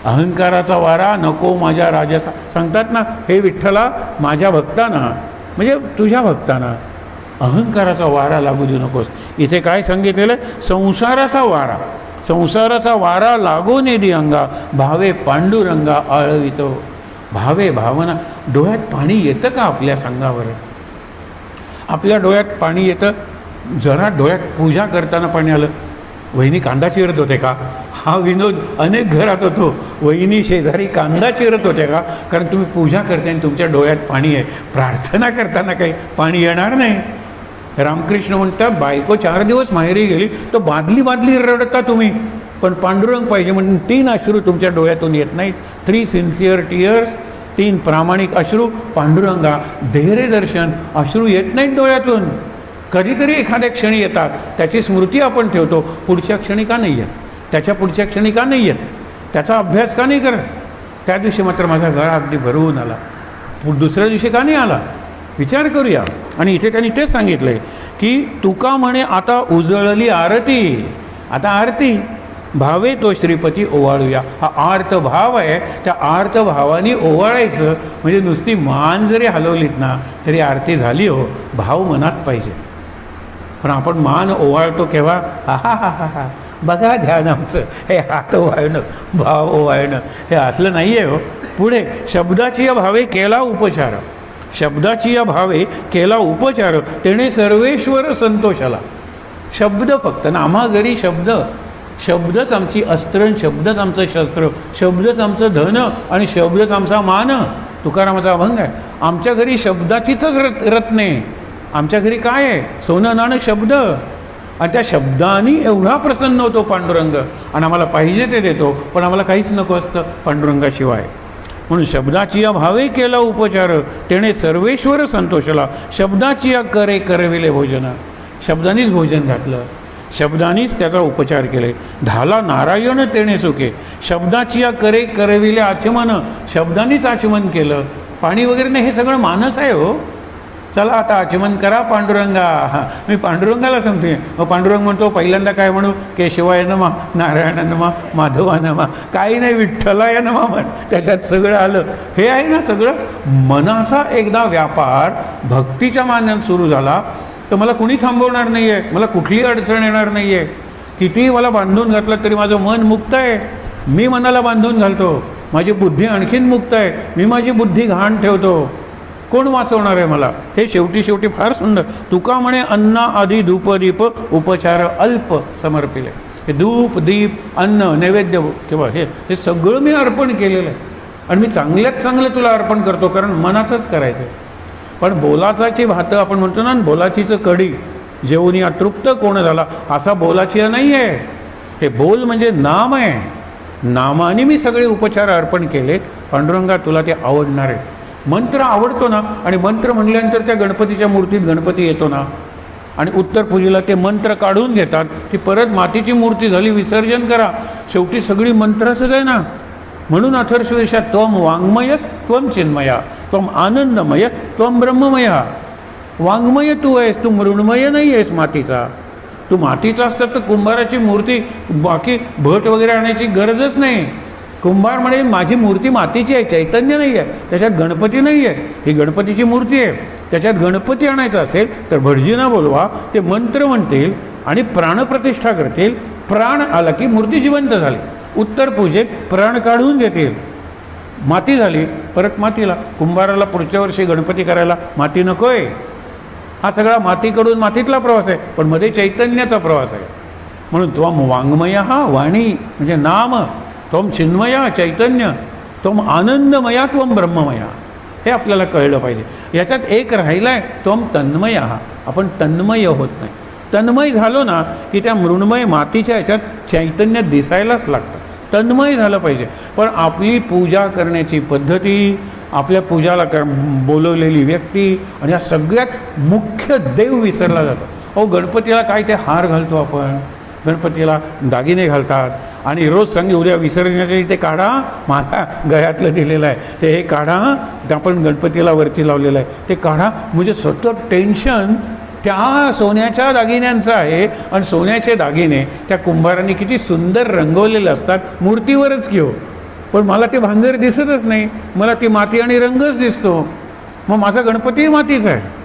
अहंकाराचा वारा नको माझ्या राजाचा. सांगतात ना, हे विठ्ठला माझ्या भक्तांना म्हणजे तुझ्या भक्तांना अहंकाराचा वारा लागू देऊ नकोस. इथे काय सांगितलेलं आहे? संसाराचा वारा, संसाराचा वारा लागो नेदी अंगा, भावे पांडुरंगा आळवितो. भावे भावना, डोळ्यात पाणी येतं का आपल्या सांगावर? आपल्या डोळ्यात पाणी येतं. जरा डोळ्यात पूजा करताना पाणी आलं, वहिनी कांदा चिरत होते का? हा विनोद अनेक घरात होतो. वहिनी शेजारी कांदा चिरत होते का? कारण तुम्ही पूजा करते आणि तुमच्या डोळ्यात पाणी आहे. प्रार्थना करताना काही पाणी येणार नाही. रामकृष्ण म्हणतात, बायको 4 दिवस माहेरी गेली तर बादली बादली रडता तुम्ही, पण पांडुरंग पाहिजे म्हणून 3 अश्रू तुमच्या डोळ्यातून येत नाहीत. 3 सिन्सिअर टीयर्स, 3 प्रामाणिक अश्रू. पांडुरंगा धैर्य दर्शन, अश्रू येत नाहीत डोळ्यातून. कधीतरी एखाद्या क्षणी येतात, त्याची स्मृती आपण ठेवतो, पुढच्या क्षणी का नाही येत? त्याच्या पुढच्या क्षणी का नाही येत? त्याचा अभ्यास का नाही करत? त्या दिवशी मात्र माझा गळा अगदी भरवून आला, दुसऱ्या दिवशी का नाही आला? विचार करूया. आणि इथे त्यांनी तेच सांगितलं आहे की तुका म्हणे आता उजळली आरती. आता आरती भावे तो श्रीपती ओवाळूया. हा आर्त भाव आहे, त्या आर्त भावाने ओवाळायचं. म्हणजे नुसती मान जरी हलवलीत ना तरी आरती झाली हो. भाव मनात पाहिजे. पण आपण मान ओवाळतो केव्हा? हा हा हा हा हा, बघा ध्यान आमचं, हे हात ओवाळणं, भाव ओवाळणं, हे असलं नाही आहे हो. पुढे शब्दाची या भावे केला उपचार, शब्दाची या भावे केला उपचार, तेणे सर्वेश्वर संतोषाला. शब्द फक्त, नामाघरी शब्द, शब्दच आमची अस्त्र, शब्दच आमचं शस्त्र, शब्दच आमचं धन आणि शब्दच आमचा मान. तुकारामाचा अभंग आहे, आमच्या घरी शब्दाचीच रत्ने. आमच्या घरी काय आहे? सोनं नाणं शब्द. आणि त्या शब्दानी एवढा प्रसन्न होतो पांडुरंग, आणि आम्हाला पाहिजे ते देतो, पण आम्हाला काहीच नको असतं पांडुरंगाशिवाय. म्हणून शब्दाची या भावे केला उपचार, तेणे सर्वेश्वर संतोषला. शब्दाची या करे करविले भोजन, शब्दानीच भोजन घातलं, शब्दानीच त्याचा उपचार केले. ढाला नारायण तेणे सुखे, शब्दाची या करे करविले आचमन, शब्दानीच आचमन केलं. पाणी वगैरे नाही, हे सगळं मानस आहे हो. चला आता आचमन करा पांडुरंगा. हां, मी पांडुरंगाला सांगते. मग पांडुरंग म्हणतो पहिल्यांदा काय म्हणू? केशवाय नमा, नारायण नमा, माधवा नमा. काही नाही, विठ्ठलाय नमा म्हण, त्याच्यात सगळं आलं. हे आहे ना सगळं. मनाचा एकदा व्यापार भक्तीच्या मानात सुरू झाला तर मला कुणी थांबवणार नाही आहे, मला कुठलीही अडचण येणार नाही आहे. कितीही मला बांधून घातलं तरी माझं मन मुक्त आहे. मी मनाला बांधून घालतो, माझी बुद्धी आणखीन मुक्त आहे. मी माझी बुद्धी घाण ठेवतो, कोण वाचवणार आहे मला? हे शेवटी फार सुंदर. तुका म्हणे अन्ना आधी धूपदीप उपचार अल्प समर्पिले. हे धूप दीप अन्न नैवेद्य किंवा हे सगळं मी अर्पण केलेलं आहे. आणि मी चांगल्यात चांगलं तुला अर्पण करतो, कारण मनातच करायचं आहे. पण बोलाचाची भातं आपण म्हणतो ना, बोलाचीचं कढी जेवून अतृप्त कोण झाला, असा बोलाची नाही आहे. हे बोल म्हणजे नाम आहे. नामाने मी सगळे उपचार अर्पण केले. पांडुरंगा तुला ते आवडणार आहे. मंत्र आवडतो ना, आणि मंत्र म्हणल्यानंतर त्या गणपतीच्या मूर्तीत गणपती येतो ना, आणि उत्तर पूजेला ते मंत्र काढून घेतात, ती परत मातीची मूर्ती झाली, विसर्जन करा. शेवटी सगळी मंत्राचंच आहे ना. म्हणून अथर्वशीर्षात त्वम वाङ्मयस त्वम चिन्मया त्वम आनंदमय त्वम ब्रह्ममया. वाङ्मय तू आहेस, तू मृण्मय नाही आहेस मातीचा. तू मातीचा असतात तर कुंभाराची मूर्ती बाकी भट वगैरे आणायची गरजच नाही. कुंभार म्हणे माझी मूर्ती मातीची आहे, चैतन्य नाही आहे, त्याच्यात गणपती नाही आहे, ही गणपतीची मूर्ती आहे. त्याच्यात गणपती आणायचा असेल तर भटजींना बोलवा, ते मंत्र म्हणतील आणि प्राणप्रतिष्ठा करतील. प्राण आला की मूर्ती जिवंत झाली. उत्तर पूजेत प्राण काढून घेतील, माती झाली, परत मातीला. कुंभाराला पुढच्या वर्षी गणपती करायला माती नकोय. हा सगळा मातीकडून मातीतला प्रवास आहे, पण मध्ये चैतन्याचा प्रवास आहे. म्हणून त्वम वाङ्मया, हा वाणी म्हणजे नाम, त्वम चिन्मया चैतन्य, त्वम आनंदमया त्वम ब्रह्ममया, हे आपल्याला कळलं पाहिजे. याच्यात एक राहिला आहे त्वम तन्मया. आपण तन्मय होत नाही. तन्मय झालो ना की त्या मृण्मय मातीच्या ह्याच्यात चैतन्य दिसायलाच लागतं. तन्मय झालं पाहिजे. पण आपली पूजा करण्याची पद्धती, आपल्या पूजाला बोलवलेली व्यक्ती आणि या सगळ्यात मुख्य देव विसरला जातो. अहो गणपतीला काय ते हार घालतो आपण, गणपतीला दागिने घालतात आणि रोज सांगे उद्या विसर्जनाच्या इथे काढा, माझा गळ्यातलं दिलेलं आहे ते हे काढा, ते आपण गणपतीला वरती लावलेलं आहे ते काढा. म्हणजे सतत टेन्शन त्या सोन्याच्या दागिन्यांचं आहे. आणि सोन्याचे दागिने त्या कुंभारांनी किती सुंदर रंगवलेले असतात मूर्तीवरच घेऊ, पण मला ते भांगर दिसतच नाही, मला ती माती आणि रंगच दिसतो. मग माझा गणपती मातीचा आहे.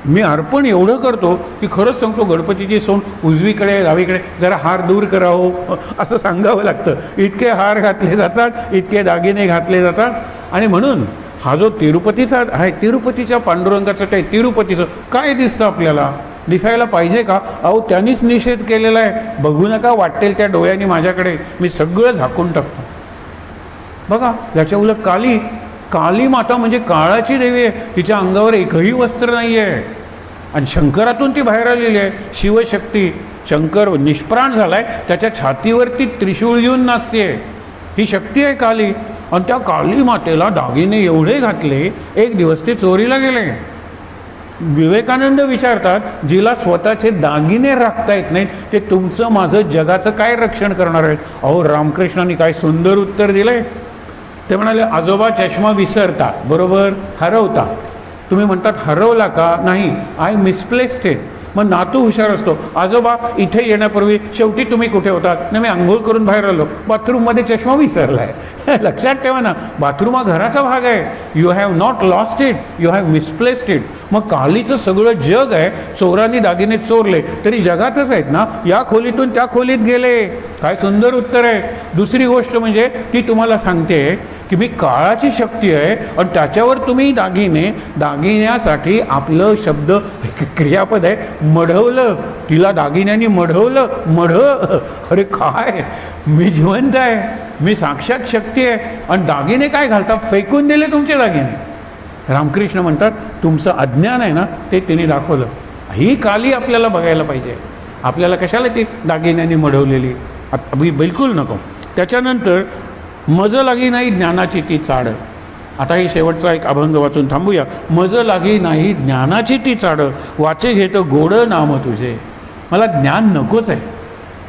मी अर्पण एवढं करतो की खरंच सांगतो, गणपतीची सोन उजवीकडे डावीकडे जरा हार दूर करावं असं सांगावं लागतं. इतके हार घातले जातात, इतके दागिने घातले जातात. आणि म्हणून हा जो तिरुपतीचा आहे, तिरुपतीच्या पांडुरंगाचं काय, तिरुपतीचं काय दिसतं आपल्याला, दिसायला पाहिजे का? अहो त्यांनीच निषेध केलेला आहे, बघू नका वाटेल त्या डोळ्यांनी माझ्याकडे, मी सगळं झाकून टाकतो. बघा याच्या उलट काली, काली माता म्हणजे काळाची देवी आहे. तिच्या अंगावर एकही वस्त्र नाही आहे आणि शंकरातून ती बाहेर आलेली आहे. शिवशक्ती, शंकर निष्प्राण झाला आहे, त्याच्या छातीवरती त्रिशूळ घेऊन नाचते. ही शक्ती आहे काली. आणि त्या काली मातेला दागिने एवढे घातले, एक दिवस ते चोरीला गेले. विवेकानंद विचारतात, जिला स्वतःचे दागिने राखता येत नाहीत ते तुमचं माझं जगाचं काय रक्षण करणार आहेत? अहो रामकृष्णांनी काय सुंदर उत्तर दिलंय. ते म्हणाले, आजोबा चष्मा विसरता, बरोबर, हरवता. तुम्ही म्हणतात हरवला का? नाही, आय मिसप्लेस्ड इट. मग नातू हुशार असतो, आजोबा इथे येण्यापूर्वी शेवटी तुम्ही कुठे होतात? नाही, मी आंघोळ करून बाहेर आलो, बाथरूममध्ये चष्मा विसरला आहे. लक्षात ठेवा ना, बाथरूम हा घराचा भाग आहे. You have not lost it, you have misplaced it. मग कालीचं सगळं जग आहे. चोरांनी दागिने चोरले तरी जगातच आहेत ना, या खोलीतून त्या खोलीत गेले. काय सुंदर उत्तर आहे. दुसरी गोष्ट म्हणजे ती तुम्हाला सांगते की मी काळाची शक्ती आहे आणि त्याच्यावर तुम्ही दागिन्यासाठी आपलं शब्द क्रियापद आहे मढवलं, तिला दागिन्यांनी मढवलं. अरे काय, मी जिवंत आहे, मी साक्षात शक्ती आहे आणि दागिने काय घालतात? फेकून दिले तुमचे दागिने. रामकृष्ण म्हणतात तुमचं अज्ञान आहे ना ते तिने दाखवलं. ही काली आपल्याला बघायला पाहिजे. आपल्याला कशाला ती दागिन्यांनी मढवलेली? बिलकुल नको. त्याच्यानंतर मज लागी नाही ज्ञानाची ती चाड. आता ही शेवटचा एक अभंग वाचून थांबूया. मज लागी नाही ज्ञानाची ती चाड, वाचे घेतो गोड नाम तुझे. मला ज्ञान नकोच आहे,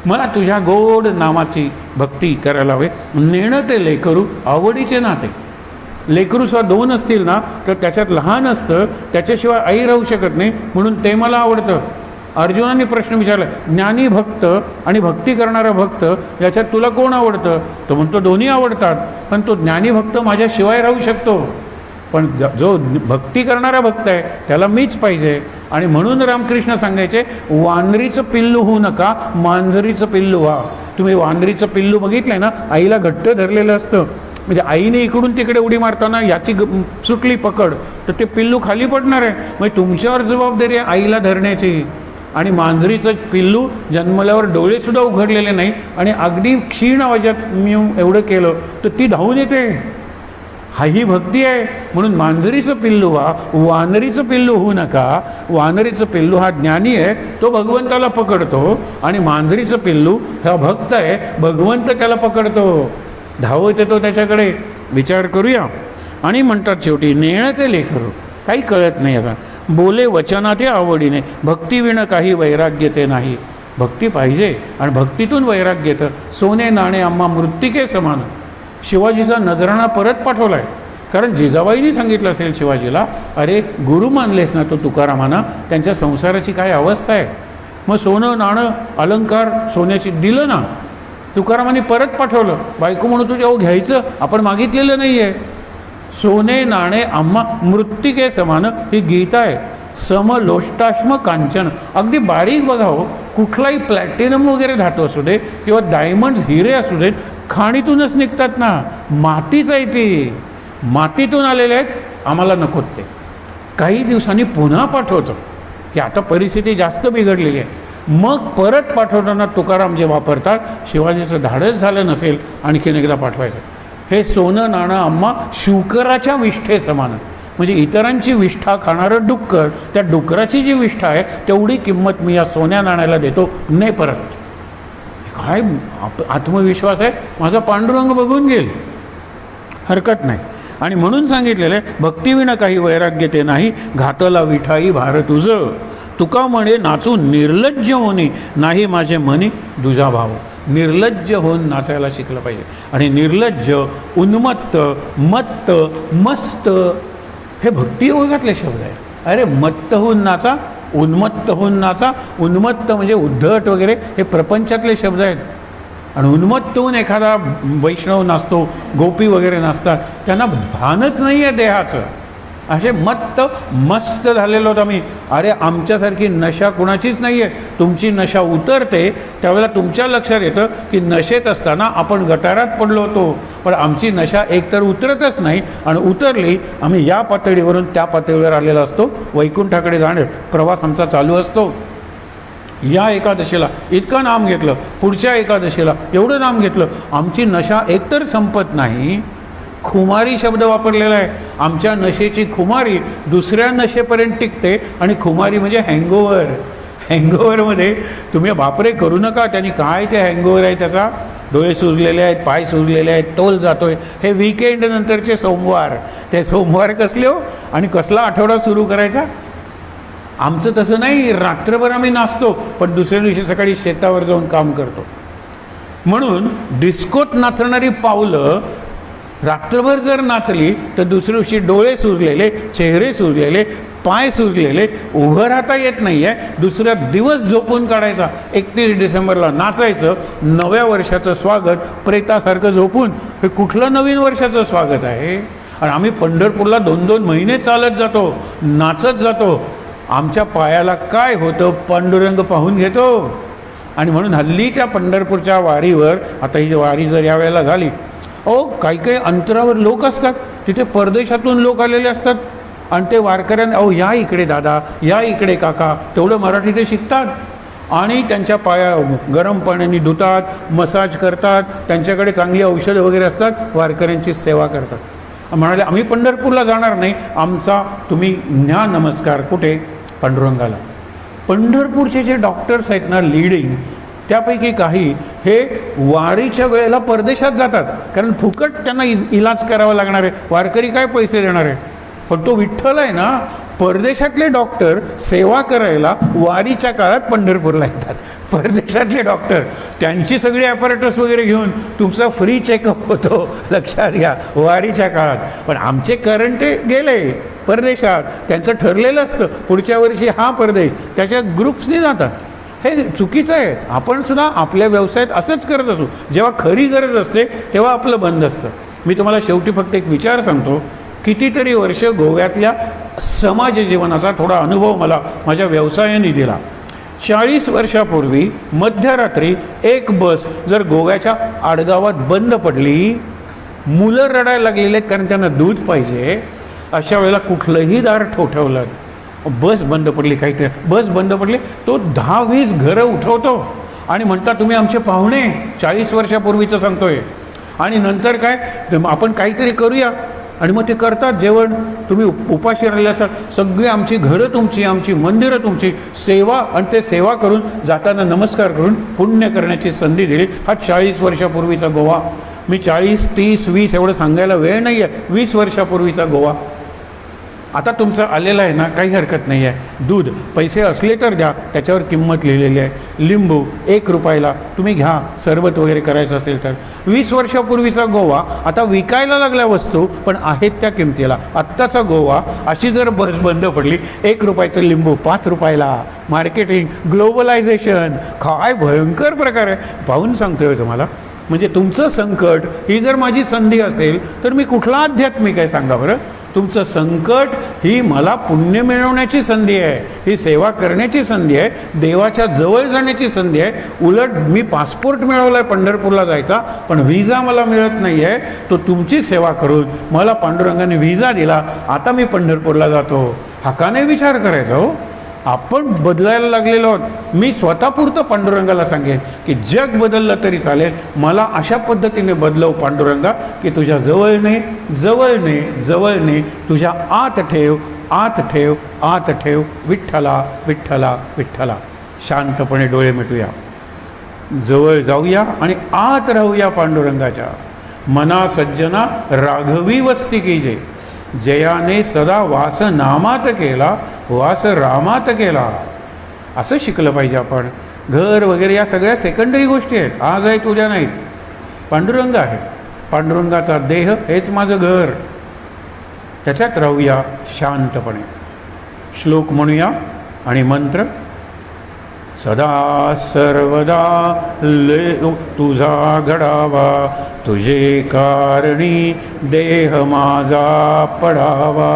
मला तुझ्या गोड नामाची भक्ती करायला हवे. नेणं ते लेकरू आवडीचे नाते. लेकरू सुद्धा दोन असतील ना तर त्याच्यात लहान असतं, त्याच्याशिवाय आई राहू शकत नाही, म्हणून ते मला आवडतं. अर्जुनाने प्रश्न विचारला, ज्ञानी भक्त आणि भक्ती करणारा भक्त याच्यात तुला कोण आवडतं? तो म्हणतो दोन्ही आवडतात, पण तो ज्ञानी भक्त माझ्याशिवाय राहू शकतो, पण जो भक्ती करणारा भक्त आहे त्याला मीच पाहिजे. आणि म्हणून रामकृष्ण सांगायचे, वानरीचं पिल्लू होऊ नका, मांजरीचं पिल्लू व्हा. तुम्ही वानरीचं पिल्लू बघितलंय ना, आईला घट्ट धरलेलं असतं, म्हणजे आईने इकडून तिकडे उडी मारताना याची सुटली पकड तर ते पिल्लू खाली पडणार आहे. म्हणजे तुमच्यावर जबाबदारी आहे आईला धरण्याची. आणि मांजरीचं पिल्लू जन्मल्यावर डोळेसुद्धा उघडलेले नाही आणि अगदी क्षीण आवाजात मी एवढं केलं तर ती धावून येते. हा ही भक्ती आहे. म्हणून मांजरीचं पिल्लू व्हा, वानरीचं पिल्लू होऊ नका. वानरीचं पिल्लू हा ज्ञानी आहे, तो भगवंताला पकडतो, आणि मांजरीचं पिल्लू हा भक्त आहे, भगवंत त्याला पकडतो, धावत येतो त्याच्याकडे. विचार करूया. आणि म्हणतात शेवटी नेणं ते लेकरू, काही कळत नाही. असा बोले वचनाते आवडीने, भक्तीविण काही वैराग्य ते नाही. भक्ती पाहिजे आणि भक्तीतून वैराग्य येतं. सोने नाणे आम्हा मृत्तिके समान. शिवाजीचा नजराणा परत पाठवला आहे, कारण जिजाबाईंनी सांगितलं असेल शिवाजीला, अरे गुरु मानलेस ना तो तुकारामांना, त्यांच्या संसाराची काय अवस्था आहे. मग सोनं नाणं अलंकार सोन्याची दिलं ना, तुकारामांनी परत पाठवलं. बायको म्हणून तुझ्या घ्यायचं, आपण मागितलेलं नाही आहे. सोने नाणे आम्हा मृत्तिके समान ही गीता आहे. समलोष्टाश्म कांचन, अगदी बारीक बघा हो, कुठलाही प्लॅटिनम वगैरे धातू असू दे किंवा डायमंड्स हिरे असू देत, खाणीतूनच निघतात ना, मातीच आहे ती, मातीतून आलेले आहेत, आम्हाला नकोत ते. काही दिवसांनी पुन्हा पाठवतो की आता परिस्थिती जास्त बिघडलेली आहे. मग परत पाठवताना तुकाराम जे वापरतात, शिवाजीचं धाडस झालं नसेल आणखीन एकदा पाठवायचं. हे सोनं नाणं आम्हा शुकराच्या विष्ठे समान, म्हणजे इतरांची विष्ठा खाणारं डुक्कर, त्या डुकराची जी विष्ठा आहे तेवढी किंमत मी या सोन्या नाण्याला देतो, ने परत. काय आत्मविश्वास आहे, माझा पांडुरंग बघून घेईल, हरकत नाही. आणि म्हणून सांगितलेलं आहे, भक्तीविना काही वैराग्य ते नाही, घातला विठाई भार तुझं. तुका म्हणे नाचून निर्लज्ज होणी, नाही माझे मनी दुजा भाव. निर्लज्ज होऊन नाचायला शिकलं पाहिजे. आणि निर्लज्ज, उन्मत्त, मत्त, मस्त हे भक्ती योगातले शब्द आहे. अरे मत्त होऊन नाचा, उन्मत्त होऊन नाचा. उन्मत्त म्हणजे उद्धट वगैरे हे प्रपंचातले शब्द आहेत. आणि उन्मत्त होऊन एखादा वैष्णव नाचतो, गोपी वगैरे नाचतात, त्यांना भानच नाही आहे देहाचं. असे मत्त मस्त झालेलो होतो आम्ही. अरे आमच्यासारखी नशा कुणाचीच नाही आहे. तुमची नशा उतरते त्यावेळेला तुमच्या लक्षात येतं की नशेत असताना आपण गटारात पडलो होतो, पण आमची नशा एकतर उतरतच नाही, आणि उतरली आम्ही या पातळीवरून त्या पातळीवर आलेला असतो. वैकुंठाकडे जाणे प्रवास आमचा चालू असतो. या एकादशीला इतकं नाम घेतलं, पुढच्या एकादशीला एवढं नाम घेतलं. आमची नशा एकतर संपत नाही. खुमारी शब्द वापरलेला आहे. आमच्या नशेची खुमारी दुसऱ्या नशेपर्यंत टिकते. आणि खुमारी म्हणजे हँगओव्हर. हँगओव्हरमध्ये तुम्ही बापरे करू नका, त्यांनी काय ते हँगओव्हर आहे त्याचा, डोळे सुजलेले आहेत, पाय सुजलेले आहेत, तोल जातोय. हे वीकेंड नंतरचे सोमवार, ते सोमवार कसले हो, आणि कसला आठवडा सुरू करायचा. आमचं तसं नाही, रात्रभर आम्ही नाचतो, पण दुसऱ्या दिवशी सकाळी शेतावर जाऊन काम करतो. म्हणून डिस्कोत नाचणारी पावलं रात्रभर जर नाचली तर दुसऱ्या दिवशी डोळे सुजलेले, चेहरे सुजलेले, पाय सुजलेले, उभं राहता येत नाही आहे. दुसरा दिवस झोपून काढायचा. 31 डिसेंबरला नाचायचं, नव्या वर्षाचं स्वागत प्रेतासारखं झोपून. हे कुठलं नवीन वर्षाचं स्वागत आहे. आणि आम्ही पंढरपूरला 2-2 महिने चालत जातो, नाचत जातो. आमच्या पायाला काय होतं पांडुरंग पाहून घेतो. आणि म्हणून हल्ली त्या पंढरपूरच्या वारीवर, आता ही वारी जर यावेळेला झाली, काही काही अंतरावर लोक असतात, तिथे परदेशातून लोक आलेले असतात, आणि ते वारकऱ्यांना या इकडे दादा, या इकडे काका, तेवढं मराठी ते शिकतात. आणि त्यांच्या पाया गरम पाण्याने धुतात, मसाज करतात, त्यांच्याकडे चांगली औषधं वगैरे असतात, वारकऱ्यांची सेवा करतात. म्हणाले आम्ही पंढरपूरला जाणार नाही, आमचा तुम्ही न्या नमस्कार कुठे, पांडुरंगाला. पंढरपूरचे जे डॉक्टर्स आहेत ना लीडिंग, त्यापैकी काही हे वारीच्या वेळेला परदेशात जातात, कारण फुकट त्यांना इलाज करावा लागणार आहे. वारकरी काय पैसे देणार आहे. पण तो विठ्ठल आहे ना, परदेशातले डॉक्टर सेवा करायला वारीच्या काळात पंढरपूरला येतात. परदेशातले डॉक्टर त्यांची सगळी ॲपॅरेटस वगैरे घेऊन तुमचा फ्री चेकअप होतो, लक्षात घ्या, वारीच्या काळात. पण आमचे करंटे गेले परदेशात, त्यांचं ठरलेलं असतं पुढच्या वर्षी हा परदेश, त्याच्या ग्रुप्सने जातात. हे चुकीचं आहे. आपण सुद्धा आपल्या व्यवसायात असंच करत असू. जेव्हा खरी गरज असते तेव्हा आपलं बंद असतं. मी तुम्हाला शेवटी फक्त एक विचार सांगतो. कितीतरी वर्ष गोव्यातल्या समाज जीवनाचा थोडा अनुभव मला माझ्या व्यवसायाने दिला. 40 वर्षापूर्वी मध्यरात्री एक बस जर गोव्याच्या आडगावात बंद पडली, मुलं रडायला लागलेले आहेत कारण त्यांना दूध पाहिजे, अशा वेळेला कुठलंही दार ठोठवलं, बस बंद पडली, काहीतरी बस बंद पडली, तो 10-20 घरं उठवतो आणि म्हणतात तुम्ही आमचे पाहुणे, 40 वर्षापूर्वीचं सांगतोय. आणि नंतर काय, आपण काहीतरी करूया, आणि मग ते करतात जेवण. तुम्ही उपाशी राहिले असाल, सगळी आमची घरं तुमची, आमची मंदिरं तुमची, सेवा, आणि ते सेवा करून जाताना नमस्कार करून पुण्य करण्याची संधी दिली. हा 40 वर्षापूर्वीचा गोवा. मी 40, 30, 20 एवढं सांगायला वेळ नाही आहे. 20 वर्षापूर्वीचा गोवा. आता तुमचं आलेलं आहे ना, काही हरकत नाही आहे. दूध पैसे असले तर द्या, त्याच्यावर किंमत लिहिलेली आहे. लिंबू 1 रुपयाला तुम्ही घ्या, सरबत वगैरे करायचं असेल तर. 20 वर्षापूर्वीचा गोवा आता विकायला लागल्या वस्तू पण आहेत त्या किमतीला. आत्ताचा गोवा अशी जर बस बंद पडली, 1 रुपयाचं लिंबू 5 रुपयाला. मार्केटिंग, ग्लोबलायझेशन, काय भयंकर प्रकार आहे. पाहून सांगतोय तुम्हाला. म्हणजे तुमचं संकट ही जर माझी संधी असेल तर मी कुठला आध्यात्मिक आहे सांगा बरं. तुमचं संकट ही मला पुण्य मिळवण्याची संधी आहे, ही सेवा करण्याची संधी आहे, देवाच्या जवळ जाण्याची संधी आहे. उलट मी पासपोर्ट मिळवला आहे पंढरपूरला जायचा, पण व्हिजा मला मिळत नाही आहे. तो तुमची सेवा करून मला पांडुरंगाने व्हिजा दिला, आता मी पंढरपूरला जातो. हा का नाही विचार करायचा हो. आपण बदलायला लागलेलो आहोत. मी स्वतःपुरतं पांडुरंगाला सांगेन की जग बदललं तरी चालेल, मला अशा पद्धतीने बदलव पांडुरंगा की तुझ्या जवळने जवळने जवळने तुझ्या आत ठेव, आत ठेव, आत ठेव. विठ्ठला विठ्ठला विठ्ठला. शांतपणे डोळे मिटूया, जवळ जाऊया आणि आत राहूया पांडुरंगाच्या. मना सज्जना राघवी वस्ती कीजे, जयाने सदा वास नामात केला, वास रामात केला. असं शिकलं पाहिजे आपण. घर वगैरे या सगळ्या सेकंडरी गोष्टी आहेत, आज आहेत उद्या नाहीत. पांडुरंग आहे, पांडुरंगाचा देह हेच माझं घर. त्याच्यात राहूया शांतपणे. श्लोक म्हणूया आणि मंत्र. सदा सर्वदा तुझा घडावा, तुझे कारणी देह माझा पडावा.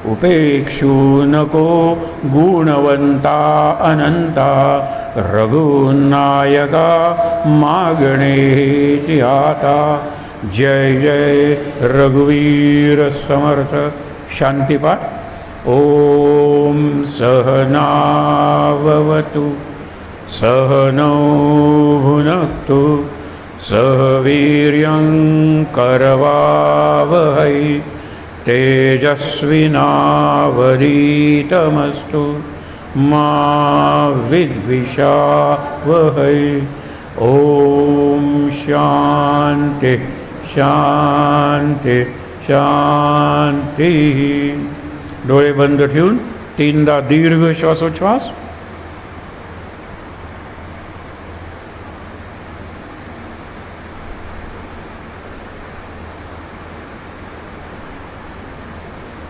उपेक्षू नको गुणवंता अनंता, रघुनायका मागणे आता. जय जय रघुवीर समर्थ. शांतिपाठ. ओम सहनावतु सहनौ भुनक्तु सह वीर्यं करवावहै तेजस्विनावधीतमस्तु मा विद्विषावहै. ओम शांति शांति शांति. डोळे बंद ठेवून 3दा दीर्घ श्वासोच्छ्वास.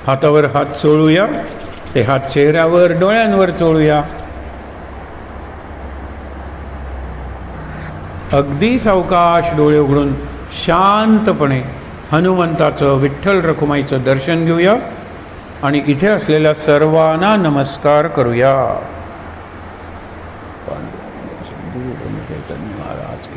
हातावर हात चोळूया, ते हात चेहऱ्यावर डोळ्यांवर चोळूया. अगदी सावकाश डोळे उघडून शांतपणे हनुमंताचं, विठ्ठल रखुमाईचं दर्शन घेऊया आणि इथे असलेल्या सर्वांना नमस्कार करूया. महाराज